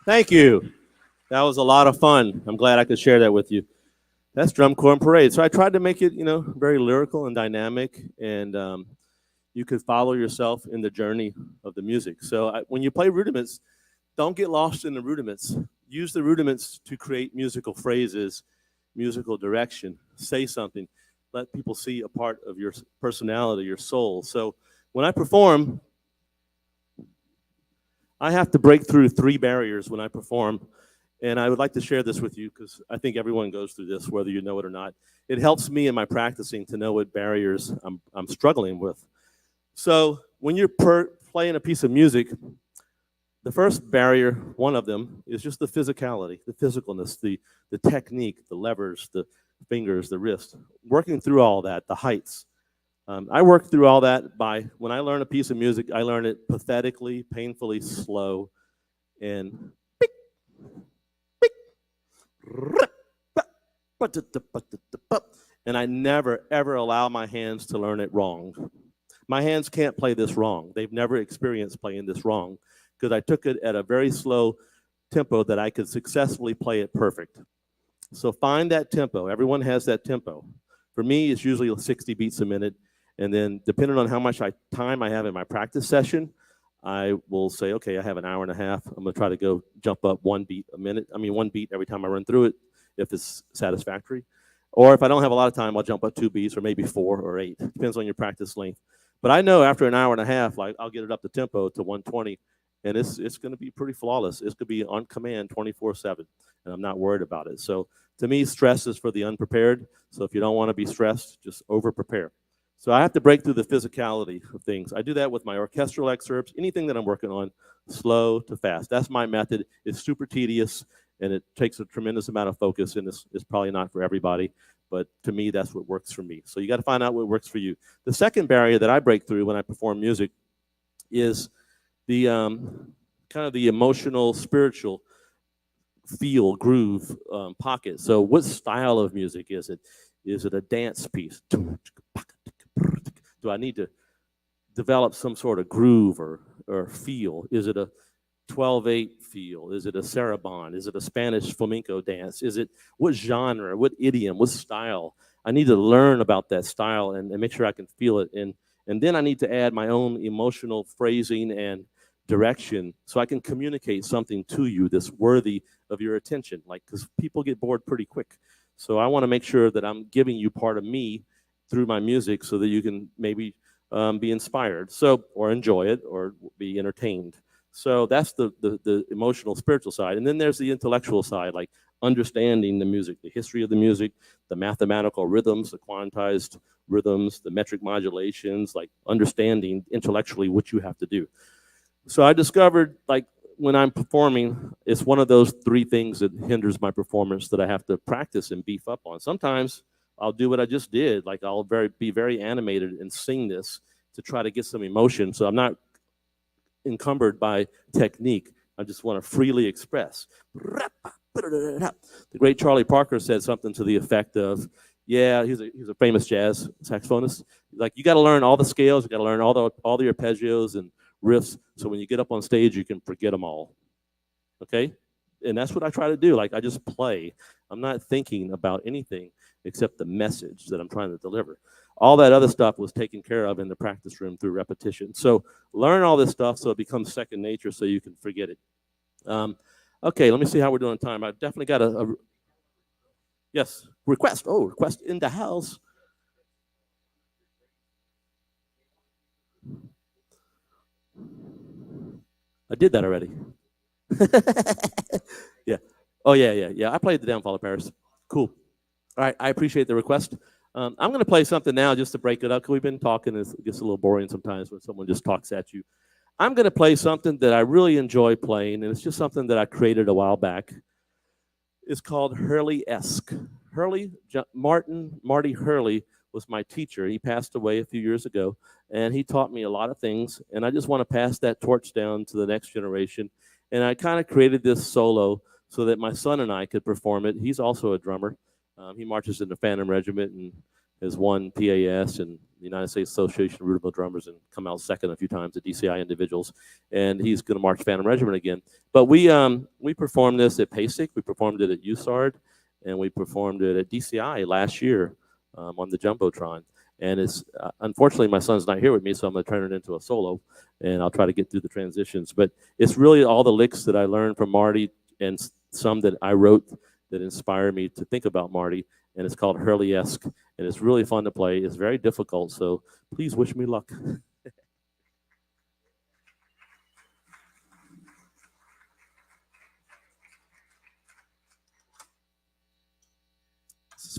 Thank you. That was a lot of fun. I'm glad I could share that with you. That's Drum Corps and Parade. So I tried to make it, very lyrical and dynamic, and you could follow yourself in the journey of the music. So when you play rudiments, don't get lost in the rudiments. Use the rudiments to create musical phrases, musical direction. Say something. Let people see a part of your personality, your soul. So when I perform, I have to break through 3 barriers when I perform. And I would like to share this with you because I think everyone goes through this, whether you know it or not. It helps me in my practicing to know what barriers I'm struggling with. So when you're playing a piece of music, the first barrier, one of them, is just the physicality, the physicalness, the technique, the levers, the fingers, the wrist. Working through all that, the heights. I work through all that by, when I learn a piece of music, I learn it pathetically, painfully slow, and and I never, ever allow my hands to learn it wrong. My hands can't play this wrong. They've never experienced playing this wrong because I took it at a very slow tempo that I could successfully play it perfect. So find that tempo. Everyone has that tempo. For me, it's usually 60 beats a minute. And then depending on how much time I have in my practice session, I will say, okay, I have an hour and a half. I'm gonna try to go jump up 1 beat a minute. I mean, 1 beat every time I run through it, if it's satisfactory. Or if I don't have a lot of time, I'll jump up 2 beats or maybe 4 or 8. Depends on your practice length. But I know after an hour and a half, like I'll get it up to tempo to 120, and it's gonna be pretty flawless. It's gonna be on command 24/7, and I'm not worried about it. So to me, stress is for the unprepared. So if you don't wanna be stressed, just over-prepare. So I have to break through the physicality of things. I do that with my orchestral excerpts, anything that I'm working on, slow to fast. That's my method. It's super tedious, and it takes a tremendous amount of focus, and it's probably not for everybody, but to me, that's what works for me. So you got to find out what works for you. The second barrier that I break through when I perform music is the kind of the emotional, spiritual feel, groove, pocket. So what style of music is it? Is it a dance piece? Do I need to develop some sort of groove or feel? Is it a 12/8 feel? Is it a saraband? Is it a Spanish flamenco dance? Is it what genre, what idiom, what style? I need to learn about that style and make sure I can feel it. And then I need to add my own emotional phrasing and direction so I can communicate something to you that's worthy of your attention. Like, because people get bored pretty quick. So I want to make sure that I'm giving you part of me through my music so that you can maybe be inspired, or enjoy it, or be entertained. So that's the emotional, spiritual side. And then there's the intellectual side, like understanding the music, the history of the music, the mathematical rhythms, the quantized rhythms, the metric modulations, like understanding intellectually what you have to do. So I discovered, like, when I'm performing, it's one of those 3 things that hinders my performance that I have to practice and beef up on. Sometimes I'll do what I just did, like I'll be very animated and sing this to try to get some emotion. So I'm not encumbered by technique. I just want to freely express. The great Charlie Parker said something to the effect of, yeah, he's a famous jazz saxophonist. Like, you got to learn all the scales, you got to learn all the arpeggios and riffs, so when you get up on stage, you can forget them all. Okay? And that's what I try to do. Like, I just play. I'm not thinking about anything except the message that I'm trying to deliver. All that other stuff was taken care of in the practice room through repetition. So learn all this stuff so it becomes second nature so you can forget it. Okay, let me see how we're doing time. I've definitely got a yes, request. Oh, request in the house. I did that already. Yeah. Oh, yeah. I played The Downfall of Paris. Cool. All right, I appreciate the request. I'm going to play something now just to break it up because we've been talking. It gets a little boring sometimes when someone just talks at you. I'm going to play something that I really enjoy playing, and it's just something that I created a while back. It's called Hurley-esque. Marty Hurley was my teacher. He passed away a few years ago, and he taught me a lot of things, and I just want to pass that torch down to the next generation. And I kind of created this solo so that my son and I could perform it. He's also a drummer. He marches in the Phantom Regiment and has won PAS and the United States Association of Rudiment Drummers and come out second a few times at DCI individuals. And he's going to march Phantom Regiment again. But we performed this at PASIC, we performed it at USARD, and we performed it at DCI last year on the Jumbotron. And it's unfortunately my son's not here with me, so I'm going to turn it into a solo, and I'll try to get through the transitions. But it's really all the licks that I learned from Marty and some that I wrote that inspired me to think about Marty, and it's called Hurley-esque, and it's really fun to play. It's very difficult, so please wish me luck.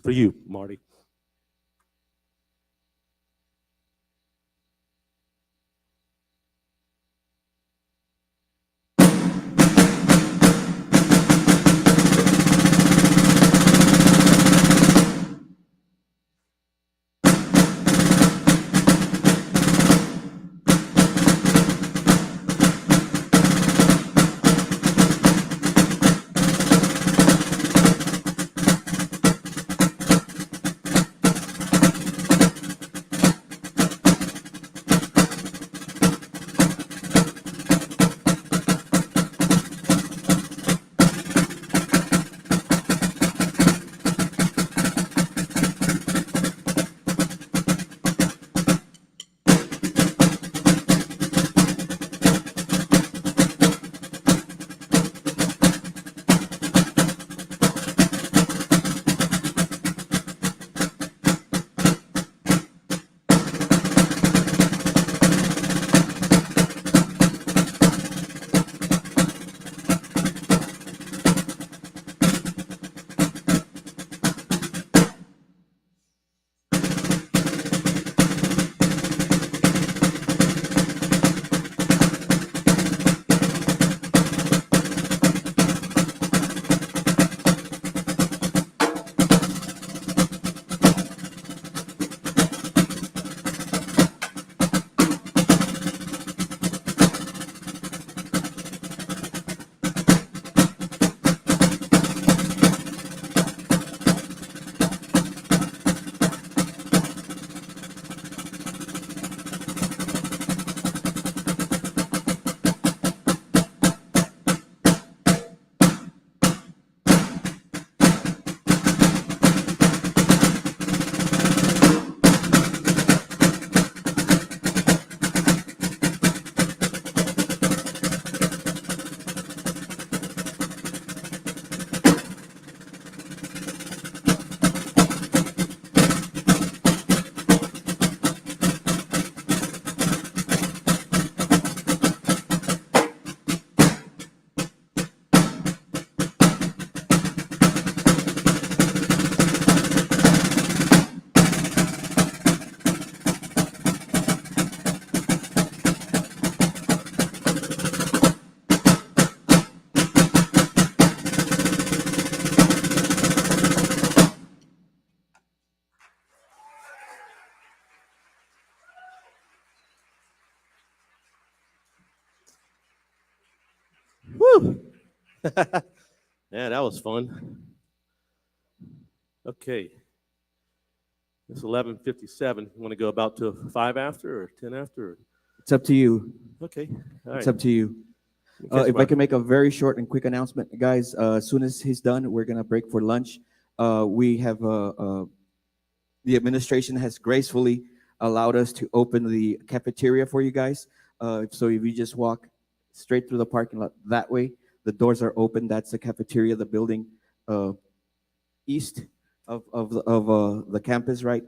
for you, Marty. Woo! Yeah, that was fun. Okay. It's 11:57. You want to go about to 5 after or 10 after? Or? It's up to you. Okay. All It's right. up to you. Catch If my- I can make a very short and quick announcement, guys, as soon as he's done, we're gonna break for lunch. We have the administration has gracefully allowed us to open the cafeteria for you guys. So if you just walk straight through the parking lot that way, the doors are open. That's the cafeteria, the building east of the campus, right?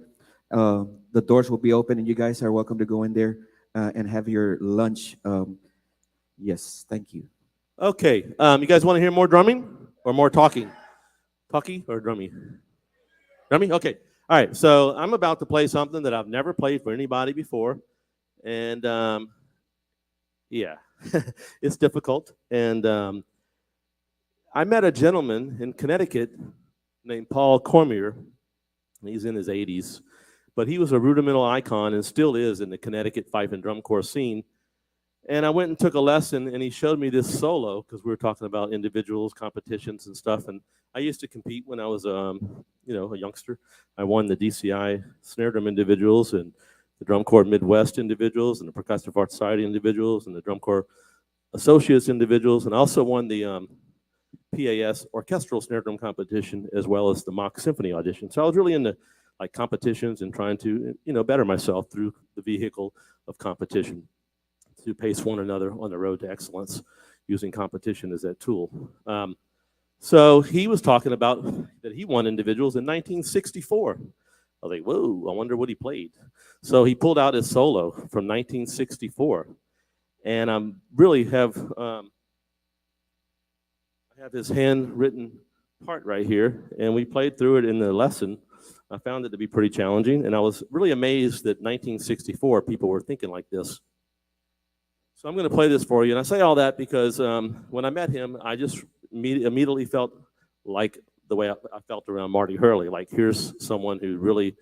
The doors will be open, and you guys are welcome to go in there and have your lunch. Yes, thank you. Okay. You guys want to hear more drumming or more talking? Talky or drummy? Drummy? Okay. All right. So I'm about to play something that I've never played for anybody before. And yeah, it's difficult. And I met a gentleman in Connecticut named Paul Cormier. He's in his 80s. But he was a rudimental icon and still is in the Connecticut fife and drum corps scene. And I went and took a lesson, and he showed me this solo, because we were talking about individuals, competitions, and stuff. And I used to compete when I was, a youngster. I won the DCI snare drum individuals, and the Drum Corps Midwest individuals, and the Percussive Art Society individuals, and the Drum Corps Associates individuals, and I also won the PAS orchestral snare drum competition, as well as the mock symphony audition. So I was really into like competitions and trying to, better myself through the vehicle of competition, to pace one another on the road to excellence, using competition as that tool. So he was talking about that he won individuals in 1964. I was like, whoa, I wonder what he played. So he pulled out his solo from 1964. And I really have, I have his handwritten part right here, and we played through it in the lesson I found it to be pretty challenging, and I was really amazed that 1964 people were thinking like this. So I'm going to play this for you, and I say all that because when I met him, I just immediately felt like the way I felt around Marty Hurley. Like, here's someone who really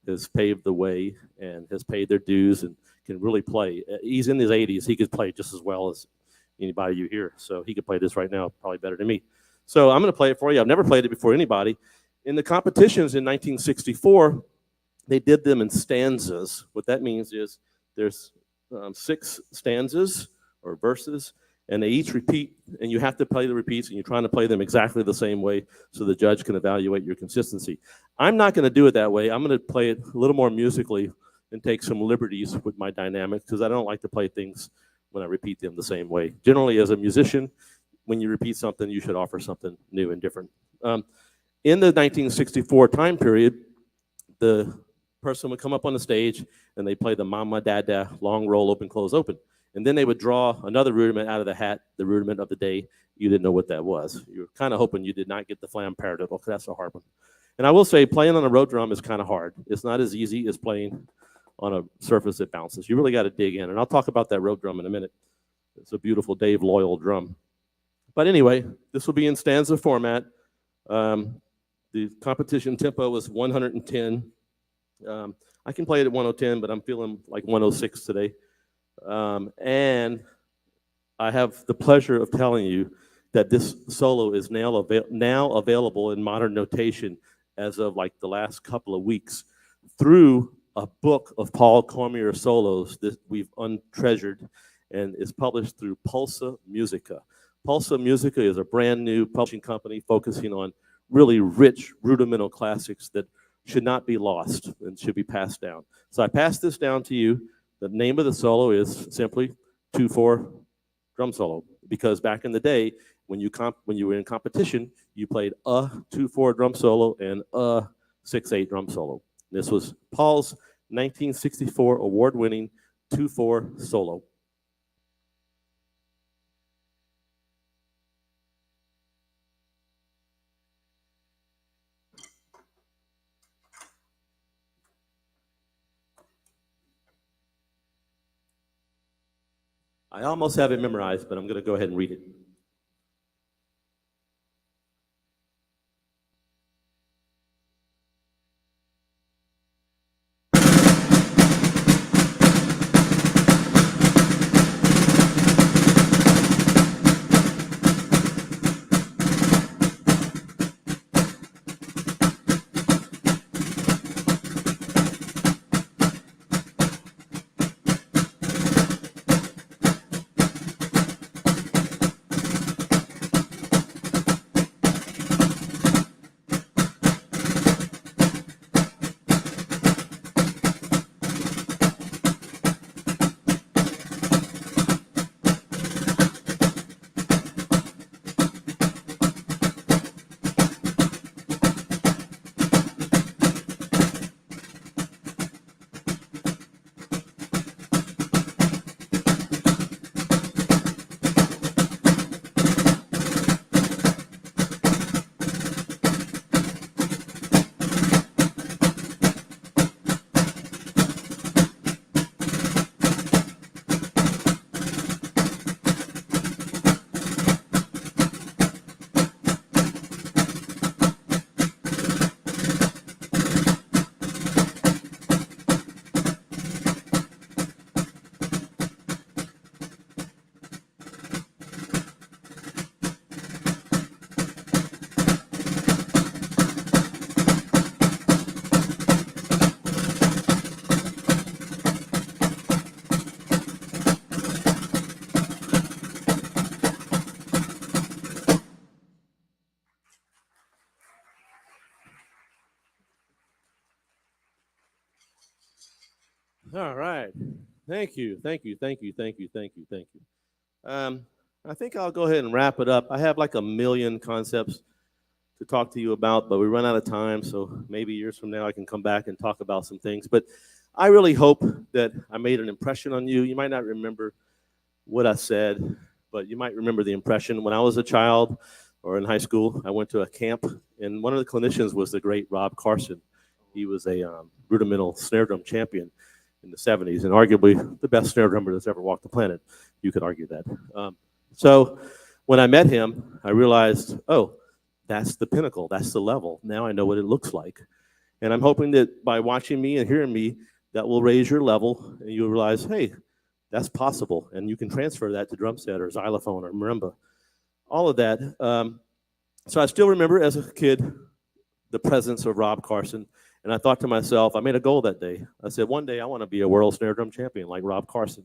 has paved the way and has paid their dues and can really play. He's in his 80s. He could play just as well as anybody you hear. So he could play this right now probably better than me. So I'm going to play it for you. I've never played it before anybody. In the competitions in 1964, they did them in stanzas. What that means is there's 6 stanzas or verses, and they each repeat, and you have to play the repeats, and you're trying to play them exactly the same way so the judge can evaluate your consistency. I'm not going to do it that way. I'm going to play it a little more musically and take some liberties with my dynamics because I don't like to play things when I repeat them the same way. Generally, as a musician, when you repeat something, you should offer something new and different. In the 1964 time period, the person would come up on the stage and they play the mama, dada, long roll, open, close, open. And then they would draw another rudiment out of the hat, the rudiment of the day. You didn't know what that was. You were kind of hoping you did not get the flam paradiddle, because that's a hard one. And I will say, playing on a road drum is kind of hard. It's not as easy as playing on a surface that bounces. You really got to dig in. And I'll talk about that road drum in a minute. It's a beautiful Dave Loyal drum. But anyway, this will be in stanza format. The competition tempo was 110. I can play it at 110, but I'm feeling like 106 today. And I have the pleasure of telling you that this solo is now available in modern notation as of like the last couple of weeks through a book of Paul Cormier solos that we've untreasured, and is published through Pulsa Musica. Pulsa Musica is a brand new publishing company focusing on really rich rudimental classics that should not be lost and should be passed down. So I pass this down to you. The name of the solo is simply 2/4 drum solo, because back in the day, when you were in competition, you played a 2/4 drum solo and a 6/8 drum solo. This was Paul's 1964 award-winning 2/4 solo. I almost have it memorized, but I'm going to go ahead and read it. All right. Thank you. Thank you. Thank you. Thank you. Thank you. Thank you. I think I'll go ahead and wrap it up. I have like a million concepts to talk to you about, but we run out of time. So maybe years from now I can come back and talk about some things. But I really hope that I made an impression on you. You might not remember what I said, but you might remember the impression. When I was a child or in high school, I went to a camp, and one of the clinicians was the great Rob Carson. He was a rudimental snare drum champion in the 70s, and arguably the best snare drummer that's ever walked the planet. You could argue that. So when I met him, I realized, oh, that's the pinnacle, that's the level. Now I know what it looks like. And I'm hoping that by watching me and hearing me, that will raise your level, and you'll realize, hey, that's possible, and you can transfer that to drum set or xylophone or marimba, all of that. So I still remember as a kid the presence of Rob Carson, and I thought to myself, I made a goal that day. I said, one day I want to be a world snare drum champion like Rob Carson.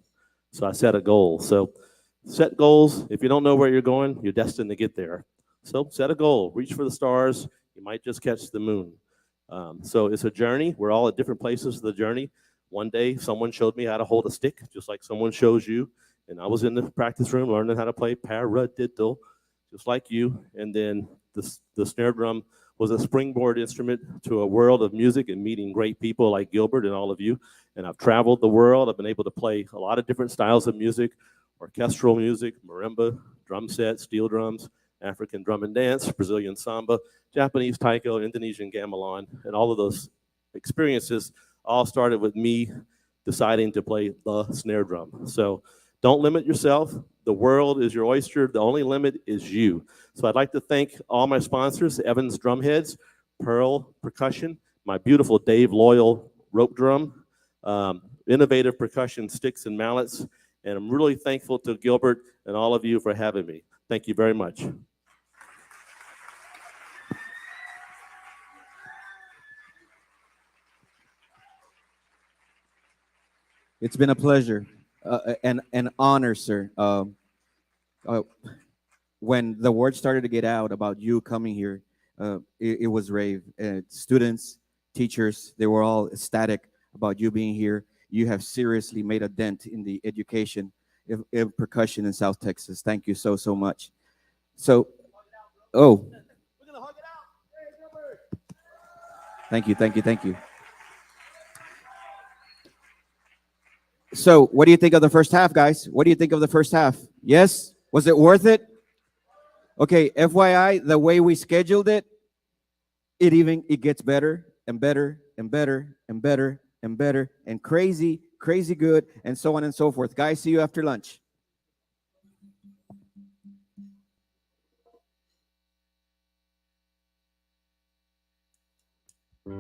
So I set a goal. So set goals. If you don't know where you're going, you're destined to get there. So set a goal. Reach for the stars. You might just catch the moon. So it's a journey. We're all at different places of the journey. One day, someone showed me how to hold a stick, just like someone shows you. And I was in the practice room learning how to play paradiddle, just like you. And then the snare drum was a springboard instrument to a world of music and meeting great people like Gilbert and all of you. And I've traveled the world. I've been able to play a lot of different styles of music, orchestral music, marimba, drum set, steel drums, African drum and dance, Brazilian samba, Japanese taiko, Indonesian gamelan, and all of those experiences all started with me deciding to play the snare drum. So don't limit yourself. The world is your oyster. The only limit is you. So I'd like to thank all my sponsors, Evans Drumheads, Pearl Percussion, my beautiful Dave Loyal rope drum, Innovative Percussion sticks and mallets, and I'm really thankful to Gilbert and all of you for having me. Thank you very much. It's been a pleasure, and an honor, sir. When the word started to get out about you coming here, it was rave. Students, teachers, they were all ecstatic about you being here. You have seriously made a dent in the education of percussion in South Texas. Thank you so, so much. So, oh, thank you, thank you, thank you. So, what do you think of the first half, guys? What do you think of the first half? Yes? Was it worth it? Okay, FYI, the way we scheduled it, it gets better and better and better and better and better and crazy good and so on and so forth. Guys, see you after lunch.